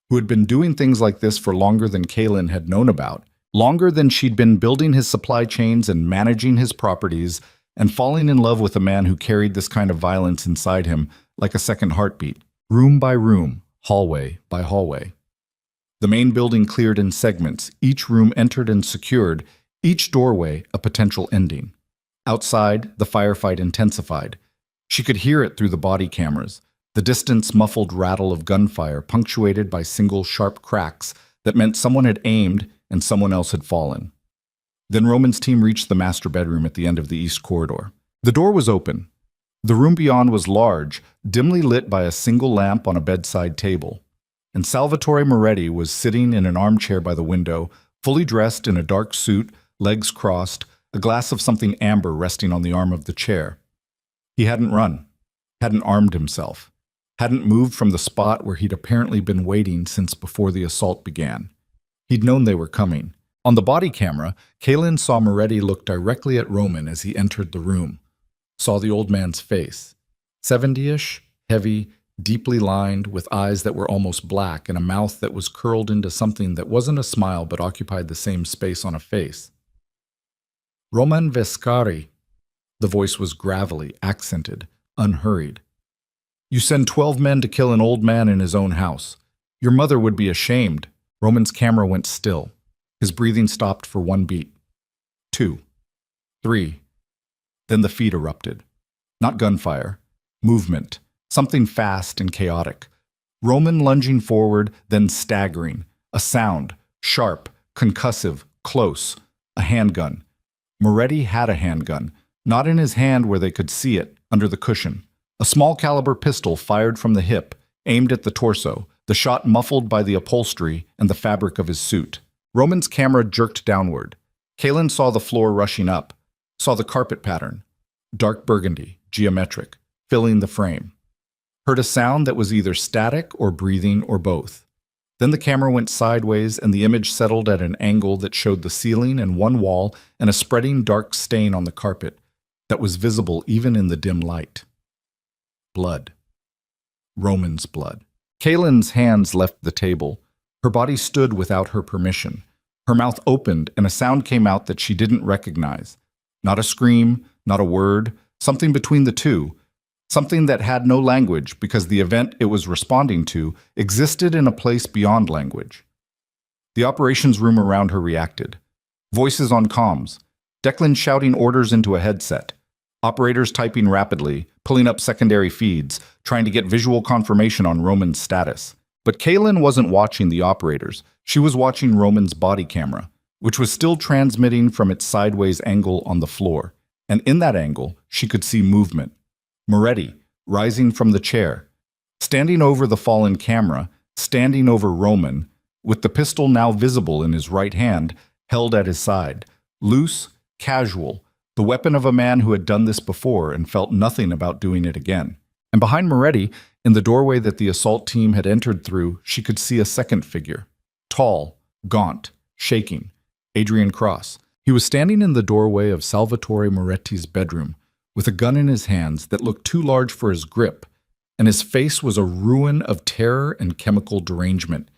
who had been doing things like this for longer than Kaylin had known about, longer than she'd been building his supply chains and managing his properties and falling in love with a man who carried this kind of violence inside him like a second heartbeat, room by room, hallway by hallway. The main building cleared in segments, each room entered and secured, each doorway a potential ending. Outside, the firefight intensified. She could hear it through the body cameras, the distance muffled rattle of gunfire punctuated by single sharp cracks that meant someone had aimed and someone else had fallen. Then Roman's team reached the master bedroom at the end of the east corridor. The door was open. The room beyond was large, dimly lit by a single lamp on a bedside table. And Salvatore Moretti was sitting in an armchair by the window, fully dressed in a dark suit, legs crossed, a glass of something amber resting on the arm of the chair. He hadn't run, hadn't armed himself, hadn't moved from the spot where he'd apparently been waiting since before the assault began. He'd known they were coming. On the body camera, Kaylin saw Moretti look directly at Roman as he entered the room. Saw the old man's face. 70-ish, heavy, deeply lined, with eyes that were almost black and a mouth that was curled into something that wasn't a smile but occupied the same space on a face. Roman Vescari. The voice was gravelly, accented, unhurried. You send 12 men to kill an old man in his own house. Your mother would be ashamed. Roman's camera went still. His breathing stopped for 1 beat. 2. 3. Then the feed erupted. Not gunfire. Movement. Something fast and chaotic. Roman lunging forward, then staggering. A sound. Sharp. Concussive. Close. A handgun. Moretti had a handgun. Not in his hand where they could see it, under the cushion. A small caliber pistol fired from the hip, aimed at the torso, the shot muffled by the upholstery and the fabric of his suit. Roman's camera jerked downward. Kaylin saw the floor rushing up, saw the carpet pattern, dark burgundy, geometric, filling the frame. Heard a sound that was either static or breathing or both. Then the camera went sideways and the image settled at an angle that showed the ceiling and one wall and a spreading dark stain on the carpet that was visible even in the dim light. Blood. Roman's blood. Kaylin's hands left the table. Her body stood without her permission. Her mouth opened and a sound came out that she didn't recognize. Not a scream, not a word, something between the two. Something that had no language because the event it was responding to existed in a place beyond language. The operations room around her reacted. Voices on comms. Declan shouting orders into a headset. Operators typing rapidly, pulling up secondary feeds, trying to get visual confirmation on Roman's status. But Kaylin wasn't watching the operators. She was watching Roman's body camera, which was still transmitting from its sideways angle on the floor. And in that angle, she could see movement. Moretti, rising from the chair, standing over the fallen camera, standing over Roman, with the pistol now visible in his right hand, held at his side, loose, casual, the weapon of a man who had done this before and felt nothing about doing it again. And behind Moretti, in the doorway that the assault team had entered through, she could see a second figure. Tall, gaunt, shaking. Adrian Cross. He was standing in the doorway of Salvatore Moretti's bedroom, with a gun in his hands that looked too large for his grip, and his face was a ruin of terror and chemical derangement.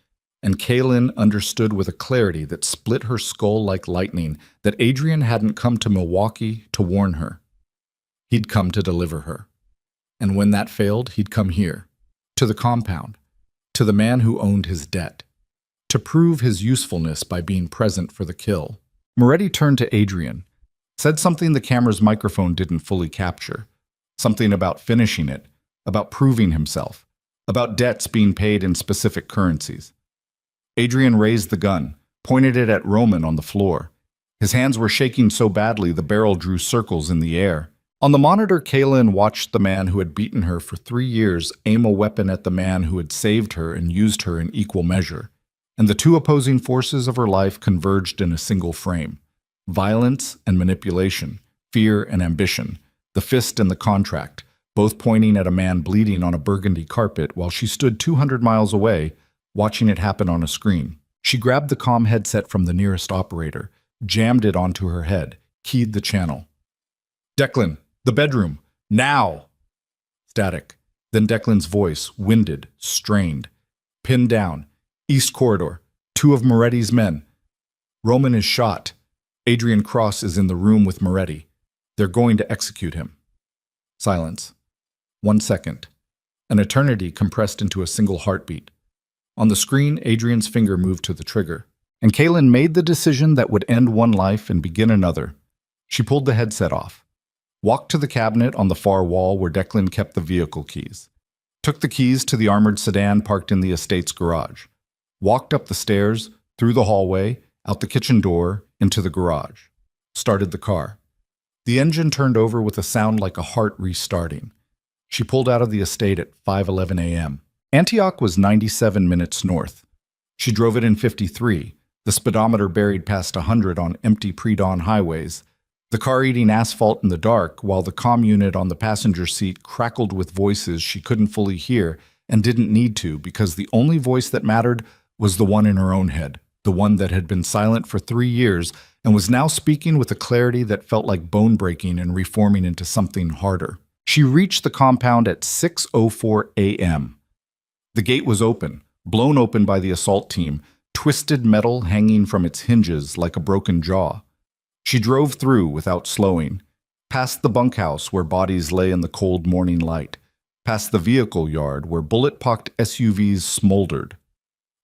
And Kaylin understood with a clarity that split her skull like lightning that Adrian hadn't come to Milwaukee to warn her. He'd come to deliver her. And when that failed, he'd come here, to the compound, to the man who owned his debt, to prove his usefulness by being present for the kill. Moretti turned to Adrian, said something the camera's microphone didn't fully capture, something about finishing it, about proving himself, about debts being paid in specific currencies. Adrian raised the gun, pointed it at Roman on the floor. His hands were shaking so badly the barrel drew circles in the air. On the monitor, Kaylin watched the man who had beaten her for 3 years aim a weapon at the man who had saved her and used her in equal measure. And the two opposing forces of her life converged in a single frame. Violence and manipulation, fear and ambition, the fist and the contract, both pointing at a man bleeding on a burgundy carpet while she stood 200 miles away, watching it happen on a screen. She grabbed the comm headset from the nearest operator, jammed it onto her head, keyed the channel. "Declan, the bedroom, now!" Static. Then Declan's voice, winded, strained. "Pinned down. East corridor. 2 of Moretti's men. Roman is shot. Adrian Cross is in the room with Moretti. They're going to execute him." Silence. 1 second. An eternity compressed into a single heartbeat. On the screen, Adrian's finger moved to the trigger, and Kaylin made the decision that would end one life and begin another. She pulled the headset off, walked to the cabinet on the far wall where Declan kept the vehicle keys, took the keys to the armored sedan parked in the estate's garage, walked up the stairs, through the hallway, out the kitchen door, into the garage, started the car. The engine turned over with a sound like a heart restarting. She pulled out of the estate at 5:11 a.m. Antioch was 97 minutes north. She drove it in 53, the speedometer buried past 100 on empty pre-dawn highways, the car eating asphalt in the dark while the comm unit on the passenger seat crackled with voices she couldn't fully hear and didn't need to because the only voice that mattered was the one in her own head, the one that had been silent for 3 years and was now speaking with a clarity that felt like bone-breaking and reforming into something harder. She reached the compound at 6:04 a.m. The gate was open, blown open by the assault team, twisted metal hanging from its hinges like a broken jaw. She drove through without slowing, past the bunkhouse where bodies lay in the cold morning light, past the vehicle yard where bullet-pocked SUVs smoldered,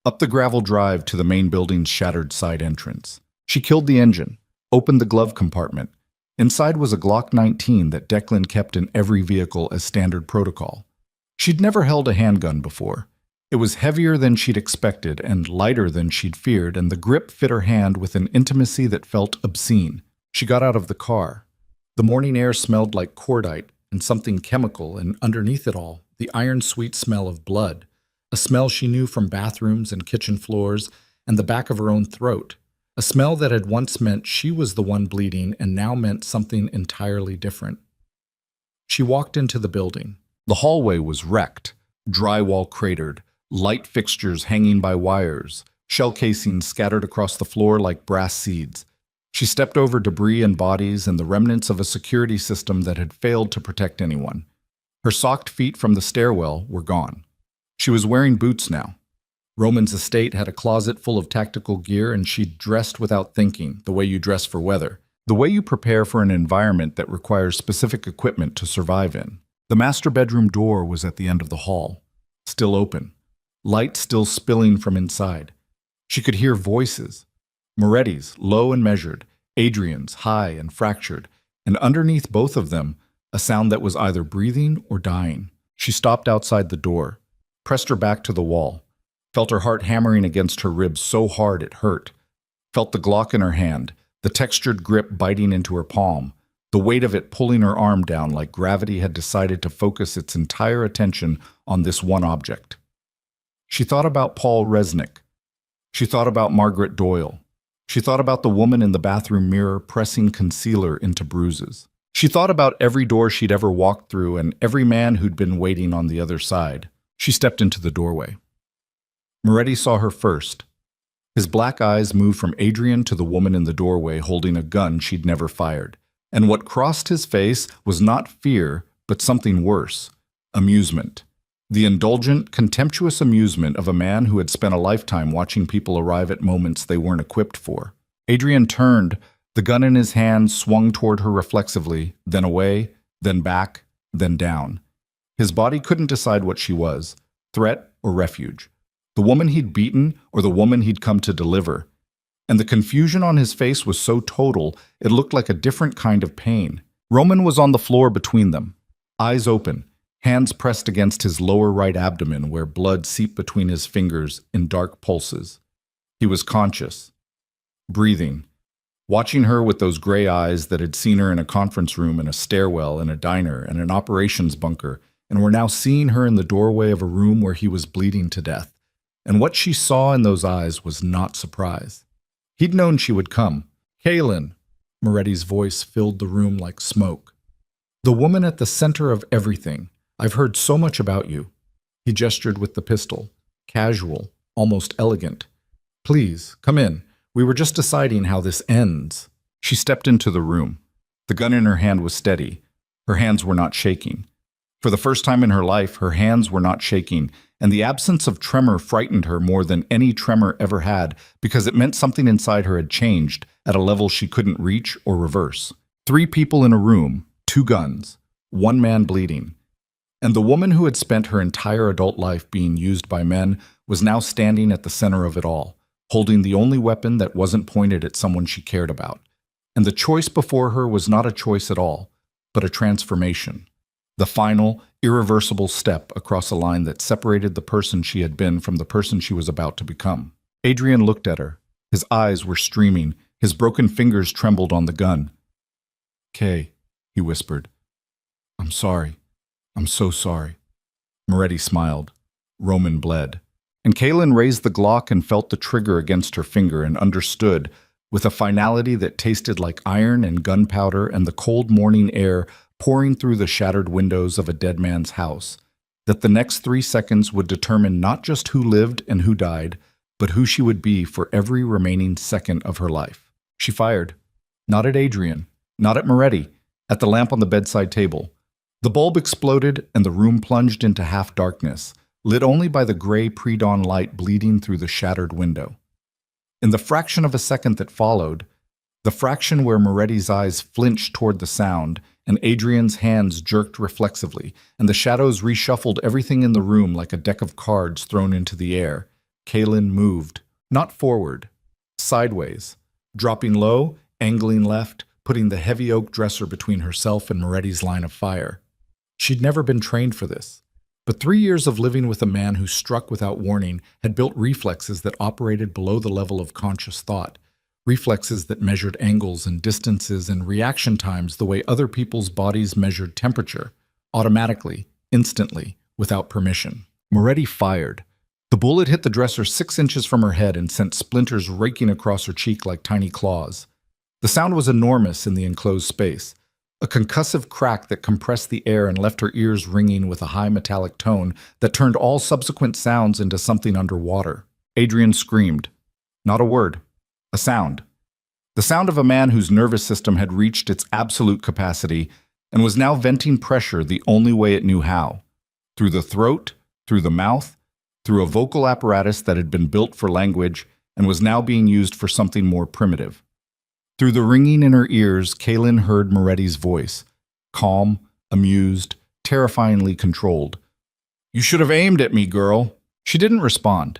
up the gravel drive to the main building's shattered side entrance. She killed the engine, opened the glove compartment. Inside was a Glock 19 that Declan kept in every vehicle as standard protocol. She'd never held a handgun before. It was heavier than she'd expected and lighter than she'd feared, and the grip fit her hand with an intimacy that felt obscene. She got out of the car. The morning air smelled like cordite and something chemical, and underneath it all, the iron-sweet smell of blood, a smell she knew from bathrooms and kitchen floors and the back of her own throat, a smell that had once meant she was the one bleeding and now meant something entirely different. She walked into the building. The hallway was wrecked, drywall cratered, light fixtures hanging by wires, shell casings scattered across the floor like brass seeds. She stepped over debris and bodies and the remnants of a security system that had failed to protect anyone. Her socked feet from the stairwell were gone. She was wearing boots now. Roman's estate had a closet full of tactical gear, and she'd dressed without thinking, the way you dress for weather, the way you prepare for an environment that requires specific equipment to survive in. The master bedroom door was at the end of the hall, still open, light still spilling from inside. She could hear voices, Moretti's, low and measured, Adrian's, high and fractured, and underneath both of them, a sound that was either breathing or dying. She stopped outside the door, pressed her back to the wall, felt her heart hammering against her ribs so hard it hurt, felt the Glock in her hand, the textured grip biting into her palm, the weight of it pulling her arm down like gravity had decided to focus its entire attention on this one object. She thought about Paul Resnick. She thought about Margaret Doyle. She thought about the woman in the bathroom mirror pressing concealer into bruises. She thought about every door she'd ever walked through and every man who'd been waiting on the other side. She stepped into the doorway. Moretti saw her first. His black eyes moved from Adrian to the woman in the doorway holding a gun she'd never fired. And what crossed his face was not fear, but something worse: amusement. The indulgent, contemptuous amusement of a man who had spent a lifetime watching people arrive at moments they weren't equipped for. Adrian turned, the gun in his hand swung toward her reflexively, then away, then back, then down. His body couldn't decide what she was: threat or refuge. The woman he'd beaten or the woman he'd come to deliver. And the confusion on his face was so total, it looked like a different kind of pain. Roman was on the floor between them, eyes open, hands pressed against his lower right abdomen where blood seeped between his fingers in dark pulses. He was conscious, breathing, watching her with those gray eyes that had seen her in a conference room, in a stairwell, in a diner, and an operations bunker, and were now seeing her in the doorway of a room where he was bleeding to death. And what she saw in those eyes was not surprise. He'd known she would come. Kaylin, Moretti's voice filled the room like smoke. The woman at the center of everything. I've heard so much about you. He gestured with the pistol. Casual, almost elegant. Please, come in. We were just deciding how this ends. She stepped into the room. The gun in her hand was steady. Her hands were not shaking. For the first time in her life, her hands were not shaking, and the absence of tremor frightened her more than any tremor ever had because it meant something inside her had changed at a level she couldn't reach or reverse. 3 people in a room, 2 guns, 1 man bleeding. And the woman who had spent her entire adult life being used by men was now standing at the center of it all, holding the only weapon that wasn't pointed at someone she cared about. And the choice before her was not a choice at all, but a transformation. The final, irreversible step across a line that separated the person she had been from the person she was about to become. Adrian looked at her. His eyes were streaming. His broken fingers trembled on the gun. "Kay," he whispered. "I'm sorry. I'm so sorry." Moretti smiled. Roman bled. And Kaylin raised the Glock and felt the trigger against her finger and understood, with a finality that tasted like iron and gunpowder and the cold morning air pouring through the shattered windows of a dead man's house, that the next 3 seconds would determine not just who lived and who died, but who she would be for every remaining second of her life. She fired. Not at Adrian, not at Moretti, at the lamp on the bedside table. The bulb exploded and the room plunged into half-darkness, lit only by the gray pre-dawn light bleeding through the shattered window. In the fraction of a second that followed, the fraction where Moretti's eyes flinched toward the sound, and Adrian's hands jerked reflexively, and the shadows reshuffled everything in the room like a deck of cards thrown into the air, Kaylin moved, not forward, sideways, dropping low, angling left, putting the heavy oak dresser between herself and Moretti's line of fire. She'd never been trained for this, but 3 years of living with a man who struck without warning had built reflexes that operated below the level of conscious thought. Reflexes that measured angles and distances and reaction times the way other people's bodies measured temperature, automatically, instantly, without permission. Moretti fired. The bullet hit the dresser 6 inches from her head and sent splinters raking across her cheek like tiny claws. The sound was enormous in the enclosed space, a concussive crack that compressed the air and left her ears ringing with a high metallic tone that turned all subsequent sounds into something underwater. Adrian screamed. Not a word. A sound. The sound of a man whose nervous system had reached its absolute capacity and was now venting pressure the only way it knew how. Through the throat, through the mouth, through a vocal apparatus that had been built for language and was now being used for something more primitive. Through the ringing in her ears, Kaylin heard Moretti's voice, calm, amused, terrifyingly controlled. "You should have aimed at me, girl." She didn't respond.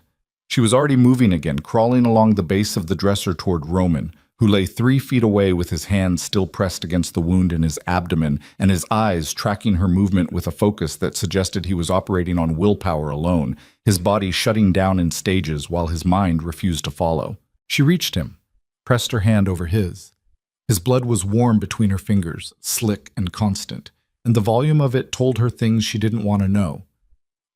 She was already moving again, crawling along the base of the dresser toward Roman, who lay 3 feet away with his hands still pressed against the wound in his abdomen and his eyes tracking her movement with a focus that suggested he was operating on willpower alone, his body shutting down in stages while his mind refused to follow. She reached him, pressed her hand over his. His blood was warm between her fingers, slick and constant, and the volume of it told her things she didn't want to know.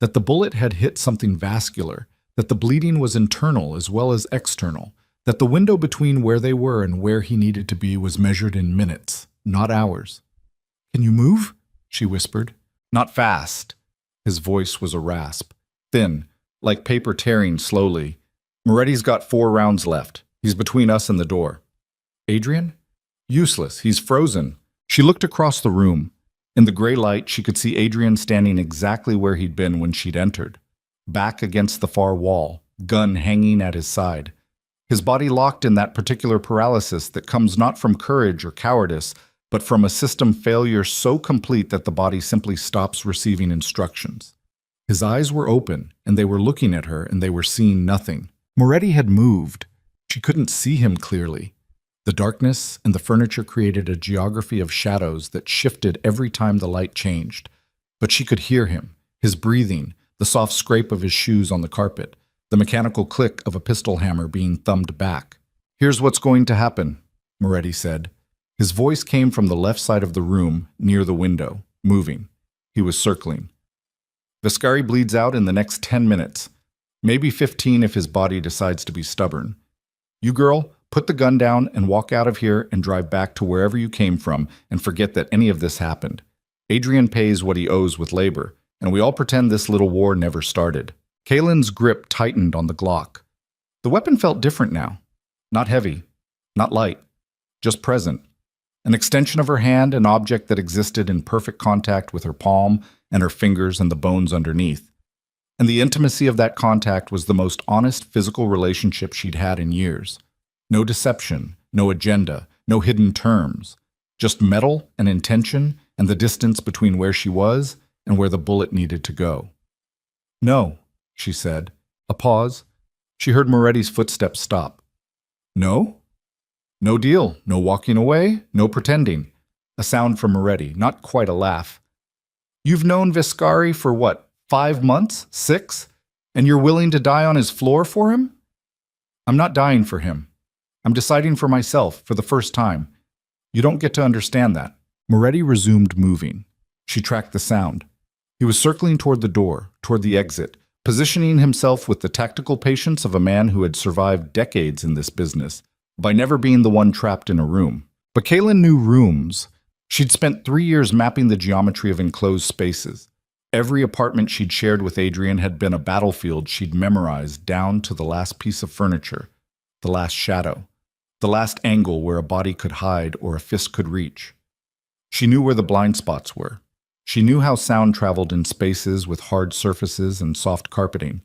That the bullet had hit something vascular, that the bleeding was internal as well as external, that the window between where they were and where he needed to be was measured in minutes, not hours. Can you move? She whispered. Not fast. His voice was a rasp, thin, like paper tearing slowly. Moretti's got 4 rounds left. He's between us and the door. Adrian? Useless. He's frozen. She looked across the room. In the gray light, she could see Adrian standing exactly where he'd been when she'd entered, back against the far wall, gun hanging at his side. His body locked in that particular paralysis that comes not from courage or cowardice, but from a system failure so complete that the body simply stops receiving instructions. His eyes were open, and they were looking at her, and they were seeing nothing. Moretti had moved. She couldn't see him clearly. The darkness and the furniture created a geography of shadows that shifted every time the light changed. But she could hear him, his breathing, the soft scrape of his shoes on the carpet, the mechanical click of a pistol hammer being thumbed back. Here's what's going to happen, Moretti said. His voice came from the left side of the room, near the window, moving. He was circling. Viscari bleeds out in the next 10 minutes, maybe 15 if his body decides to be stubborn. You girl, put the gun down and walk out of here and drive back to wherever you came from and forget that any of this happened. Adrian pays what he owes with labor, and we all pretend this little war never started. Kaylin's grip tightened on the Glock. The weapon felt different now. Not heavy, not light, just present. An extension of her hand, an object that existed in perfect contact with her palm and her fingers and the bones underneath. And the intimacy of that contact was the most honest physical relationship she'd had in years. No deception, no agenda, no hidden terms. Just metal and intention and the distance between where she was and where the bullet needed to go. No, she said. A pause. She heard Moretti's footsteps stop. No? No deal. No walking away. No pretending. A sound from Moretti, not quite a laugh. You've known Viscari for what, 5 months? 6? And you're willing to die on his floor for him? I'm not dying for him. I'm deciding for myself, for the first time. You don't get to understand that. Moretti resumed moving. She tracked the sound. He was circling toward the door, toward the exit, positioning himself with the tactical patience of a man who had survived decades in this business, by never being the one trapped in a room. But Kaylin knew rooms. She'd spent 3 years mapping the geometry of enclosed spaces. Every apartment she'd shared with Adrian had been a battlefield she'd memorized down to the last piece of furniture, the last shadow, the last angle where a body could hide or a fist could reach. She knew where the blind spots were. She knew how sound traveled in spaces with hard surfaces and soft carpeting.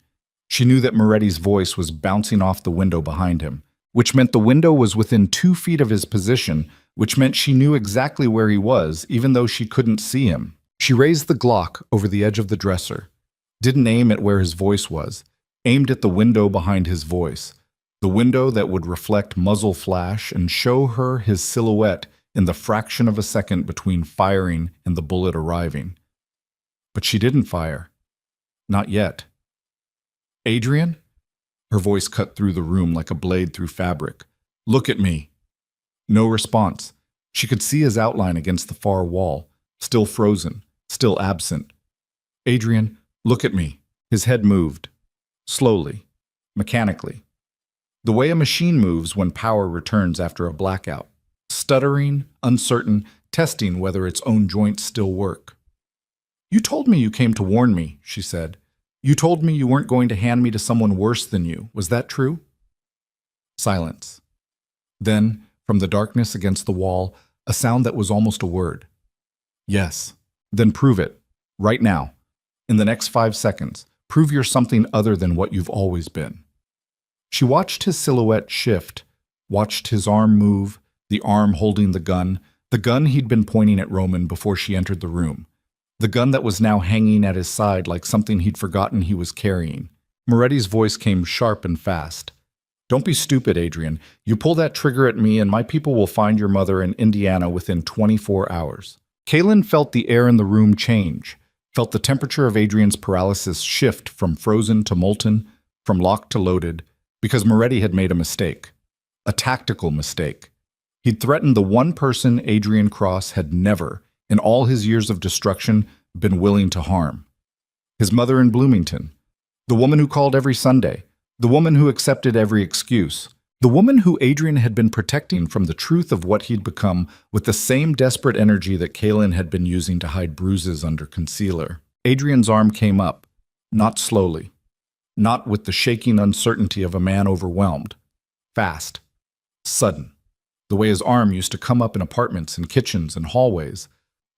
She knew that Moretti's voice was bouncing off the window behind him, which meant the window was within 2 feet of his position, which meant she knew exactly where he was, even though she couldn't see him. She raised the Glock over the edge of the dresser, didn't aim at where his voice was, aimed at the window behind his voice, the window that would reflect muzzle flash and show her his silhouette in the fraction of a second between firing and the bullet arriving. But she didn't fire. Not yet. Adrian? Her voice cut through the room like a blade through fabric. Look at me. No response. She could see his outline against the far wall, still frozen, still absent. Adrian, look at me. His head moved. Slowly. Mechanically. The way a machine moves when power returns after a blackout. Stuttering, uncertain, testing whether its own joints still work. You told me you came to warn me, she said. You told me you weren't going to hand me to someone worse than you. Was that true? Silence. Then, from the darkness against the wall, a sound that was almost a word. Yes. Then prove it. Right now. In the next 5 seconds. Prove you're something other than what you've always been. She watched his silhouette shift, watched his arm move, the arm holding the gun he'd been pointing at Roman before she entered the room. The gun that was now hanging at his side like something he'd forgotten he was carrying. Moretti's voice came sharp and fast. Don't be stupid, Adrian. You pull that trigger at me and my people will find your mother in Indiana within 24 hours. Kaylin felt the air in the room change, felt the temperature of Adrian's paralysis shift from frozen to molten, from locked to loaded, because Moretti had made a mistake. A tactical mistake. He'd threatened the one person Adrian Cross had never, in all his years of destruction, been willing to harm. His mother in Bloomington. The woman who called every Sunday. The woman who accepted every excuse. The woman who Adrian had been protecting from the truth of what he'd become with the same desperate energy that Kaylin had been using to hide bruises under concealer. Adrian's arm came up, not slowly, not with the shaking uncertainty of a man overwhelmed. Fast, sudden, the way his arm used to come up in apartments and kitchens and hallways.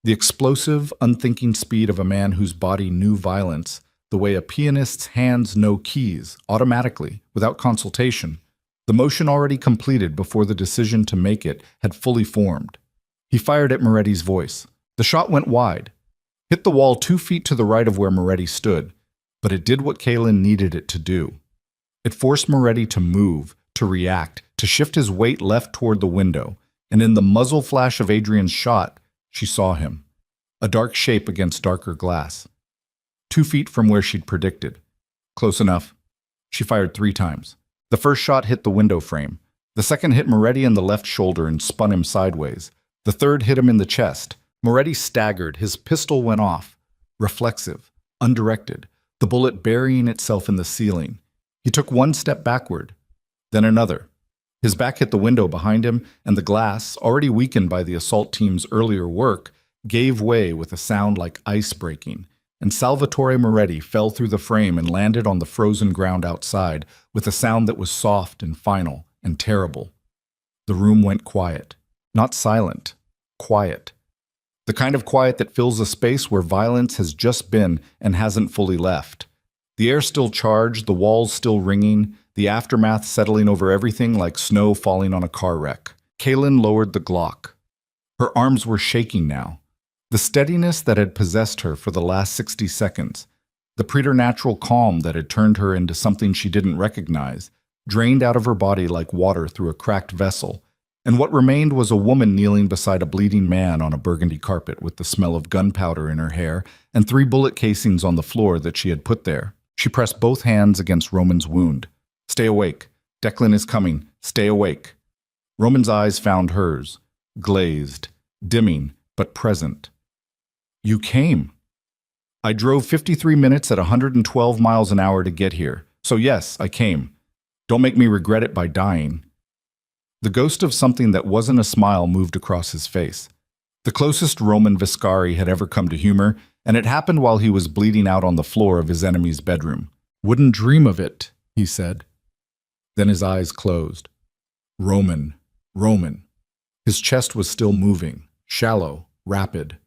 The explosive, unthinking speed of a man whose body knew violence, the way a pianist's hands know keys, automatically, without consultation. The motion already completed before the decision to make it had fully formed. He fired at Moretti's voice. The shot went wide, hit the wall 2 feet to the right of where Moretti stood, but it did what Kaylin needed it to do. It forced Moretti to move, to react, to shift his weight left toward the window, and in the muzzle flash of Adrian's shot, she saw him, a dark shape against darker glass. 2 feet from where she'd predicted. Close enough. She fired 3 times. The first shot hit the window frame. The second hit Moretti in the left shoulder and spun him sideways. The third hit him in the chest. Moretti staggered. His pistol went off. Reflexive, undirected, the bullet burying itself in the ceiling. He took 1 step backward, then another. His back hit the window behind him, and the glass, already weakened by the assault team's earlier work, gave way with a sound like ice breaking, and Salvatore Moretti fell through the frame and landed on the frozen ground outside with a sound that was soft and final and terrible. The room went quiet. Not silent. Quiet. The kind of quiet that fills a space where violence has just been and hasn't fully left. The air still charged, the walls still ringing, the aftermath settling over everything like snow falling on a car wreck. Kaylin lowered the Glock. Her arms were shaking now. The steadiness that had possessed her for the last 60 seconds, the preternatural calm that had turned her into something she didn't recognize, drained out of her body like water through a cracked vessel, and what remained was a woman kneeling beside a bleeding man on a burgundy carpet with the smell of gunpowder in her hair and 3 bullet casings on the floor that she had put there. She pressed both hands against Roman's wound. "Stay awake. Declan is coming. Stay awake." Roman's eyes found hers, glazed, dimming, but present. "You came." "I drove 53 minutes at 112 miles an hour to get here. So yes, I came. Don't make me regret it by dying." The ghost of something that wasn't a smile moved across his face. The closest Roman Viscari had ever come to humor, and it happened while he was bleeding out on the floor of his enemy's bedroom. "Wouldn't dream of it," he said. Then his eyes closed. Roman. Roman. His chest was still moving, shallow, rapid,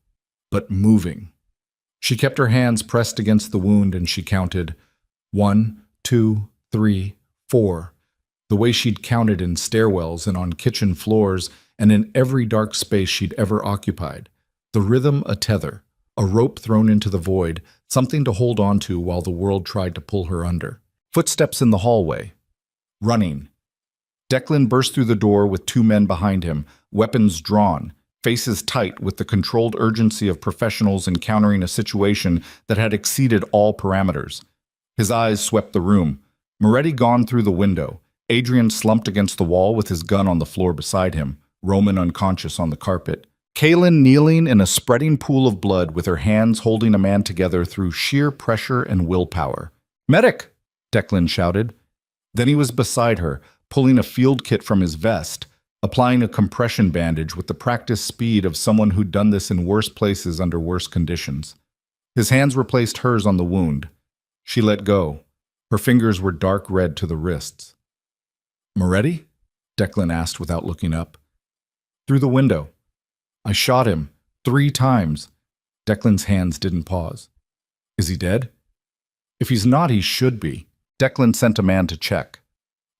but moving. She kept her hands pressed against the wound and she counted 1, 2, 3, 4, the way she'd counted in stairwells and on kitchen floors and in every dark space she'd ever occupied. The rhythm a tether, a rope thrown into the void, something to hold on to while the world tried to pull her under. Footsteps in the hallway. Running. Declan burst through the door with 2 men behind him, weapons drawn, faces tight with the controlled urgency of professionals encountering a situation that had exceeded all parameters. His eyes swept the room. Moretti gone through the window. Adrian slumped against the wall with his gun on the floor beside him, Roman unconscious on the carpet. Kaylin kneeling in a spreading pool of blood with her hands holding a man together through sheer pressure and willpower. "Medic!" Declan shouted. Then he was beside her, pulling a field kit from his vest, applying a compression bandage with the practiced speed of someone who'd done this in worse places under worse conditions. His hands replaced hers on the wound. She let go. Her fingers were dark red to the wrists. "Moretti?" Declan asked without looking up. "Through the window. I shot him 3 times. Declan's hands didn't pause. "Is he dead?" "If he's not, he should be." Declan sent a man to check.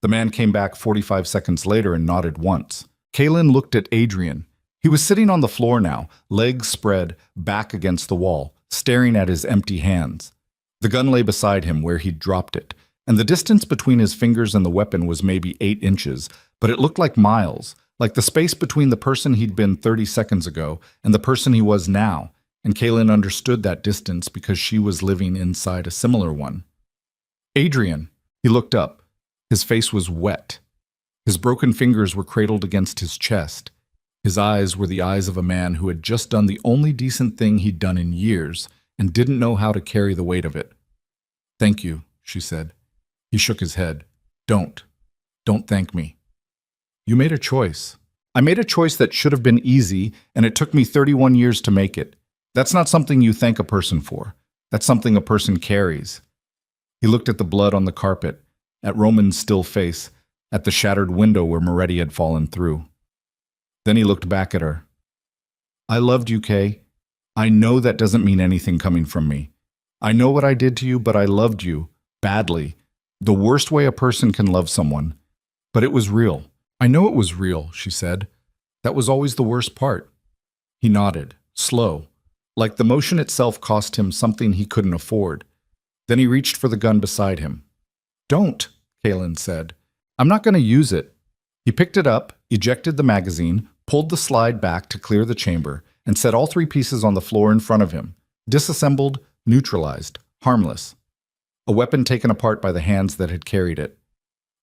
The man came back 45 seconds later and nodded once. Kaylin looked at Adrian. He was sitting on the floor now, legs spread, back against the wall, staring at his empty hands. The gun lay beside him where he'd dropped it, and the distance between his fingers and the weapon was maybe 8 inches, but it looked like miles, like the space between the person he'd been 30 seconds ago and the person he was now, and Kaylin understood that distance because she was living inside a similar one. "Adrian." He looked up. His face was wet. His broken fingers were cradled against his chest. His eyes were the eyes of a man who had just done the only decent thing he'd done in years and didn't know how to carry the weight of it. "Thank you," she said. He shook his head. Don't thank me." You made a choice. I made a choice that should have been easy, and it took me 31 years to make it. That's not something you thank a person for. That's something a person carries. He looked at the blood on the carpet, at Roman's still face, at the shattered window where Moretti had fallen through. Then he looked back at her. I loved you, Kay. I know that doesn't mean anything coming from me. I know what I did to you, but I loved you. Badly. The worst way a person can love someone. But it was real. I know it was real, she said. That was always the worst part. He nodded, slow, like the motion itself cost him something he couldn't afford. Then he reached for the gun beside him. Don't, Kaylin said. I'm not going to use it. He picked it up, ejected the magazine, pulled the slide back to clear the chamber, and set all three pieces on the floor in front of him, disassembled, neutralized, harmless. A weapon taken apart by the hands that had carried it.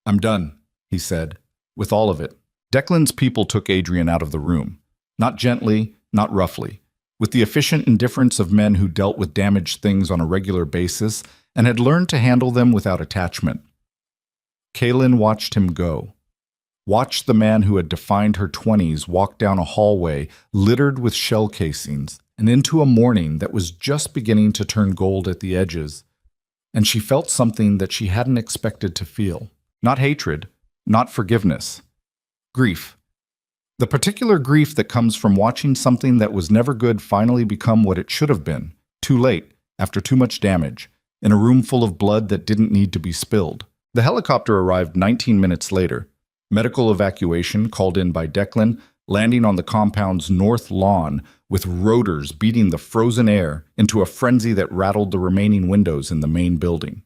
I'm done, he said, with all of it. Declan's people took Adrian out of the room. Not gently, not roughly. With the efficient indifference of men who dealt with damaged things on a regular basis and had learned to handle them without attachment. Kaylin watched him go. Watched the man who had defined her 20s walk down a hallway littered with shell casings and into a morning that was just beginning to turn gold at the edges. And she felt something that she hadn't expected to feel. Not hatred, not forgiveness. Grief. The particular grief that comes from watching something that was never good finally become what it should have been, too late, after too much damage, in a room full of blood that didn't need to be spilled. The helicopter arrived 19 minutes later. Medical evacuation called in by Declan, landing on the compound's north lawn with rotors beating the frozen air into a frenzy that rattled the remaining windows in the main building.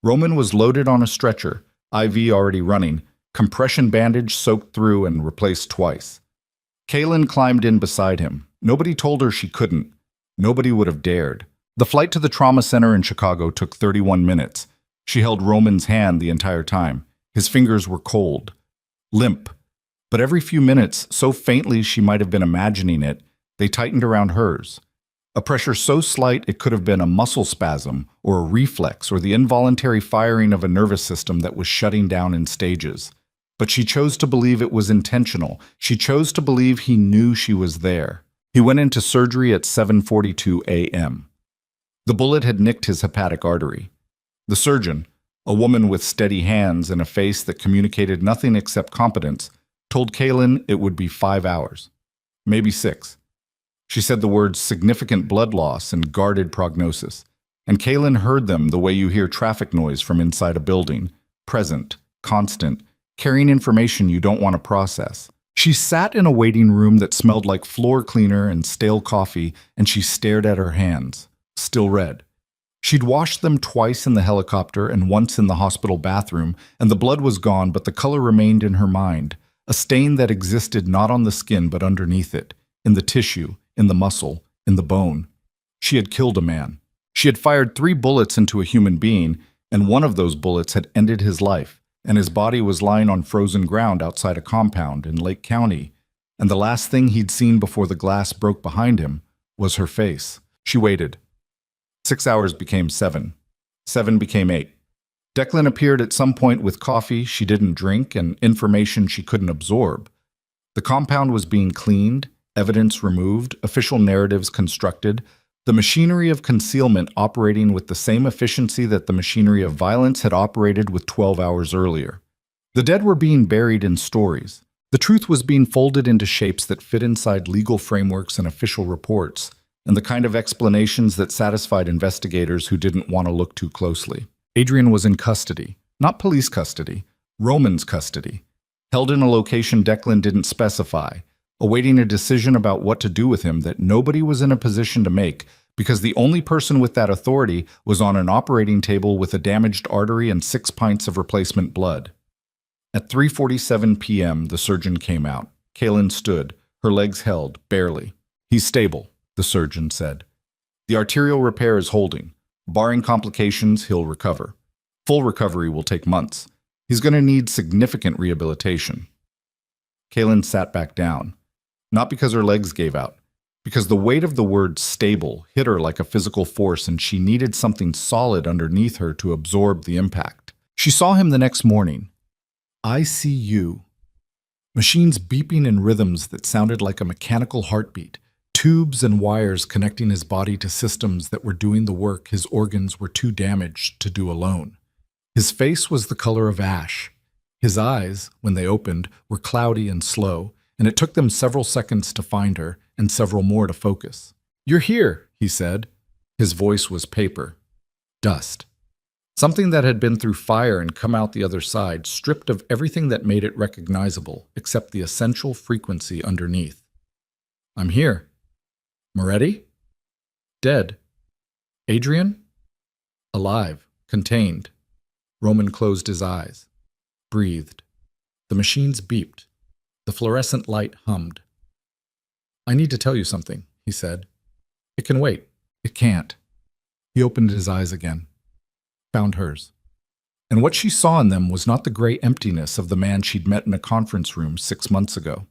Roman was loaded on a stretcher, IV already running, compression bandage soaked through and replaced twice. Kaylin climbed in beside him. Nobody told her she couldn't. Nobody would have dared. The flight to the trauma center in Chicago took 31 minutes. She held Roman's hand the entire time. His fingers were cold. Limp. But every few minutes, so faintly she might have been imagining it, they tightened around hers. A pressure so slight it could have been a muscle spasm or a reflex or the involuntary firing of a nervous system that was shutting down in stages. But she chose to believe it was intentional. She chose to believe he knew she was there. He went into surgery at 7:42 a.m. The bullet had nicked his hepatic artery. The surgeon, a woman with steady hands and a face that communicated nothing except competence, told Kaylin it would be 5 hours. Maybe 6. She said the words significant blood loss and guarded prognosis, and Kaylin heard them the way you hear traffic noise from inside a building, present, constant, carrying information you don't want to process. She sat in a waiting room that smelled like floor cleaner and stale coffee, and she stared at her hands, still red. She'd washed them twice in the helicopter and once in the hospital bathroom, and the blood was gone, but the color remained in her mind, a stain that existed not on the skin but underneath it, in the tissue, in the muscle, in the bone. She had killed a man. She had fired 3 bullets into a human being, and one of those bullets had ended his life, and his body was lying on frozen ground outside a compound in Lake County, and the last thing he'd seen before the glass broke behind him was her face. She waited. 6 hours became 7. 7 became 8. Declan appeared at some point with coffee she didn't drink and information she couldn't absorb. The compound was being cleaned, evidence removed, official narratives constructed, the machinery of concealment operating with the same efficiency that the machinery of violence had operated with 12 hours earlier. The dead were being buried in stories. The truth was being folded into shapes that fit inside legal frameworks and official reports, and the kind of explanations that satisfied investigators who didn't want to look too closely. Adrian was in custody, not police custody, Roman's custody, held in a location Declan didn't specify, awaiting a decision about what to do with him that nobody was in a position to make because the only person with that authority was on an operating table with a damaged artery and 6 pints of replacement blood. At 3:47 p.m., the surgeon came out. Kaylin stood, her legs held, barely. He's stable, the surgeon said. The arterial repair is holding. Barring complications, he'll recover. Full recovery will take months. He's going to need significant rehabilitation. Kaylin sat back down. Not because her legs gave out, because the weight of the word stable hit her like a physical force and she needed something solid underneath her to absorb the impact. She saw him the next morning. I see you. Machines beeping in rhythms that sounded like a mechanical heartbeat, tubes and wires connecting his body to systems that were doing the work his organs were too damaged to do alone. His face was the color of ash. His eyes, when they opened, were cloudy and slow, and it took them several seconds to find her and several more to focus. "You're here," he said. His voice was paper. Dust. Something that had been through fire and come out the other side, stripped of everything that made it recognizable, except the essential frequency underneath. "I'm here." "Moretti?" "Dead." "Adrian?" "Alive. Contained." Roman closed his eyes. Breathed. The machines beeped. The fluorescent light hummed. "I need to tell you something," he said. "It can wait." "It can't." He opened his eyes again. Found hers. And what she saw in them was not the gray emptiness of the man she'd met in a conference room 6 months ago.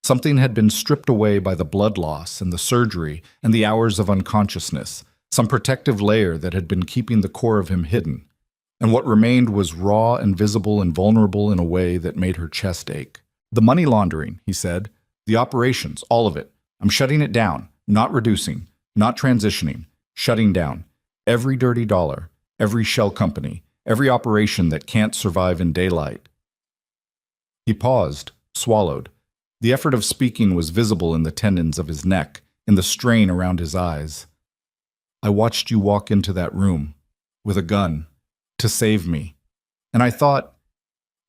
Something had been stripped away by the blood loss and the surgery and the hours of unconsciousness, some protective layer that had been keeping the core of him hidden. And what remained was raw and visible and vulnerable in a way that made her chest ache. "The money laundering," he said. "The operations, all of it. I'm shutting it down, not reducing, not transitioning, shutting down. Every dirty dollar, every shell company, every operation that can't survive in daylight." He paused, swallowed. The effort of speaking was visible in the tendons of his neck, in the strain around his eyes. "I watched you walk into that room, with a gun, to save me. And I thought,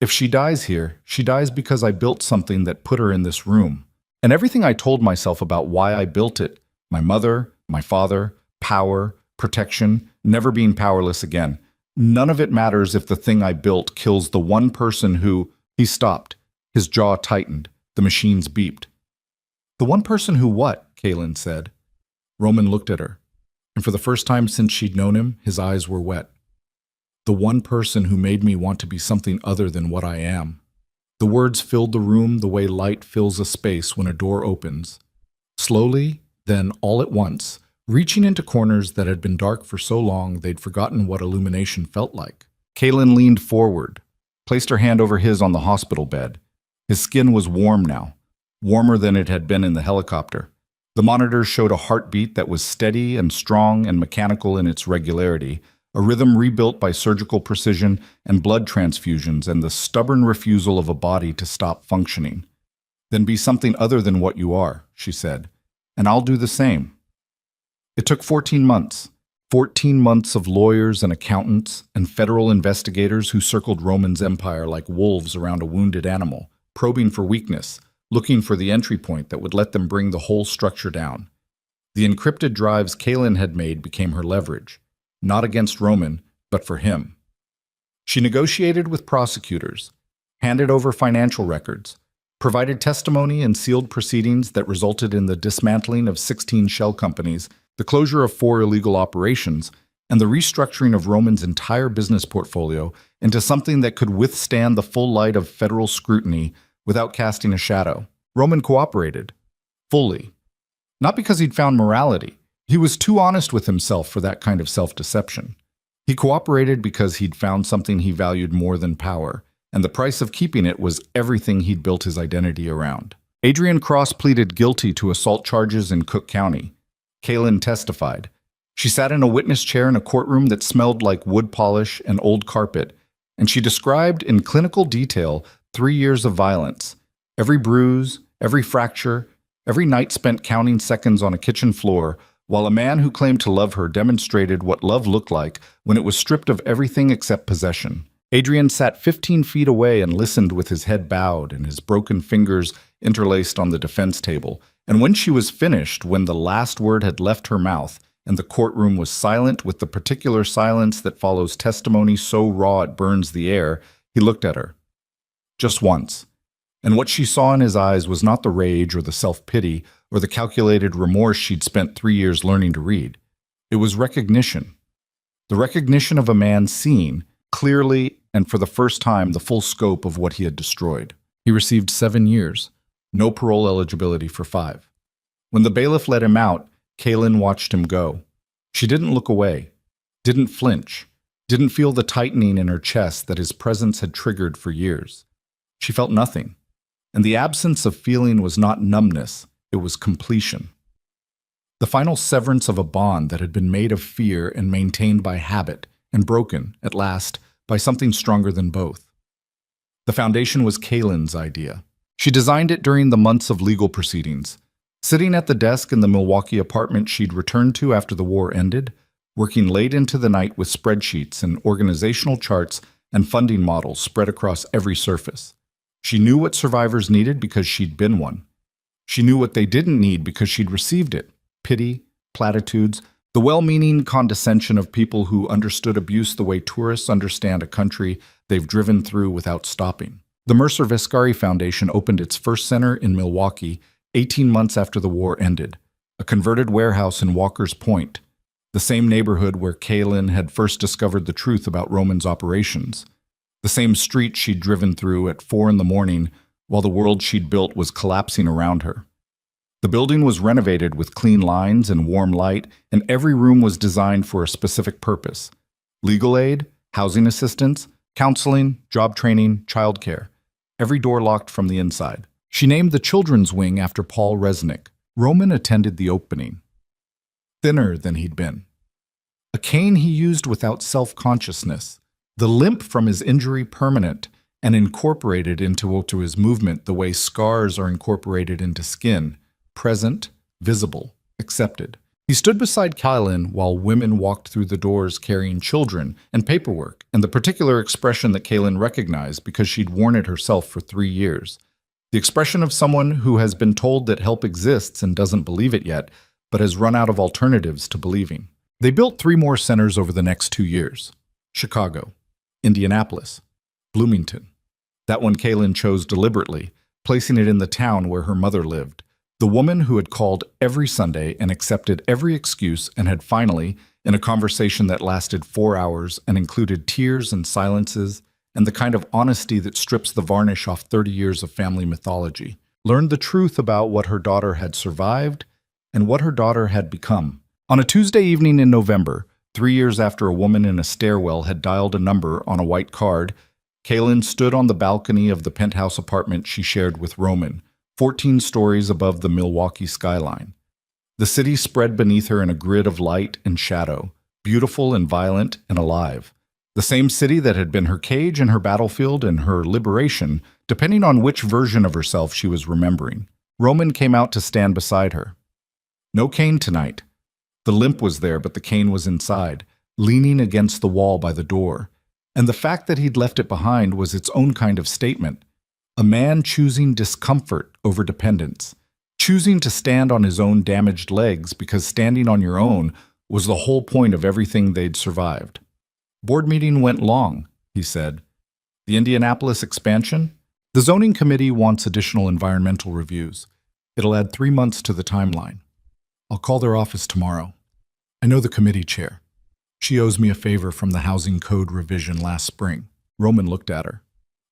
if she dies here, she dies because I built something that put her in this room. And everything I told myself about why I built it, my mother, my father, power, protection, never being powerless again, none of it matters if the thing I built kills the one person who—" He stopped. His jaw tightened. The machines beeped. "The one person who what?" Kaylin said. Roman looked at her, and for the first time since she'd known him, his eyes were wet. "The one person who made me want to be something other than what I am." The words filled the room the way light fills a space when a door opens. Slowly, then all at once, reaching into corners that had been dark for so long they'd forgotten what illumination felt like. Kaylin leaned forward, placed her hand over his on the hospital bed. His skin was warm now, warmer than it had been in the helicopter. The monitors showed a heartbeat that was steady and strong and mechanical in its regularity, a rhythm rebuilt by surgical precision and blood transfusions and the stubborn refusal of a body to stop functioning. "Then be something other than what you are," she said, "and I'll do the same." It took 14 months. 14 months of lawyers and accountants and federal investigators who circled Roman's empire like wolves around a wounded animal, probing for weakness, looking for the entry point that would let them bring the whole structure down. The encrypted drives Kaylin had made became her leverage, not against Roman, but for him. She negotiated with prosecutors, handed over financial records, provided testimony in sealed proceedings that resulted in the dismantling of 16 shell companies, the closure of 4 illegal operations, and the restructuring of Roman's entire business portfolio into something that could withstand the full light of federal scrutiny without casting a shadow. Roman cooperated. Fully. Not because he'd found morality. He was too honest with himself for that kind of self-deception. He cooperated because he'd found something he valued more than power, and the price of keeping it was everything he'd built his identity around. Adrian Cross pleaded guilty to assault charges in Cook County. Kaylin testified. She sat in a witness chair in a courtroom that smelled like wood polish and old carpet, and she described in clinical detail 3 years of violence. Every bruise, every fracture, every night spent counting seconds on a kitchen floor, while a man who claimed to love her demonstrated what love looked like when it was stripped of everything except possession. Adrian sat 15 feet away and listened with his head bowed and his broken fingers interlaced on the defense table. And when she was finished, when the last word had left her mouth, and the courtroom was silent with the particular silence that follows testimony so raw it burns the air, he looked at her. Just once. And what she saw in his eyes was not the rage or the self-pity or the calculated remorse she'd spent 3 years learning to read. It was recognition. The recognition of a man seeing, clearly and for the first time, the full scope of what he had destroyed. He received 7 years. No parole eligibility for 5. When the bailiff let him out, Kaylin watched him go. She didn't look away, didn't flinch, didn't feel the tightening in her chest that his presence had triggered for years. She felt nothing. And the absence of feeling was not numbness, it was completion. The final severance of a bond that had been made of fear and maintained by habit, and broken, at last, by something stronger than both. The foundation was Kaylin's idea. She designed it during the months of legal proceedings. Sitting at the desk in the Milwaukee apartment she'd returned to after the war ended, working late into the night with spreadsheets and organizational charts and funding models spread across every surface. She knew what survivors needed because she'd been one. She knew what they didn't need because she'd received it. Pity, platitudes, the well-meaning condescension of people who understood abuse the way tourists understand a country they've driven through without stopping. The Mercer Vescari Foundation opened its first center in Milwaukee 18 months after the war ended, a converted warehouse in Walker's Point, the same neighborhood where Kaylin had first discovered the truth about Roman's operations, the same street she'd driven through at 4 a.m. while the world she'd built was collapsing around her. The building was renovated with clean lines and warm light, and every room was designed for a specific purpose: legal aid, housing assistance, counseling, job training, childcare. Every door locked from the inside. She named the children's wing after Paul Resnick. Roman attended the opening. Thinner than he'd been. A cane he used without self-consciousness. The limp from his injury permanent and incorporated into his movement the way scars are incorporated into skin. Present, visible, accepted. He stood beside Kaylin while women walked through the doors carrying children and paperwork, and the particular expression that Kaylin recognized because she'd worn it herself for 3 years. The expression of someone who has been told that help exists and doesn't believe it yet, but has run out of alternatives to believing. They built 3 more centers over the next 2 years. Chicago, Indianapolis, Bloomington. That one Kaylin chose deliberately, placing it in the town where her mother lived. The woman who had called every Sunday and accepted every excuse and had finally, in a conversation that lasted 4 hours and included tears and silences and the kind of honesty that strips the varnish off 30 years of family mythology, learned the truth about what her daughter had survived and what her daughter had become. On a Tuesday evening in November, 3 years after a woman in a stairwell had dialed a number on a white card, Kaylin stood on the balcony of the penthouse apartment she shared with Roman, 14 stories above the Milwaukee skyline. The city spread beneath her in a grid of light and shadow, beautiful and violent and alive. The same city that had been her cage and her battlefield and her liberation, depending on which version of herself she was remembering. Roman came out to stand beside her. No cane tonight. The limp was there, but the cane was inside, leaning against the wall by the door. And the fact that he'd left it behind was its own kind of statement. A man choosing discomfort over dependence, choosing to stand on his own damaged legs because standing on your own was the whole point of everything they'd survived. Board meeting went long, he said. The Indianapolis expansion? The zoning committee wants additional environmental reviews. It'll add 3 months to the timeline. I'll call their office tomorrow. I know the committee chair. She owes me a favor from the housing code revision last spring. Roman looked at her.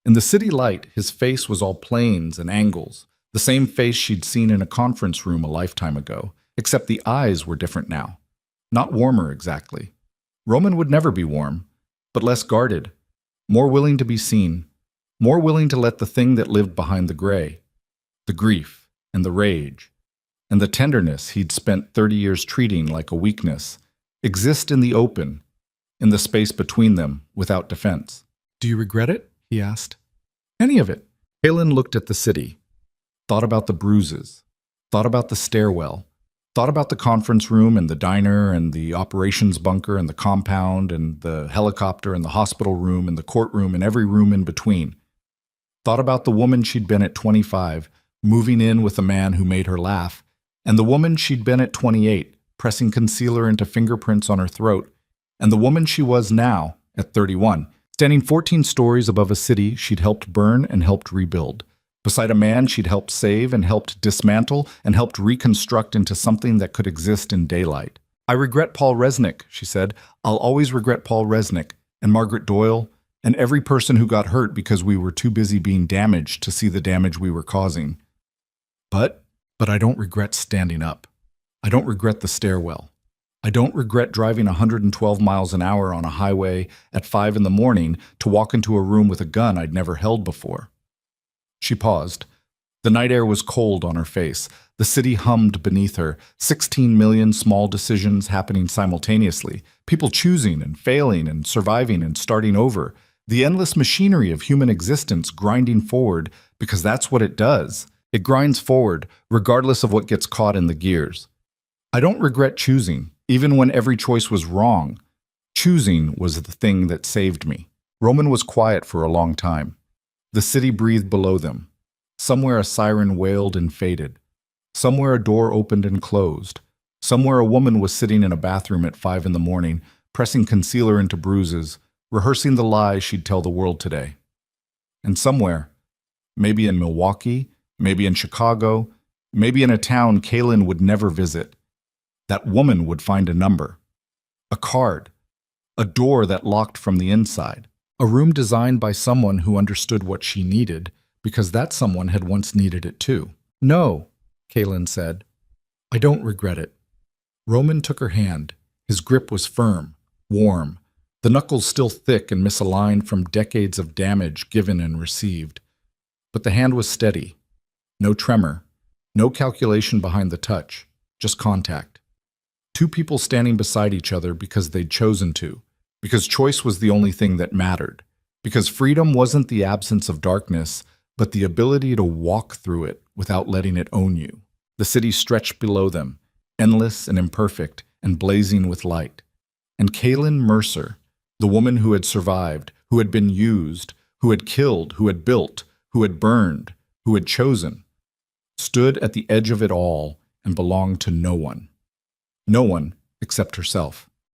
In the city light, his face was all planes and angles, the same face she'd seen in a conference room a lifetime ago, except the eyes were different now. Not warmer exactly. Roman would never be warm, but less guarded, more willing to be seen, more willing to let the thing that lived behind the gray, the grief and the rage, and the tenderness he'd spent 30 years treating like a weakness, exist in the open, in the space between them, without defense. Do you regret it? He asked. Any of it. Kaylin looked at the city, thought about the bruises, thought about the stairwell, thought about the conference room and the diner and the operations bunker and the compound and the helicopter and the hospital room and the courtroom and every room in between. Thought about the woman she'd been at 25, moving in with a man who made her laugh, and the woman she'd been at 28, pressing concealer into fingerprints on her throat, and the woman she was now, at 31, standing 14 stories above a city she'd helped burn and helped rebuild, beside a man she'd helped save and helped dismantle and helped reconstruct into something that could exist in daylight. I regret Paul Resnick, she said. I'll always regret Paul Resnick, and Margaret Doyle, and every person who got hurt because we were too busy being damaged to see the damage we were causing. But I don't regret standing up. I don't regret the stairwell. I don't regret driving 112 miles an hour on a highway at 5 a.m. to walk into a room with a gun I'd never held before. She paused, The night air was cold on her face. The city hummed beneath her, 16 million small decisions happening simultaneously, people choosing and failing and surviving and starting over. The endless machinery of human existence grinding forward, because that's what it does. It grinds forward, regardless of what gets caught in the gears. I don't regret choosing, even when every choice was wrong. Choosing was the thing that saved me. Roman was quiet for a long time. The city breathed below them. Somewhere a siren wailed and faded. Somewhere a door opened and closed. Somewhere a woman was sitting in a bathroom at 5 in the morning, pressing concealer into bruises, rehearsing the lies she'd tell the world today. And somewhere, maybe in Milwaukee, maybe in Chicago, maybe in a town Kaylin would never visit, that woman would find a number, a card, a door that locked from the inside, a room designed by someone who understood what she needed, because that someone had once needed it too. No, Kaylin said. I don't regret it. Roman took her hand. His grip was firm, warm, the knuckles still thick and misaligned from decades of damage given and received. But the hand was steady. No tremor, no calculation behind the touch, just contact. Two people standing beside each other because they'd chosen to, because choice was the only thing that mattered, because freedom wasn't the absence of darkness, but the ability to walk through it without letting it own you. The city stretched below them, endless and imperfect and blazing with light. And Kaylin Mercer, the woman who had survived, who had been used, who had killed, who had built, who had burned, who had chosen, stood at the edge of it all and belonged to no one. No one except herself.